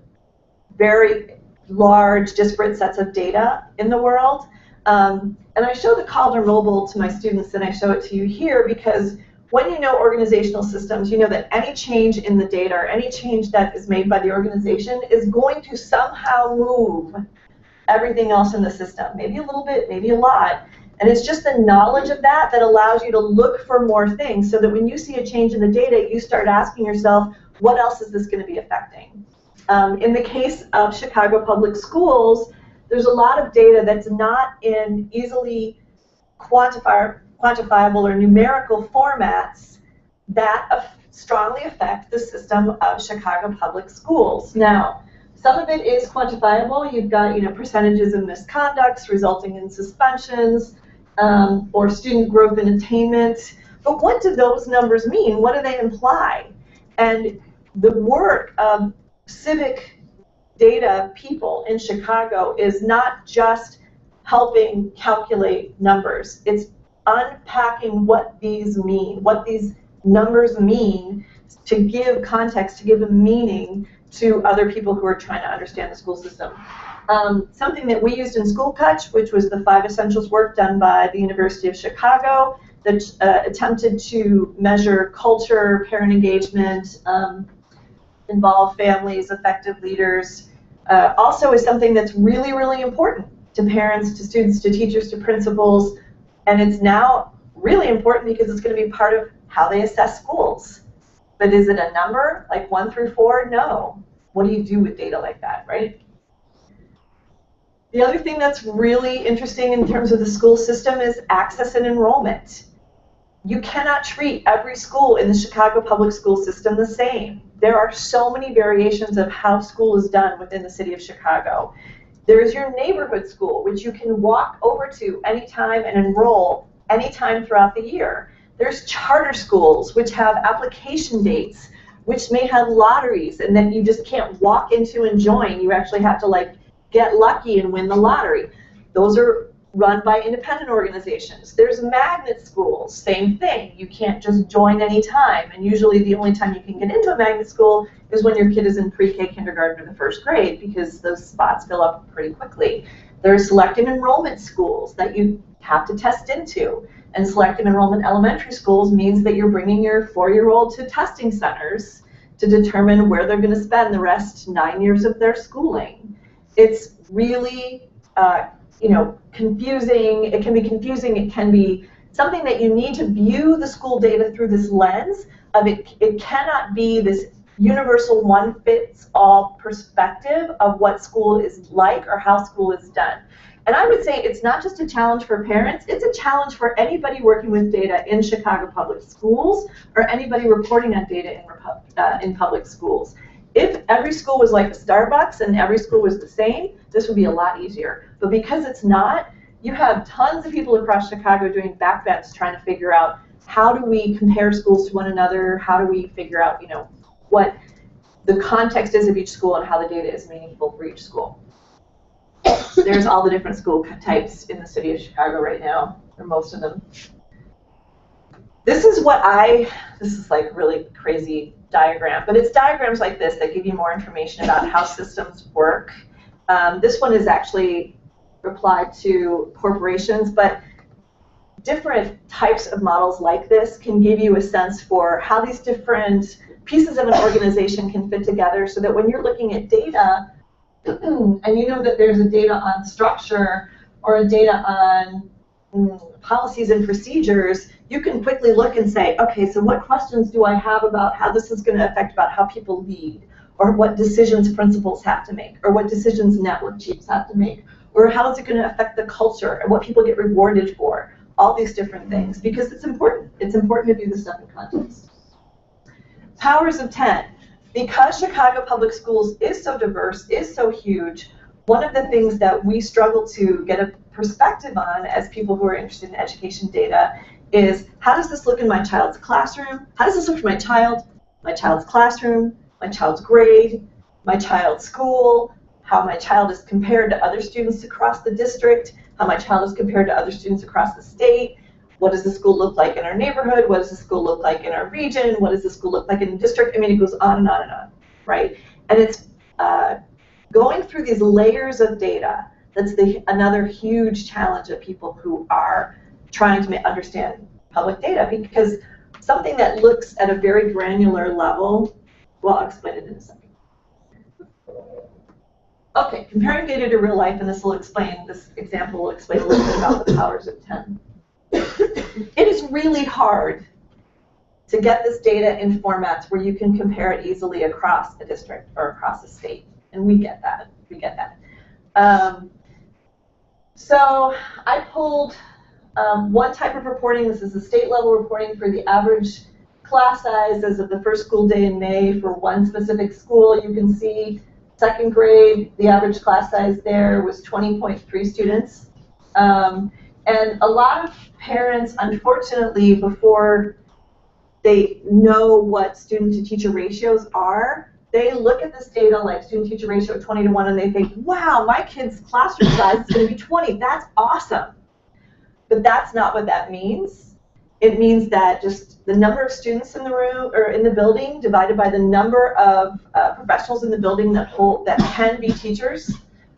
very large, disparate sets of data in the world. And I show the Calder Mobile to my students, and I show it to you here because when you know organizational systems, you know that any change in the data or any change that is made by the organization is going to somehow move everything else in the system. Maybe a little bit, maybe a lot. And it's just the knowledge of that that allows you to look for more things so that when you see a change in the data, you start asking yourself, what else is this going to be affecting? In the case of Chicago Public Schools, there's a lot of data that's not in easily quantifiable or numerical formats that strongly affect the system of Chicago Public Schools. Now, some of it is quantifiable. You've got, percentages of misconducts resulting in suspensions or student growth and attainment. But what do those numbers mean? What do they imply? And the work of civic data people in Chicago is not just helping calculate numbers. It's unpacking what these mean, what these numbers mean, to give context, to give a meaning to other people who are trying to understand the school system. Something that we used in School Catch, which was the 5 essentials work done by the University of Chicago that attempted to measure culture, parent engagement, involve families, effective leaders, also is something that's really, really important to parents, to students, to teachers, to principals, and it's now really important because it's going to be part of how they assess schools. But is it a number, like 1 through 4? No. What do you do with data like that, right? The other thing that's really interesting in terms of the school system is access and enrollment. You cannot treat every school in the Chicago public school system the same. There are so many variations of how school is done within the city of Chicago. There is your neighborhood school, which you can walk over to anytime and enroll anytime throughout the year. There's charter schools, which have application dates, which may have lotteries, and then you just can't walk into and join. You actually have to like get lucky and win the lottery. Those are run by independent organizations. There's magnet schools, same thing. You can't just join anytime, and usually the only time you can get into a magnet school is when your kid is in pre-K, kindergarten, or the first grade, because those spots fill up pretty quickly. There are selective enrollment schools that you have to test into, and selective enrollment elementary schools means that you're bringing your 4-year-old to testing centers to determine where they're going to spend the rest 9 years of their schooling. It's really confusing. It can be confusing. It can be something that you need to view the school data through this lens of it. It cannot be this universal one-fits-all perspective of what school is like or how school is done. And I would say it's not just a challenge for parents, it's a challenge for anybody working with data in Chicago public schools or anybody reporting on data in public schools. If every school was like a Starbucks and every school was the same, this would be a lot easier. But because it's not, you have tons of people across Chicago doing backbets trying to figure out how do we compare schools to one another, how do we figure out, what the context is of each school and how the data is meaningful for each school. There's all the different school types in the city of Chicago right now, or most of them. This is like really crazy diagram, but it's diagrams like this that give you more information about how systems work. This one is actually applied to corporations, but different types of models like this can give you a sense for how these different pieces of an organization can fit together so that when you're looking at data, and you know that there's a data on structure or a data on policies and procedures, you can quickly look and say, okay, so what questions do I have about how this is going to affect about how people lead, or what decisions principals have to make, or what decisions network chiefs have to make, or how is it going to affect the culture and what people get rewarded for, all these different things, because it's important. It's important to do this stuff in context. Powers of 10. Because Chicago Public Schools is so diverse, is so huge, one of the things that we struggle to get a perspective on as people who are interested in education data is, how does this look in my child's classroom? How does this look for my child's classroom, my child's grade, my child's school, how my child is compared to other students across the district, how my child is compared to other students across the state? What does the school look like in our neighborhood? What does the school look like in our region? What does the school look like in the district? I mean, it goes on and on and on, right? And it's going through these layers of data that's another huge challenge of people who are trying to understand public data, because something that looks at a very granular level, well, I'll explain it in a second. Okay, comparing data to real life, and this example will explain a little bit about the powers of 10. It is really hard to get this data in formats where you can compare it easily across a district or across a state, and we get that. So I pulled one type of reporting. This is the state level reporting for the average class size as of the first school day in May for one specific school. You can see second grade, the average class size there was 20.3 students. And a lot of parents, unfortunately, before they know what student-to-teacher ratios are, they look at this data like student-teacher ratio of 20:1, and they think, wow, my kid's classroom size is going to be 20. That's awesome. But that's not what that means. It means that just the number of students in the room or in the building divided by the number of professionals in the building that can be teachers,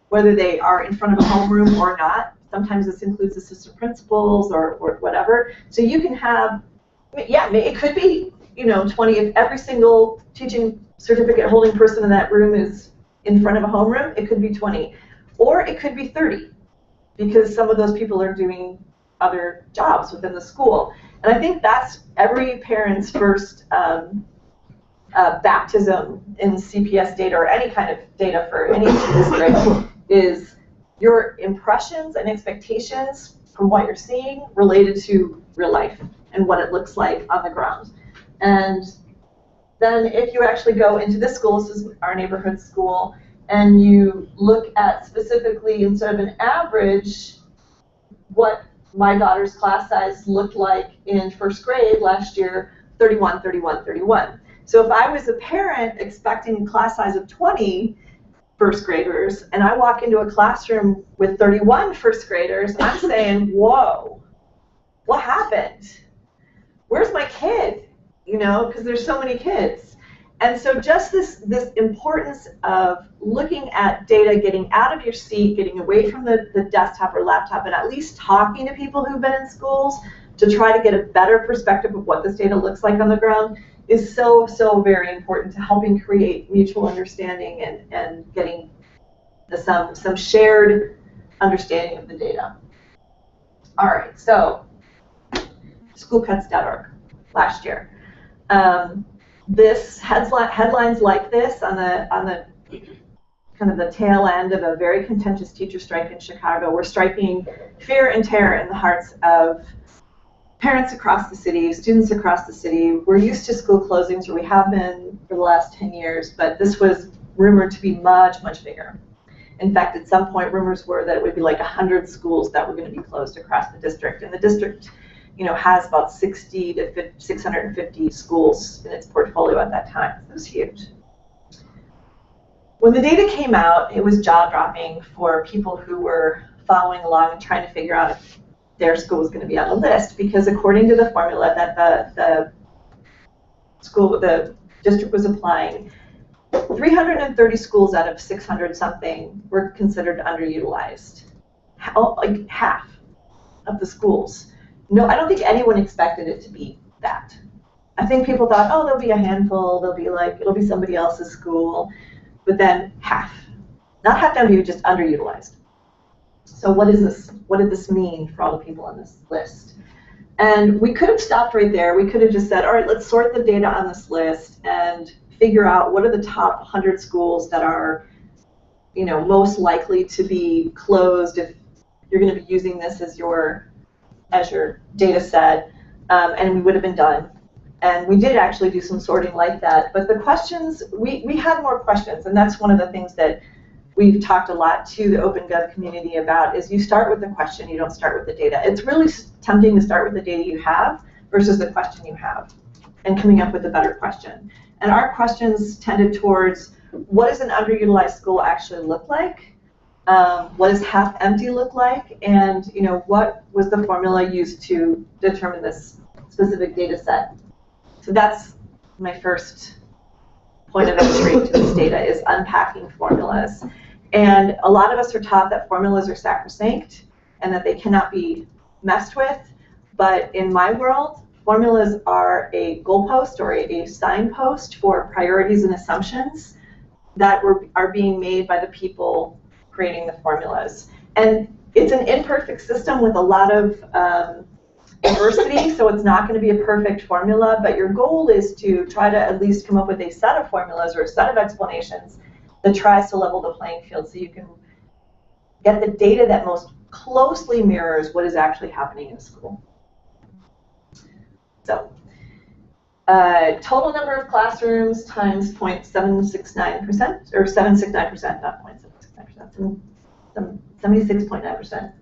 whether they are in front of a homeroom or not. Sometimes this includes assistant principals or whatever. So you can have, it could be 20 if every single teaching certificate holding person in that room is in front of a homeroom. It could be 20, or it could be 30, because some of those people are doing other jobs within the school. And I think that's every parent's first baptism in CPS data or any kind of data for any district is your impressions and expectations from what you're seeing related to real life and what it looks like on the ground. And then if you actually go into this school, this is our neighborhood school, and you look at specifically, instead of an average, what my daughter's class size looked like in first grade last year, 31, 31, 31. So if I was a parent expecting a class size of 20 first graders, and I walk into a classroom with 31 first graders, I'm saying, whoa, what happened? Where's my kid? You know, because there's so many kids. And so just this importance of looking at data, getting out of your seat, getting away from the desktop or laptop, and at least talking to people who've been in schools to try to get a better perspective of what this data looks like on the ground is so, so very important to helping create mutual understanding and getting some shared understanding of the data. All right, so schoolcuts.org last year. This headlines like this on the kind of the tail end of a very contentious teacher strike in Chicago were striking fear and terror in the hearts of parents across the city, students across the city. We're used to school closings, or we have been for the last 10 years, but this was rumored to be much, much bigger. In fact, at some point, rumors were that it would be like 100 schools that were going to be closed across the district. And the district, you know, has about 60 to 650 schools in its portfolio at that time. It was huge. When the data came out, it was jaw-dropping for people who were following along and trying to figure out if their school was going to be on the list, because according to the formula that the district was applying, 330 schools out of 600 something were considered underutilized. Like half of the schools. No, I don't think anyone expected it to be that. I think people thought, oh, there'll be a handful, it'll be somebody else's school, but then half. Not half down to just underutilized. So what is this? What did this mean for all the people on this list? And we could have stopped right there. We could have just said, all right, let's sort the data on this list and figure out what are the top 100 schools that are, you know, most likely to be closed if you're going to be using this as your data set, and we would have been done. And we did actually do some sorting like that. But the questions, we had more questions, and that's one of the things that we've talked a lot to the OpenGov community about, is you start with the question, you don't start with the data. It's really tempting to start with the data you have versus the question you have, and coming up with a better question. And our questions tended towards, what does an underutilized school actually look like? What does half empty look like? And, you know, what was the formula used to determine this specific data set? So that's my first point of entry to this data, is unpacking formulas. And a lot of us are taught that formulas are sacrosanct and that they cannot be messed with. But in my world, formulas are a goalpost or a signpost for priorities and assumptions that are being made by the people creating the formulas. And it's an imperfect system with a lot of diversity, so it's not going to be a perfect formula, but your goal is to try to at least come up with a set of formulas or a set of explanations that tries to level the playing field so you can get the data that most closely mirrors what is actually happening in school. So, total number of classrooms times 0.769%, or 769%, not 0.769%, 76.9%.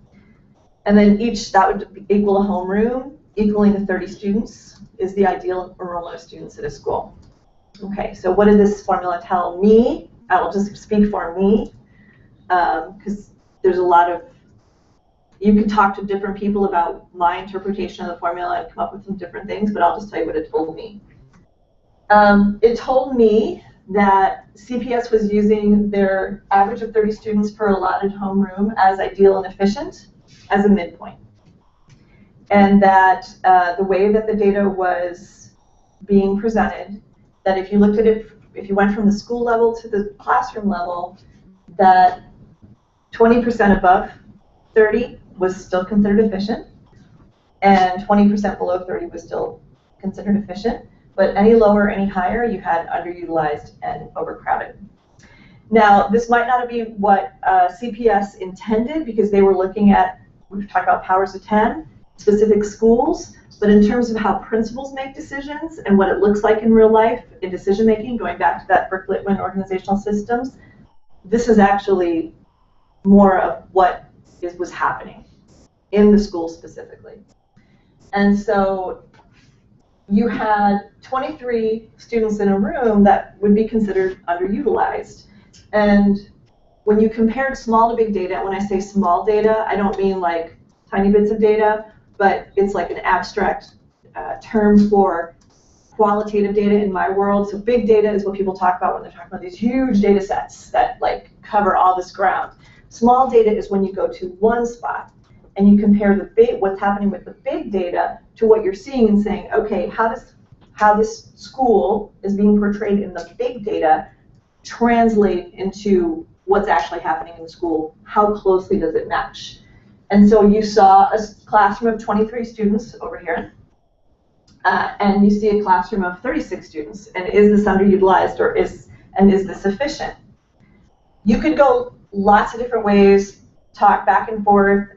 And then that would equal a homeroom, equaling to 30 students is the ideal enrollment of students at a school. Okay, so what did this formula tell me? I will just speak for me, because there's a lot of, you can talk to different people about my interpretation of the formula and come up with some different things, but I'll just tell you what it told me. It told me that CPS was using their average of 30 students per allotted homeroom as ideal and efficient as a midpoint. And that the way that the data was being presented, that if you looked at it, if you went from the school level to the classroom level, that 20% above 30 was still considered efficient, and 20% below 30 was still considered efficient. But any lower, any higher, you had underutilized and overcrowded. Now, this might not be what CPS intended because they were looking at, we've talked about powers of 10, specific schools, but in terms of how principals make decisions and what it looks like in real life in decision making, going back to that Berk-Littman organizational systems, this is actually more of what was happening in the school specifically. And so you had 23 students in a room that would be considered underutilized. And when you compared small to big data, and when I say small data, I don't mean like tiny bits of data, but it's like an abstract term for qualitative data in my world. So big data is what people talk about when they're talking about these huge data sets that like cover all this ground. Small data is when you go to one spot and you compare what's happening with the big data to what you're seeing and saying, okay, how this school is being portrayed in the big data translate into what's actually happening in the school? How closely does it match? And so you saw a classroom of 23 students over here, and you see a classroom of 36 students. And is this underutilized, or is this efficient? You could go lots of different ways, talk back and forth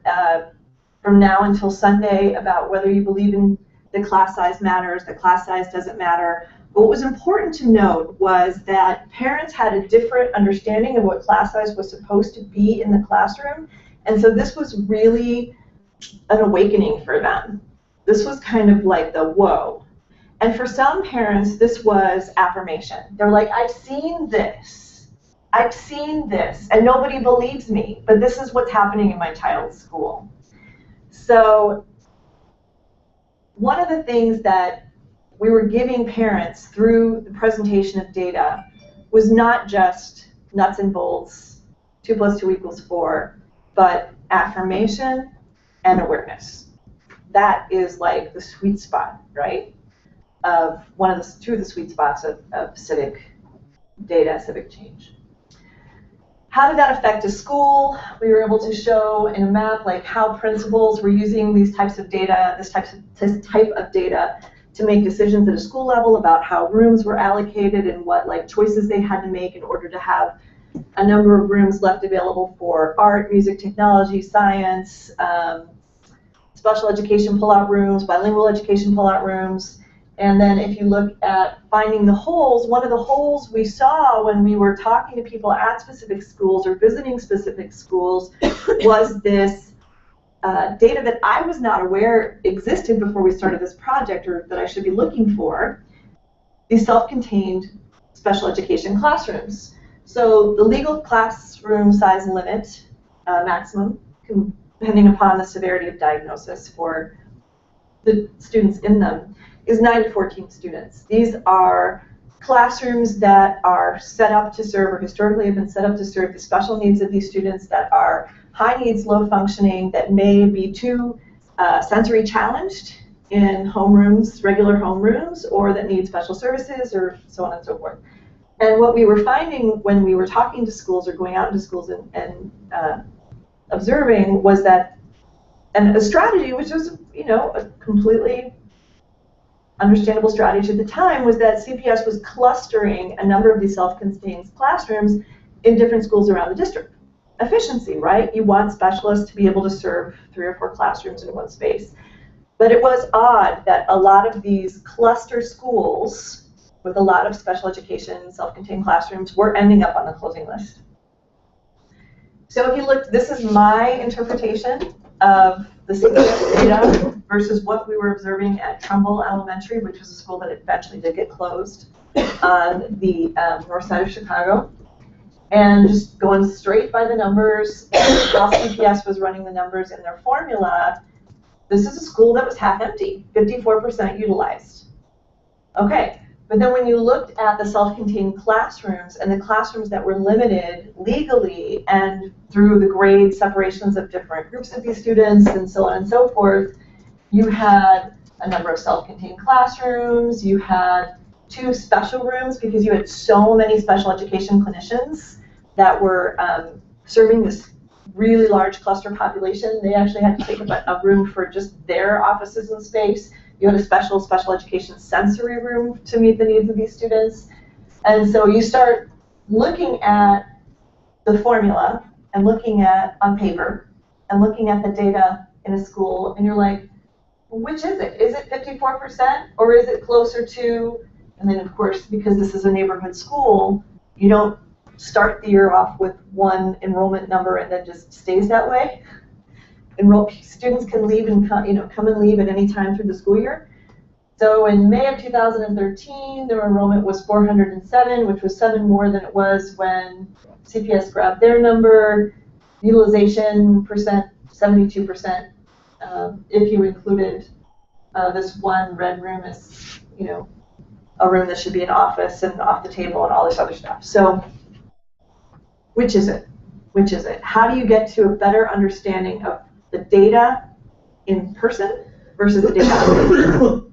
from now until Sunday about whether you believe in the class size matters, the class size doesn't matter. But what was important to note was that parents had a different understanding of what class size was supposed to be in the classroom. And so this was really an awakening for them. This was kind of like the whoa. And for some parents, this was affirmation. They're like, I've seen this. I've seen this, and nobody believes me, but this is what's happening in my child's school. So one of the things that we were giving parents through the presentation of data was not just nuts and bolts, 2 + 2 = 4, but affirmation and awareness. That is like the sweet spot, right? Of two of the sweet spots of civic data, civic change. How did that affect a school? We were able to show in a map like how principals were using these types of data, this type of data to make decisions at a school level about how rooms were allocated and what like choices they had to make in order to have a number of rooms left available for art, music, technology, science, special education pull-out rooms, bilingual education pull-out rooms. And then if you look at finding the holes, one of the holes we saw when we were talking to people at specific schools or visiting specific schools was this data that I was not aware existed before we started this project, or that I should be looking for, these self-contained special education classrooms. So the legal classroom size limit, maximum, depending upon the severity of diagnosis for the students in them, is 9 to 14 students. These are classrooms that are set up to serve, or historically have been set up to serve, the special needs of these students that are high needs, low functioning, that may be too sensory challenged in homerooms, regular homerooms, or that need special services, or so on and so forth. And what we were finding when we were talking to schools or going out into schools and observing was that, and a strategy, which was, you know, a completely understandable strategy at the time, was that CPS was clustering a number of these self-contained classrooms in different schools around the district. Efficiency, right? You want specialists to be able to serve 3 or 4 classrooms in one space. But it was odd that a lot of these cluster schools with a lot of special education, self-contained classrooms were ending up on the closing list. So if you look, this is my interpretation of the CPS data versus what we were observing at Trumbull Elementary, which was a school that eventually did get closed on the north side of Chicago. And just going straight by the numbers, while CPS was running the numbers in their formula, this is a school that was half empty, 54% utilized. Okay, but then when you looked at the self-contained classrooms and the classrooms that were limited legally and through the grade separations of different groups of these students and so on and so forth, you had a number of self-contained classrooms, you had 2 special rooms because you had so many special education clinicians that were serving this really large cluster population. They actually had to take up a room for just their offices and space. You had a special education sensory room to meet the needs of these students. And so you start looking at the formula and looking at on paper and looking at the data in a school, and you're like, which is it? Is it 54% or is it closer to, and then of course, because this is a neighborhood school, you don't start the year off with one enrollment number and then just stays that way. Students can leave and come and leave at any time through the school year. So in May of 2013, their enrollment was 407, which was 7 more than it was when CPS grabbed their number. Utilization percent, 72%. If you included this one red room as, a room that should be an office and off the table and all this other stuff. So, which is it? Which is it? How do you get to a better understanding of the data in person versus the data online?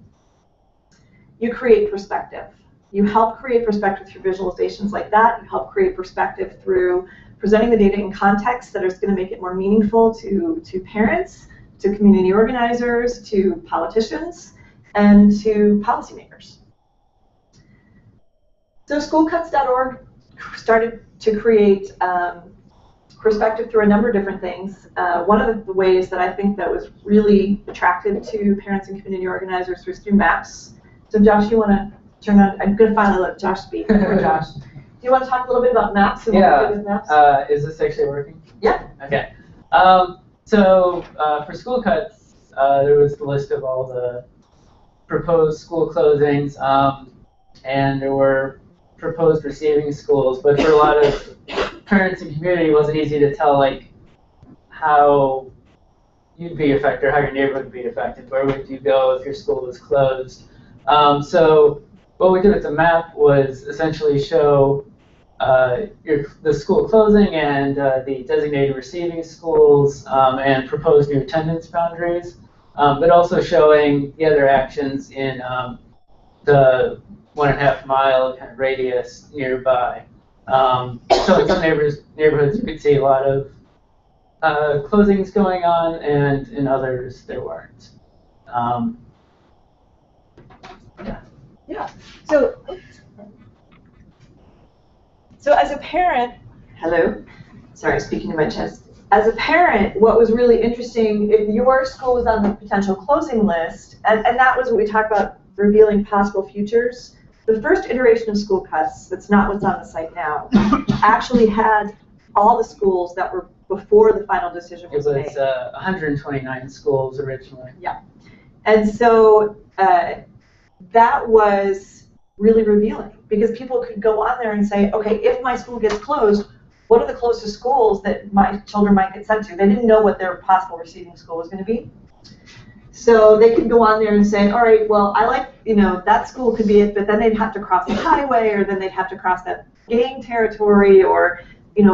You create perspective. You help create perspective through visualizations like that. You help create perspective through presenting the data in context that is going to make it more meaningful to parents, to community organizers, to politicians, and to policymakers. So schoolcuts.org started to create perspective through a number of different things. One of the ways that I think that was really attractive to parents and community organizers was through maps. So Josh, you want to turn on, I'm going to finally let Josh speak. Josh, do you want to talk a little bit about maps and what we do with maps? Is this actually working? Yeah. Okay. So for school cuts, there was the list of all the proposed school closings, and there were proposed receiving schools, but for a lot of parents and community, it wasn't easy to tell how you'd be affected or how your neighborhood would be affected. Where would you go if your school was closed? So what we did with the map was essentially show the school closing and the designated receiving schools and proposed new attendance boundaries, but also showing the other actions in the 1.5 mile kind of radius nearby. So in some neighborhoods you could see a lot of closings going on, and in others there weren't. Yeah. So as a parent, hello, sorry, speaking to my chest. As a parent, what was really interesting, if your school was on the potential closing list, and that was what we talked about, revealing possible futures. The first iteration of school cuts, that's not what's on the site now, actually had all the schools that were before the final decision was made. It was 129 schools originally. Yeah. And so that was really revealing, because people could go on there and say, okay, if my school gets closed, what are the closest schools that my children might get sent to? They didn't know what their possible receiving school was going to be. So they could go on there and say, all right, well, I like, that school could be it, but then they'd have to cross the highway, or then they'd have to cross that gang territory, or,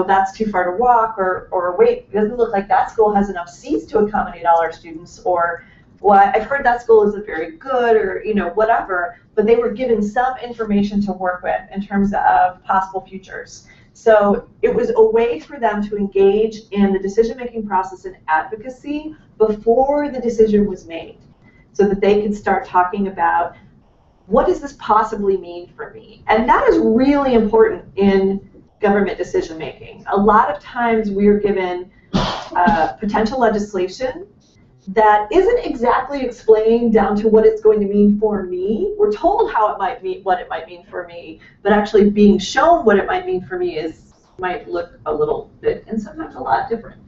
that's too far to walk, or wait, it doesn't look like that school has enough seats to accommodate all our students, or, well, I've heard that school isn't very good, or, whatever, but they were given some information to work with in terms of possible futures. So it was a way for them to engage in the decision-making process and advocacy before the decision was made, so that they could start talking about, what does this possibly mean for me? And that is really important in government decision-making. A lot of times we're given potential legislation that isn't exactly explained down to what it's going to mean for me. We're told how it might mean, what it might mean for me, but actually being shown what it might mean for me might look a little bit, and sometimes a lot, different.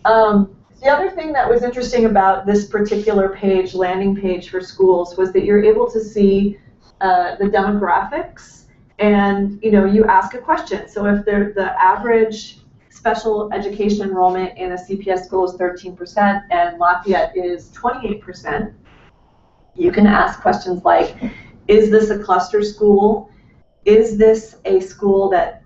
The other thing that was interesting about this particular page, landing page for schools, was that you're able to see the demographics, and you ask a question. So if the average special education enrollment in a CPS school is 13% and Lafayette is 28%, you can ask questions like, is this a cluster school? Is this a school that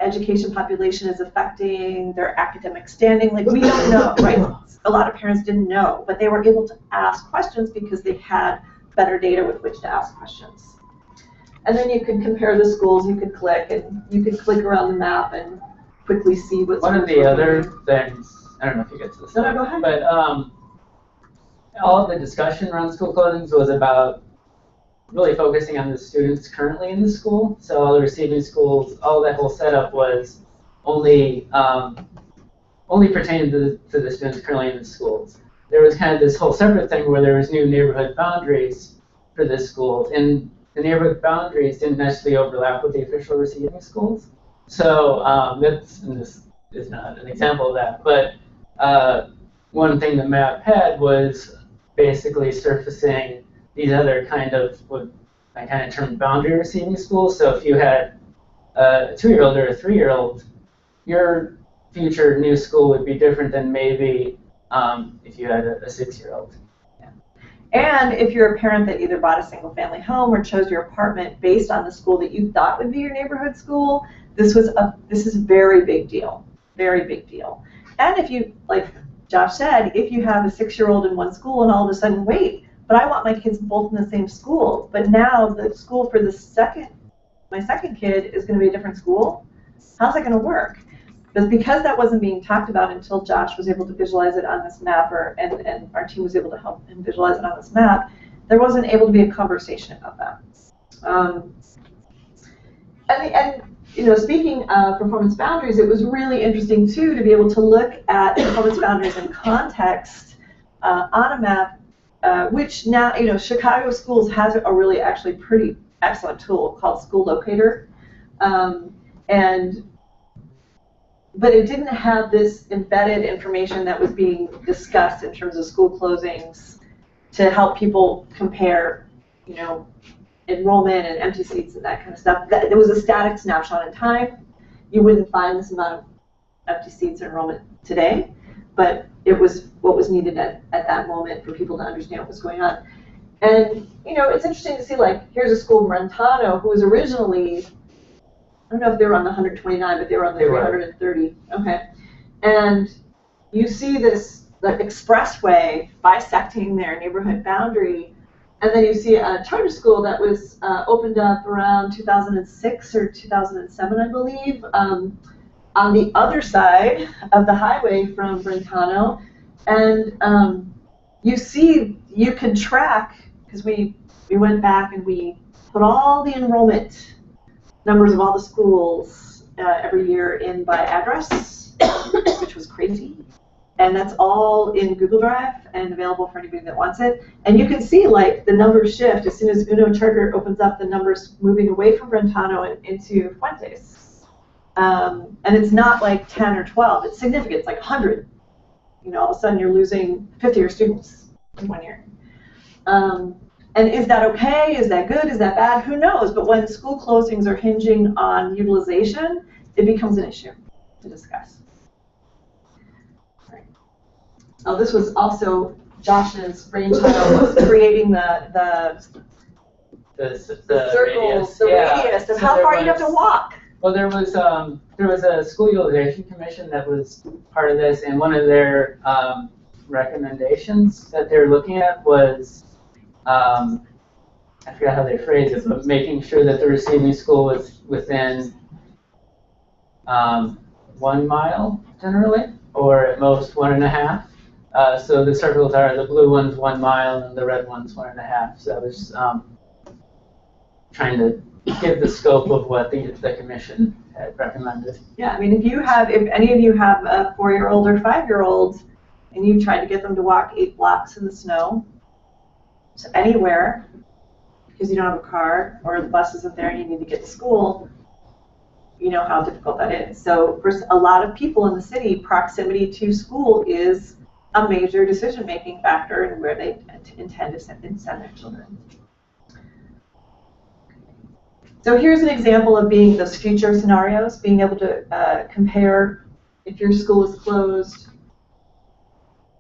education population is affecting their academic standing? Like, we don't know, right? A lot of parents didn't know, but they were able to ask questions because they had better data with which to ask questions. And then you could compare the schools, you could click around the map and quickly see what's one of the other things, I don't know if you get to this, no, go ahead. But all of the discussion around school closings was about really focusing on the students currently in the school. So all the receiving schools, all that whole setup was only pertained to the students currently in the schools. There was kind of this whole separate thing where there was new neighborhood boundaries for the schools, and the neighborhood boundaries didn't necessarily overlap with the official receiving schools. So this is not an example of that, but one thing the map had was basically surfacing these other kind of, what I kind of termed boundary receiving schools. So if you had a 2-year-old or a 3-year-old, your future new school would be different than maybe if you had a 6-year-old. And if you're a parent that either bought a single family home or chose your apartment based on the school that you thought would be your neighborhood school, this is a very big deal, very big deal. And if you, like Josh said, if you have a 6-year-old in one school and all of a sudden, wait, but I want my kids both in the same school, but now the school for my second kid is going to be a different school, how's that going to work? But because that wasn't being talked about until Josh was able to visualize it on this map, and our team was able to help him visualize it on this map, there wasn't able to be a conversation about that. And you know, speaking of performance boundaries, it was really interesting too to be able to look at performance boundaries in context on a map, which now, you know, Chicago Schools has a really actually pretty excellent tool called School Locator, but it didn't have this embedded information that was being discussed in terms of school closings to help people compare, you know, enrollment and empty seats and that kind of stuff. It was a static snapshot in time. You wouldn't find this amount of empty seats and enrollment today, but it was what was needed at that moment for people to understand what was going on. And, you know, it's interesting to see, like, here's a school in Brentano who was originally, I don't know if they were on the 129, but they were on the 330. Okay. And you see the expressway bisecting their neighborhood boundary, and then you see a charter school that was opened up around 2006 or 2007, I believe, on the other side of the highway from Brentano. And you can track, because we went back and we put all the enrollment numbers of all the schools every year in by address, which was crazy. And that's all in Google Drive and available for anybody that wants it. And you can see, like, the numbers shift as soon as Uno Charter opens up, the numbers moving away from Brentano and into Fuentes. And it's not like 10 or 12. It's significant. It's like 100. You know, all of a sudden you're losing 50 of your students in 1 year. And is that okay? Is that good? Is that bad? Who knows? But when school closings are hinging on utilization, it becomes an issue to discuss. Right. Oh, this was also Josh's brainchild, was creating the circles, radius of how far you have to walk. Well, there was a school utilization commission that was part of this, and one of their recommendations that they're looking at was, I forgot how they phrased it, but making sure that the receiving school was within 1 mile generally, or at most 1.5. So the circles are, the blue one's 1 mile and the red one's 1.5. So I was trying to give the scope of what the commission had recommended. Yeah, I mean, if any of you have a 4-year-old or 5-year-old and you tried to get them to walk 8 blocks in the snow, so anywhere, because you don't have a car or the bus isn't there and you need to get to school, you know how difficult that is. So for a lot of people in the city, proximity to school is a major decision-making factor in where they intend to send their children. So here's an example of being those future scenarios, being able to compare if your school is closed,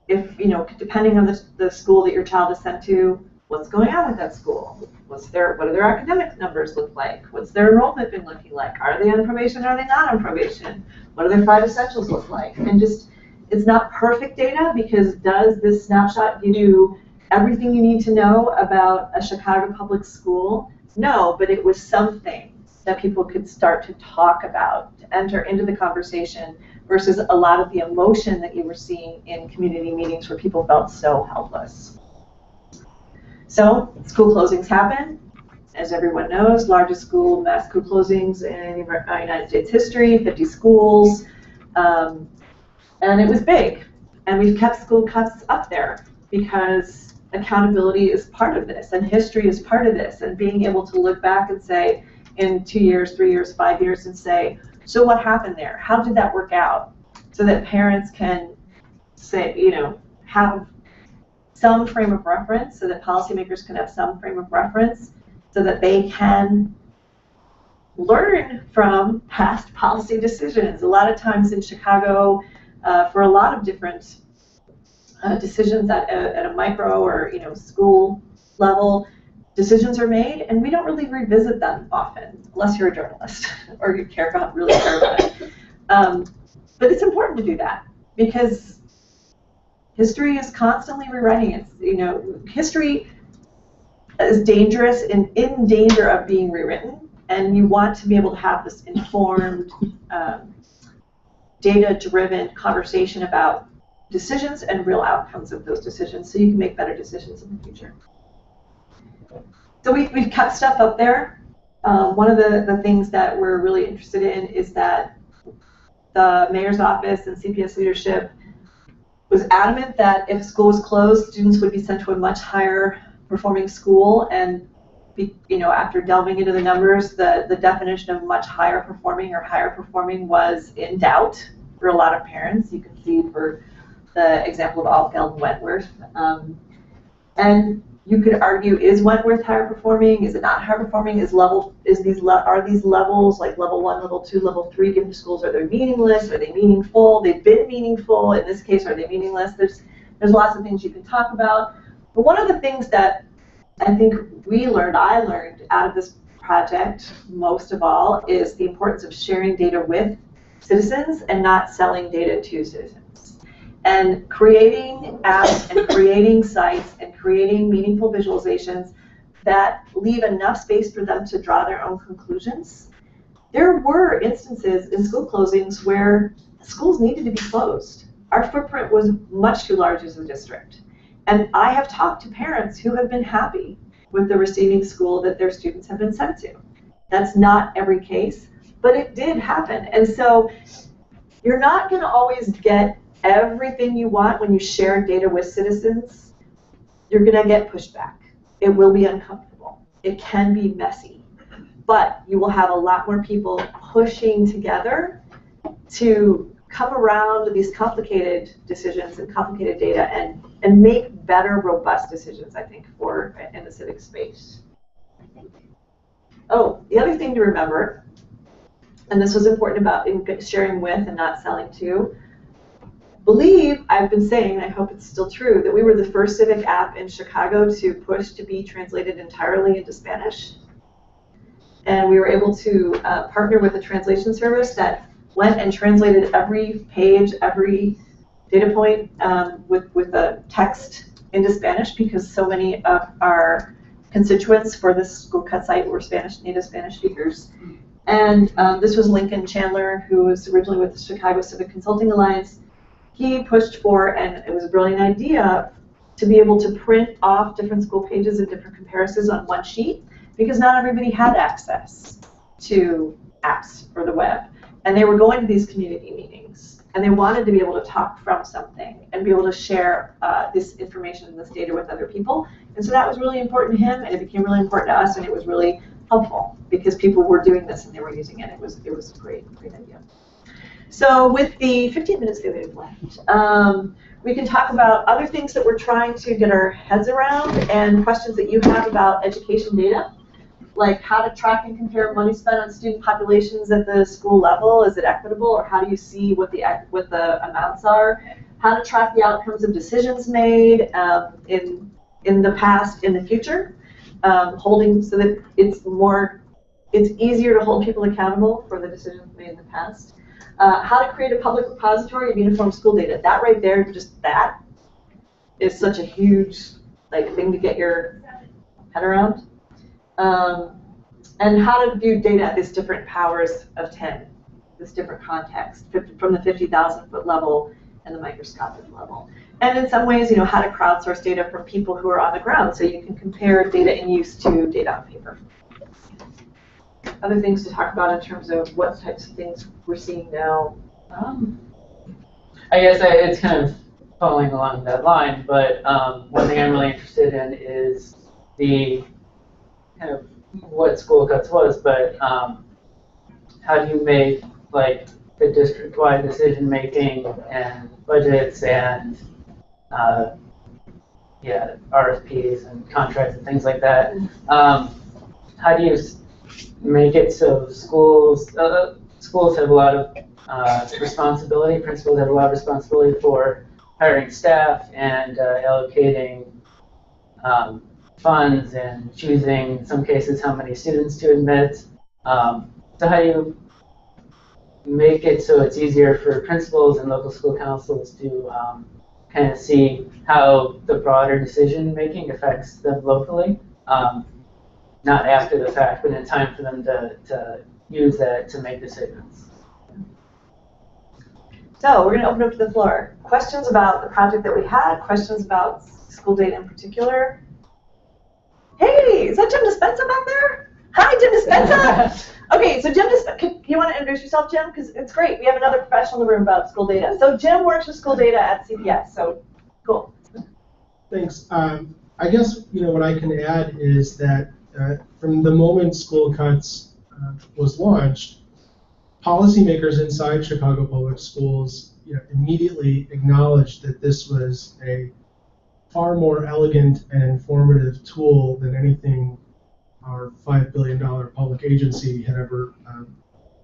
if, you know, depending on the school that your child is sent to, what's going on with that school? What do their academic numbers look like? What's their enrollment been looking like? Are they on probation? Are they not on probation? What do their 5 essentials look like? And just, it's not perfect data, because does this snapshot give you everything you need to know about a Chicago public school? No, but it was something that people could start to talk about, to enter into the conversation, versus a lot of the emotion that you were seeing in community meetings where people felt so helpless. So school closings happen, as everyone knows, largest school mass school closings in United States history, 50 schools, and it was big. And we've kept school cuts up there because accountability is part of this, and history is part of this, and being able to look back and say, in 2 years, 3 years, 5 years, and say, so what happened there? How did that work out? So that parents can say, have some frame of reference, so that policymakers can have some frame of reference, so that they can learn from past policy decisions. A lot of times in Chicago, for a lot of different decisions at a micro or school level, decisions are made, and we don't really revisit them often, unless you're a journalist or you really care about it. But it's important to do that because history is constantly rewriting. It's history is dangerous and in danger of being rewritten, and you want to be able to have this informed, data-driven conversation about decisions and real outcomes of those decisions, so you can make better decisions in the future. So we've kept stuff up there. One of the things that we're really interested in is that the mayor's office and CPS leadership was adamant that if school was closed, students would be sent to a much higher performing school. And after delving into the numbers, the definition of much higher performing or higher performing was in doubt for a lot of parents. You can see for the example of Altgeld and Wentworth. And you could argue, is Wentworth higher performing? Is it not higher performing? Are these levels, like level 1, level 2, level 3 given to schools, are they meaningless? Are they meaningful? They've been meaningful. In this case, are they meaningless? There's lots of things you can talk about. But one of the things that I think I learned out of this project most of all is the importance of sharing data with citizens and not selling data to citizens. And creating apps and creating sites and creating meaningful visualizations that leave enough space for them to draw their own conclusions. There were instances in school closings where schools needed to be closed. Our footprint was much too large as a district. And I have talked to parents who have been happy with the receiving school that their students have been sent to. That's not every case, but it did happen. And so you're not going to always get everything you want when you share data with citizens. You're going to get pushback. It will be uncomfortable. It can be messy. But you will have a lot more people pushing together to come around these complicated decisions and complicated data and make better, robust decisions, I think, in the civic space. Oh, the other thing to remember, and this was important about sharing with and not selling to, I've been saying, and I hope it's still true, that we were the first civic app in Chicago to push to be translated entirely into Spanish. And we were able to partner with a translation service that went and translated every page, every data point with a text into Spanish, because so many of our constituents for this school cut site were native Spanish speakers. And this was Lincoln Chandler, who was originally with the Chicago Civic Consulting Alliance. He pushed for, and it was a brilliant idea, to be able to print off different school pages and different comparisons on one sheet, because not everybody had access to apps or the web. And they were going to these community meetings, and they wanted to be able to talk from something and be able to share this information and this data with other people. And so that was really important to him, and it became really important to us, and it was really helpful because people were doing this and they were using it. It was a great idea. So with the 15 minutes that we have left, we can talk about other things that we're trying to get our heads around and questions that you have about education data, like how to track and compare money spent on student populations at the school level. Is it equitable, or how do you see what the amounts are? How to track the outcomes of decisions made in the past, in the future, so that it's easier to hold people accountable for the decisions made in the past. How to create a public repository of uniform school data. That right there, just that, is such a huge thing to get your head around. And how to view data at these different powers of 10, this different context, from the 50,000 foot level and the microscopic level. And in some ways, how to crowdsource data from people who are on the ground, so you can compare data in use to data on paper. other things to talk about in terms of what types of things we're seeing now? I guess it's kind of following along that line, but one thing I'm really interested in is the kind of what school cuts was, but how do you make like the district-wide decision making and budgets and RFPs and contracts and things like that? How do you make it so schools have a lot of responsibility, principals have a lot of responsibility for hiring staff and allocating funds and choosing, in some cases, how many students to admit. So how do you make it so it's easier for principals and local school councils to kind of see how the broader decision making affects them locally, not after the fact, but in time for them to use that to make decisions. So we're going to open up to the floor. Questions about the project that we had, questions about school data in particular. Hey, is that Jim Dispenza back there? Hi, Jim Dispenza. Okay, so Jim, you want to introduce yourself, Jim? Because it's great. We have another professional in the room about school data. So Jim works with school data at CPS, so cool. Thanks. I guess what I can add is that from the moment School Cuts was launched, policymakers inside Chicago Public Schools immediately acknowledged that this was a far more elegant and informative tool than anything our $5 billion public agency had ever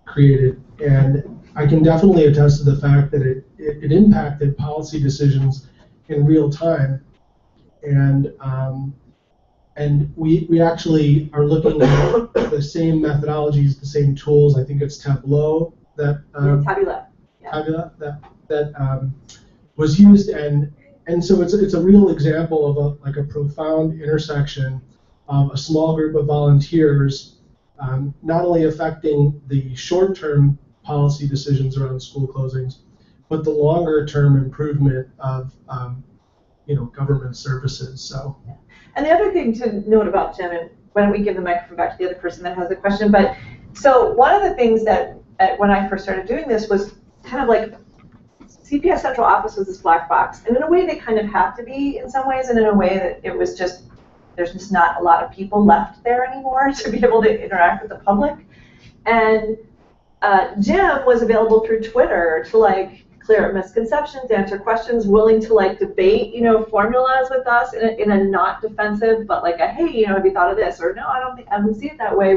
created. And I can definitely attest to the fact that it impacted policy decisions in real time. And we actually are looking at the same methodologies, the same tools. I think it's Tableau that Tabula that was used, and so it's a real example of a profound intersection of a small group of volunteers, not only affecting the short-term policy decisions around school closings, but the longer-term improvement of government services. So. And the other thing to note about Jim, and why don't we give the microphone back to the other person that has a question, but so one of the things that when I first started doing this was kind of like CPS central office was this black box, and in a way they kind of have to be in some ways, and in a way that it was just, there's just not a lot of people left there anymore to be able to interact with the public. And Jim was available through Twitter to clear up misconceptions, answer questions, willing to debate, formulas with us in a not defensive, but a, hey, have you thought of this? Or no, I don't see it that way,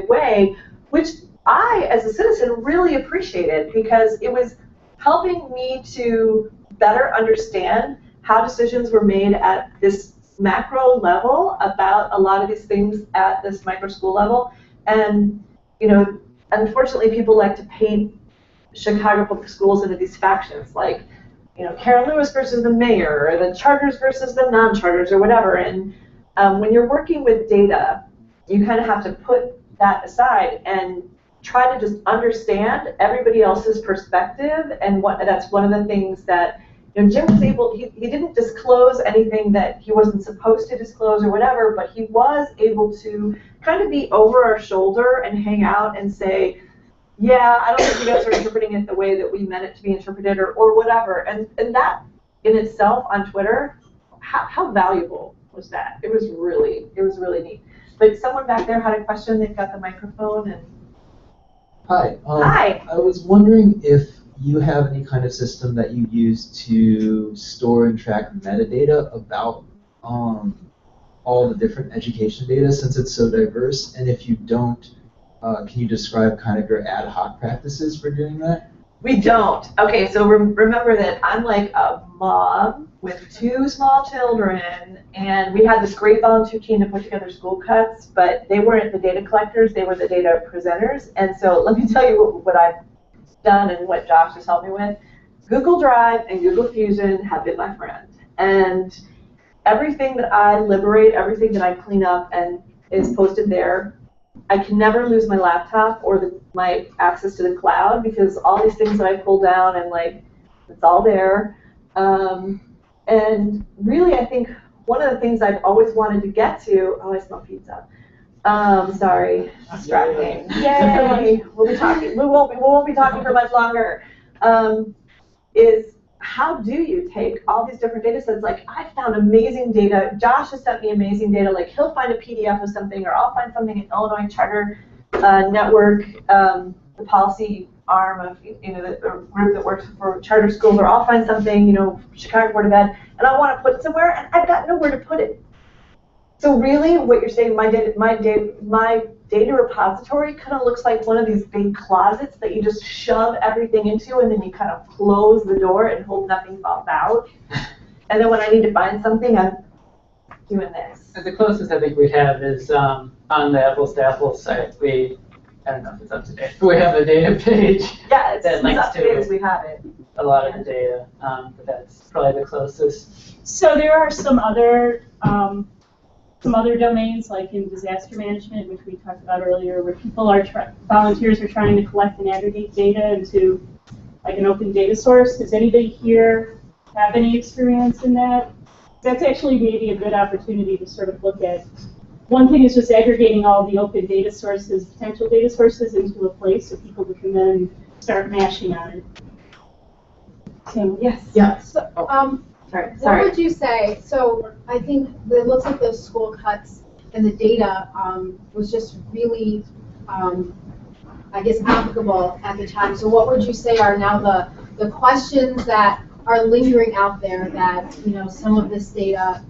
which I, as a citizen, really appreciated because it was helping me to better understand how decisions were made at this macro level about a lot of these things at this micro school level. And, unfortunately, people like to paint Chicago public schools into these factions, Karen Lewis versus the mayor, or the charters versus the non-charters, or whatever. And when you're working with data, you kind of have to put that aside and try to just understand everybody else's perspective. And that's one of the things that Jim was able. He didn't disclose anything that he wasn't supposed to disclose or whatever, but he was able to kind of be over our shoulder and hang out and say, yeah, I don't think you guys are interpreting it the way that we meant it to be interpreted, or whatever. And that in itself on Twitter, how valuable was that? It was really neat. But someone back there had a question. They've got the microphone. And Hi. Hi. I was wondering if you have any kind of system that you use to store and track metadata about all the different education data, since it's so diverse, and if you don't, can you describe kind of your ad hoc practices for doing that? We don't. Okay, so remember that I'm like a mom with 2 small children, and we had this great volunteer team to put together school cuts, but they weren't the data collectors, they were the data presenters. And so let me tell you what I've done and what Josh has helped me with. Google Drive and Google Fusion have been my friend. And everything that I liberate, everything that I clean up and is posted there, I can never lose my laptop or my access to the cloud, because all these things that I pull down and it's all there. And really, I think one of the things I've always wanted to get to, oh, I smell pizza. Sorry, distracting. Yay! We'll be talking. We won't be talking for much longer. Is how do you take all these different data sets? Like, I found amazing data. Josh has sent me amazing data. Like, he'll find a PDF of something, or I'll find something in Illinois Charter Network, the policy arm of the group that works for charter schools, or I'll find something, Chicago Board of Ed, and I want to put it somewhere, and I've got nowhere to put it. So really, what you're saying, my data repository kind of looks like one of these big closets that you just shove everything into, and then you kind of close the door and hope nothing falls out. And then when I need to find something, I'm doing this. The closest I think we have is on the Apples to Apples site. I don't know if it's up to date, but we have a data page. Yeah, it's that links up to date as we have it. A lot of the data, but that's probably the closest. So there are some other domains, like in disaster management, which we talked about earlier, where volunteers are trying to collect and aggregate data into like an open data source. Does anybody here have any experience in that? That's actually maybe a good opportunity to sort of look at. One thing is just aggregating all the open data sources, potential data sources, into a place so people can then start mashing on it. So, yes. Yeah. So, Sorry. What would you say? So I think it looks like those school cuts and the data was just really, I guess, applicable at the time. So what would you say are now the questions that are lingering out there that some of this data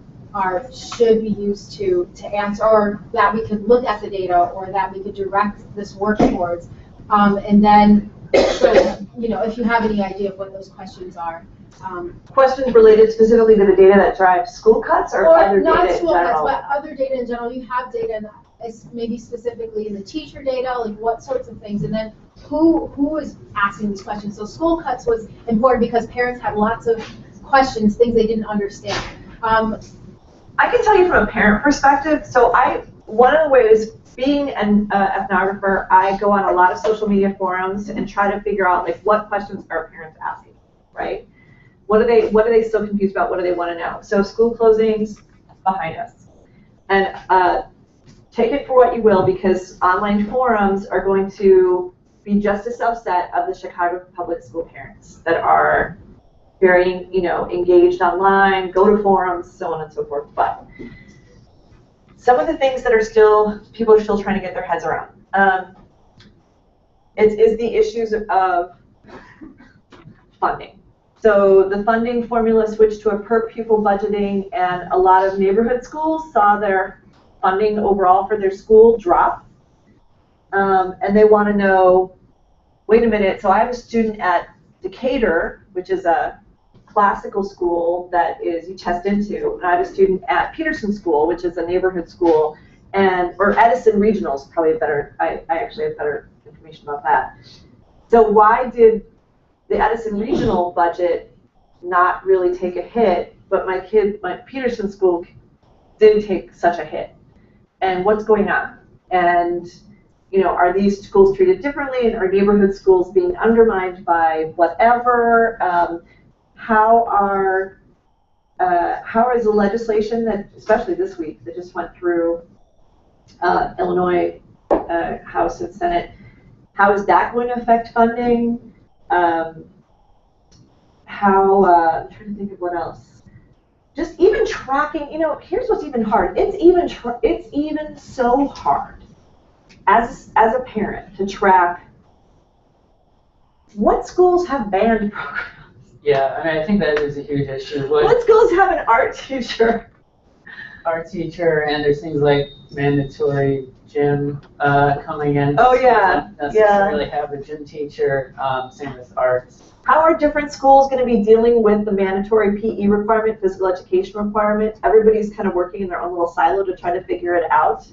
should be used to answer, or that we could look at the data, or that we could direct this work towards, and then so if you have any idea of what those questions are. Questions related specifically to the data that drives school cuts, or other not data school in cuts, general? but other data in general. You have data, maybe specifically in the teacher data, like what sorts of things, and then who is asking these questions. So school cuts was important because parents had lots of questions, things they didn't understand. I can tell you from a parent perspective. So one of the ways, being an ethnographer, I go on a lot of social media forums and try to figure out like what questions are parents asking, right? What are they still confused about? What do they want to know? So school closings behind us, and take it for what you will, because online forums are going to be just a subset of the Chicago public school parents that are very, engaged online, go to forums, so on and so forth. But some of the things that people are still trying to get their heads around. Is the issues of funding. So the funding formula switched to a per pupil budgeting, and a lot of neighborhood schools saw their funding overall for their school drop. And they want to know, wait a minute, so I have a student at Decatur, which is a classical school that you test into, and I have a student at Peterson School, which is a neighborhood school, or Edison Regional is probably better. I actually have better information about that. So why did the Edison Regional budget not really take a hit, but my Peterson School did take such a hit? And what's going on? And are these schools treated differently, and are neighborhood schools being undermined by whatever? How is the legislation that, especially this week, that just went through Illinois House and Senate, how is that going to affect funding? I'm trying to think of what else. Just even tracking, here's what's even hard. It's even so hard as a parent to track what schools have band programs. Yeah, I think that is a huge issue. What schools have an art teacher? Art teacher, and there's things like mandatory gym coming in. Oh yeah, don't necessarily have a gym teacher. Same with arts. How are different schools going to be dealing with the mandatory PE requirement, physical education requirement? Everybody's kind of working in their own little silo to try to figure it out.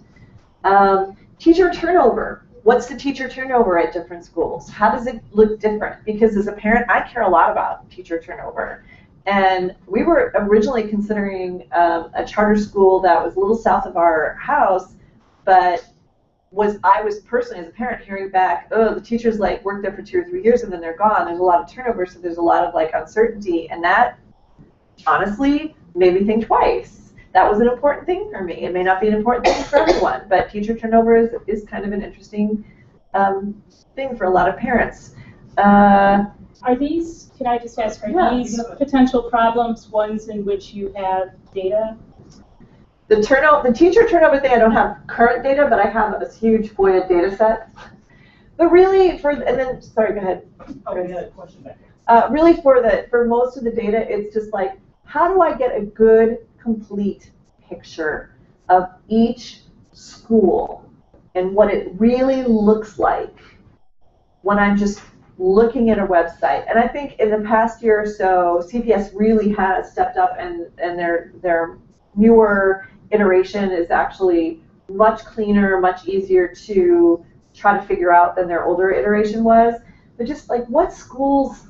Teacher turnover. What's the teacher turnover at different schools? How does it look different? Because as a parent, I care a lot about teacher turnover. And we were originally considering a charter school that was a little south of our house, but I was personally, as a parent, hearing back, oh, the teachers work there for 2 or 3 years and then they're gone. There's a lot of turnover, so there's a lot of uncertainty, and that honestly made me think twice. that was an important thing for me. It may not be an important thing for everyone, but teacher turnover is kind of an interesting thing for a lot of parents. Are these, can I just ask, are these potential problems ones in which you have data? The teacher turnover thing, I don't have current data, but I have a huge FOIA data set. But really, sorry, go ahead. Oh, we had a question back there. Really, for most of the data, it's just like, how do I get a good, complete picture of each school and what it really looks like when I'm just looking at a website? And I think in the past year or so, CPS really has stepped up, and their newer iteration is actually much cleaner, much easier to try to figure out than their older iteration was. But just like, what do schools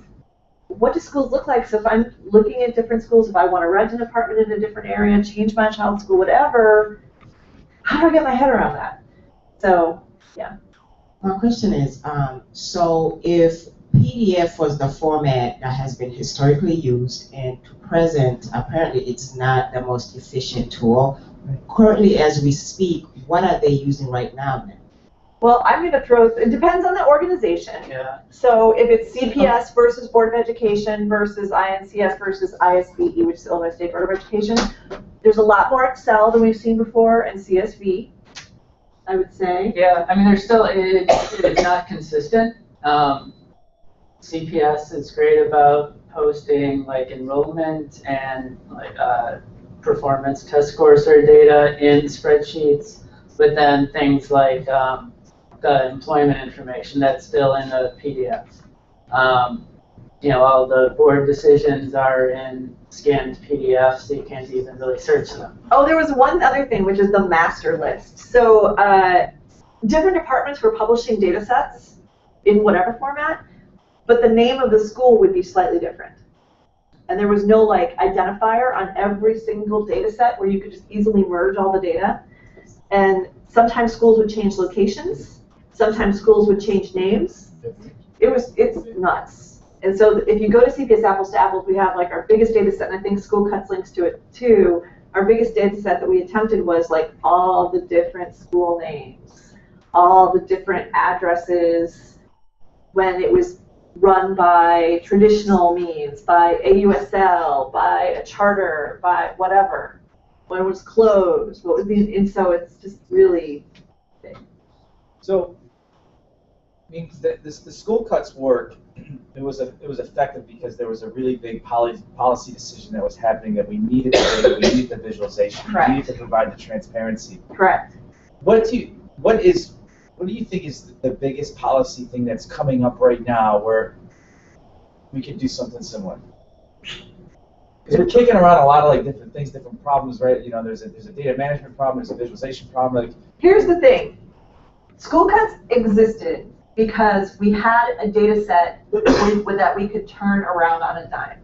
look like? So if I'm looking at different schools, if I want to rent an apartment in a different area, change my child's school, whatever, how do I get my head around that? So, yeah. My question is, so if PDF was the format that has been historically used and to present, apparently it's not the most efficient tool. Currently, as we speak, what are they using right now then? Well, I'm going to throw, it depends on the organization. Yeah. So if it's CPS versus Board of Education versus INCS versus ISBE, which is Illinois State Board of Education, there's a lot more Excel than we've seen before, and CSV, I would say. Yeah, I mean, there's still, it's not consistent. CPS is great about posting like enrollment and like performance test scores or data in spreadsheets, but then things like the employment information, that's still in a PDF. You know, all the board decisions are in scanned PDFs, so you can't even really search them. Oh, there was one other thing, which is the master list. So different departments were publishing data sets in whatever format, but the name of the school would be slightly different. And there was no like identifier on every single data set where you could just easily merge all the data. And sometimes schools would change locations. Sometimes schools would change names. It's nuts. And so if you go to CPS Apples to Apples, we have like our biggest data set, and I think School Cuts links to it too. Our biggest data set that we attempted was like all the different school names, all the different addresses, when it was run by traditional means, by AUSL, by a charter, by whatever, when it was closed, what was the, and so it's just really big. So, I mean, the School Cuts work, it was effective because there was a really big policy decision that was happening that we needed the data, we needed the visualization, Correct. we needed to provide the transparency. Correct. What do you think is the biggest policy thing that's coming up right now where we could do something similar? Because we're kicking around a lot of like different things, different problems, right? You know, there's a data management problem, there's a visualization problem. Like, here's the thing. School Cuts existed because we had a data set that we could turn around on a dime.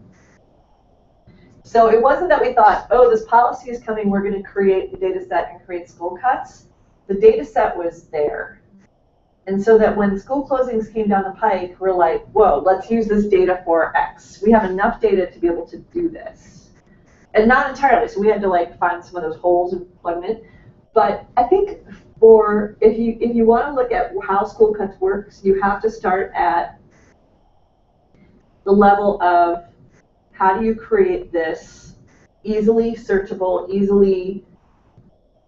So it wasn't that we thought, oh, this policy is coming, we're going to create the data set and create School Cuts. The data set was there. And so that when school closings came down the pike, we're like, whoa, let's use this data for X. We have enough data to be able to do this. And not entirely, so we had to like find some of those holes and plug them in. But I think if you want to look at how School Cuts works, you have to start at the level of how do you create this easily searchable, easily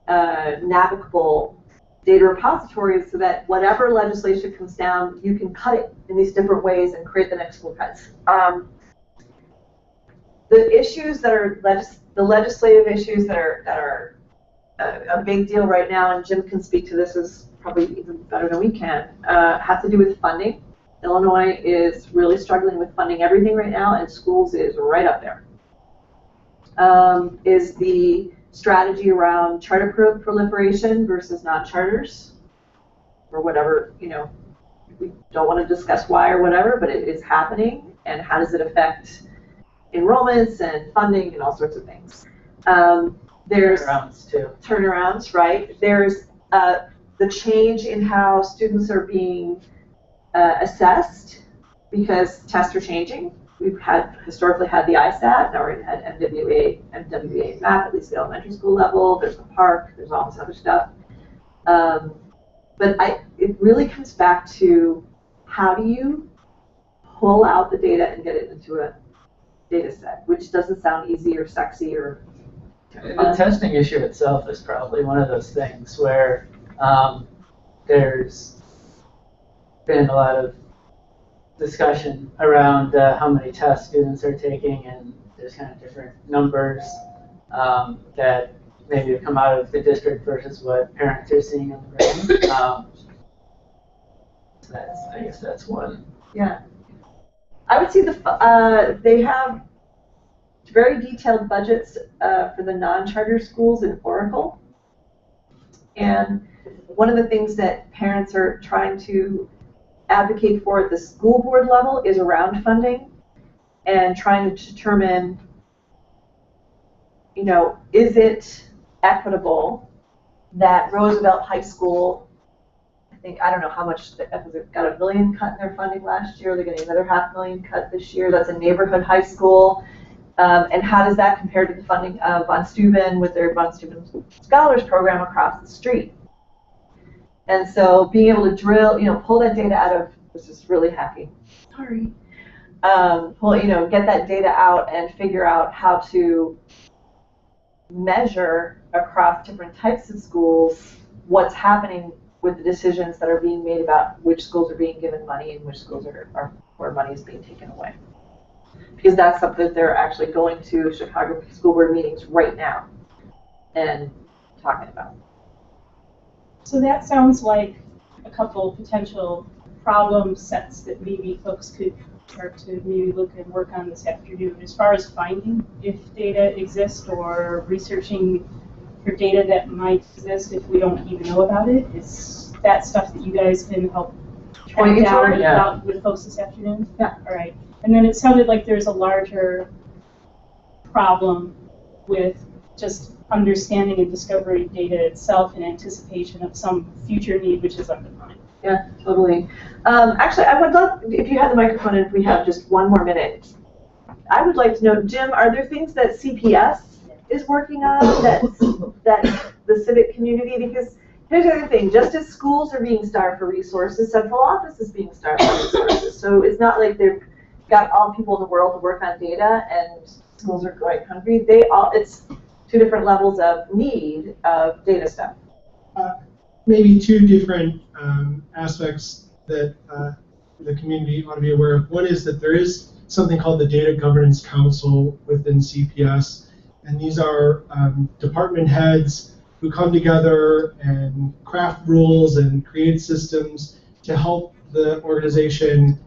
navigable data repository so that whatever legislation comes down, you can cut it in these different ways and create the next School Cuts. The issues that are the legislative issues that are a big deal right now, and Jim can speak to this as probably even better than we can, have to do with funding. Illinois is really struggling with funding everything right now, and schools is right up there. Is the strategy around charter proliferation versus non-charters, or whatever, you know, we don't want to discuss why or whatever, but it is happening, and how does it affect enrollments and funding and all sorts of things. There's turnarounds too. Turnarounds, right? There's the change in how students are being assessed because tests are changing. we've historically had the ISAT, now we had MWA map, at least at the elementary school level. There's the park, there's all this other stuff. But it really comes back to how do you pull out the data and get it into a data set, which doesn't sound easy or sexy or the testing issue itself is probably one of those things where there's been a lot of discussion around how many tests students are taking, and there's kind of different numbers that maybe come out of the district versus what parents are seeing on the ground. So I guess that's one. Yeah. I would see they have very detailed budgets for the non-charter schools in Oracle. And one of the things that parents are trying to advocate for at the school board level is around funding and trying to determine, is it equitable that Roosevelt High School, I don't know how much, got $1 million cut in their funding last year, they're getting another $500,000 cut this year, that's a neighborhood high school, and how does that compare to the funding of Von Steuben with their Von Steuben Scholars Program across the street? And so being able to drill, pull that data out of, this is really hacking, sorry, get that data out and figure out how to measure across different types of schools what's happening with the decisions that are being made about which schools are being given money and which schools are where money is being taken away. Because that's something that they're actually going to Chicago school board meetings right now and talking about. So that sounds like a couple potential problem sets that maybe folks could start to maybe look and work on this afternoon. As far as finding if data exists or researching for data that might exist if we don't even know about it, is that stuff that you guys can help track down with folks this afternoon? Yeah. All right. And then it sounded like there's a larger problem with just understanding and discovering data itself in anticipation of some future need which is undefined. Yeah, totally. Actually, I would love, if you had the microphone and if we have just one more minute, I would like to know, Jim, are there things that CPS is working on that the civic community, because here's the other thing, just as schools are being starved for resources, central office is being starved for resources. So it's not like they've got all people in the world to work on data and schools are quite hungry. It's two different levels of need of data stuff. Maybe two different aspects that the community ought to be aware of. One is that there is something called the Data Governance Council within CPS, and these are department heads who come together and craft rules and create systems to help the organization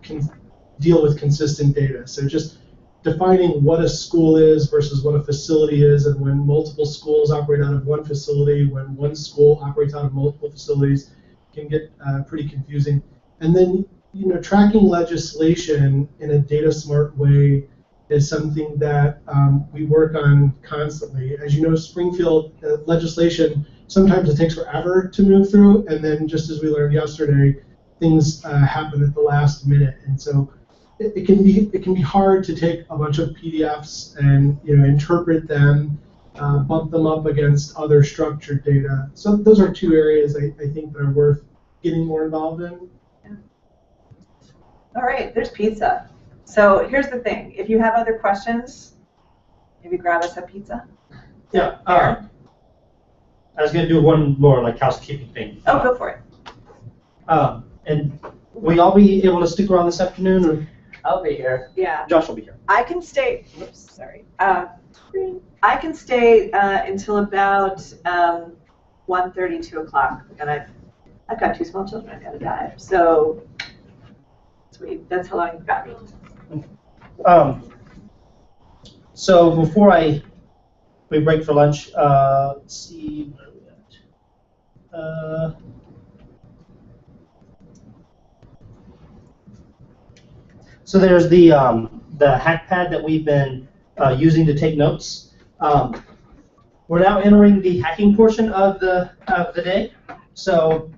deal with consistent data. So just defining what a school is versus what a facility is, and when multiple schools operate out of one facility, when one school operates out of multiple facilities, can get pretty confusing. And then, tracking legislation in a data smart way is something that we work on constantly. As you know, Springfield legislation, sometimes it takes forever to move through, and then just as we learned yesterday, things happen at the last minute. And so it can be hard to take a bunch of PDFs and interpret them, bump them up against other structured data. So those are two areas I think that are worth getting more involved in. Yeah. All right, there's pizza. So here's the thing: if you have other questions, maybe grab us a pizza. Yeah. I was gonna do one more housekeeping thing. Oh, go for it. And will y'all be able to stick around this afternoon? Or? I'll be here. Yeah. Josh will be here. I can stay. Whoops, sorry. I can stay until about 1:30, 2 o'clock, and I've got 2 small children. I've got to dive. So sweet. That's how long you've got me. So before we break for lunch, let's see where are we at. So there's the hack pad that we've been using to take notes. We're now entering the hacking portion of the day. So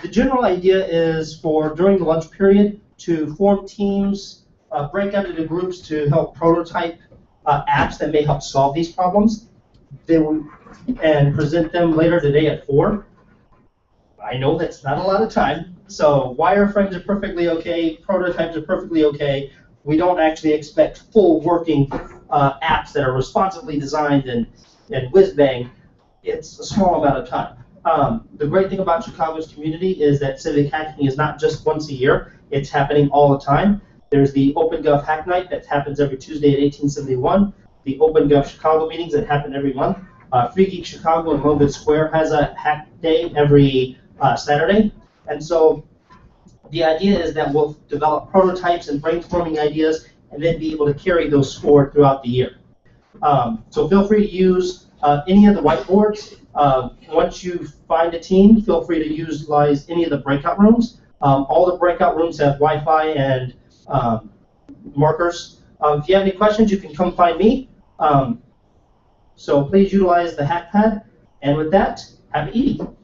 the general idea is for during the lunch period to form teams break out into groups to help prototype apps that may help solve these problems. They will, and present them later today at 4. I know that's not a lot of time, so wireframes are perfectly okay, prototypes are perfectly okay. We don't actually expect full working apps that are responsibly designed and whiz-bang. It's a small amount of time. The great thing about Chicago's community is that civic hacking is not just once a year, it's happening all the time. There's the OpenGov Hack Night that happens every Tuesday at 1871, the OpenGov Chicago meetings that happen every month. Free Geek Chicago in Logan Square has a hack day every Saturday. And so the idea is that we'll develop prototypes and brainstorming ideas and then be able to carry those forward throughout the year. So feel free to use any of the whiteboards. Once you find a team, feel free to utilize any of the breakout rooms. All the breakout rooms have Wi-Fi and markers. If you have any questions, you can come find me. So please utilize the HackPad. And with that, happy eating.